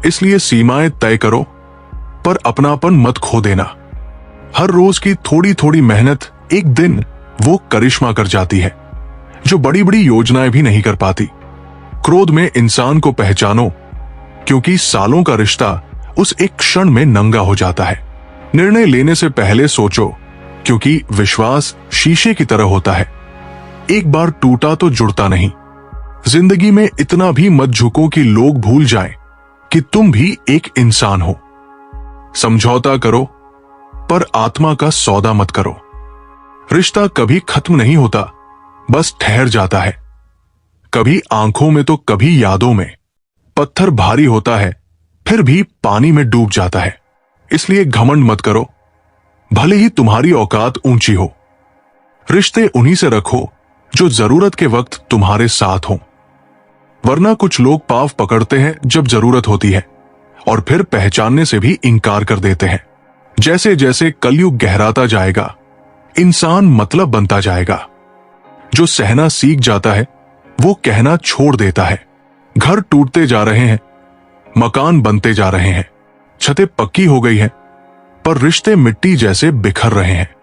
इसलिए सीमाएं तय करो, पर अपनापन मत खो देना। हर रोज की थोड़ी थोड़ी मेहनत एक दिन वो करिश्मा कर जाती है जो बड़ी बड़ी योजनाएं भी नहीं कर पाती। क्रोध में इंसान को पहचानो, क्योंकि सालों का रिश्ता उस एक क्षण में नंगा हो जाता है। निर्णय लेने से पहले सोचो, क्योंकि विश्वास शीशे की तरह होता है, एक बार टूटा तो जुड़ता नहीं। जिंदगी में इतना भी मत झुको कि लोग भूल जाएं कि तुम भी एक इंसान हो। समझौता करो, पर आत्मा का सौदा मत करो। रिश्ता कभी खत्म नहीं होता, बस ठहर जाता है। कभी आंखों में तो कभी यादों में। पत्थर भारी होता है, फिर भी पानी में डूब जाता है। इसलिए घमंड मत करो, भले ही तुम्हारी औकात ऊंची हो। रिश्ते उन्हीं से रखो जो जरूरत के वक्त तुम्हारे साथ हों, वरना कुछ लोग पाव पकड़ते हैं जब जरूरत होती है और फिर पहचानने से भी इनकार कर देते हैं। जैसे जैसे कलयुग गहराता जाएगा, इंसान मतलब बनता जाएगा। जो सहना सीख जाता है वो कहना छोड़ देता है। घर टूटते जा रहे हैं, मकान बनते जा रहे हैं, छतें पक्की हो गई हैं, पर रिश्ते मिट्टी जैसे बिखर रहे हैं।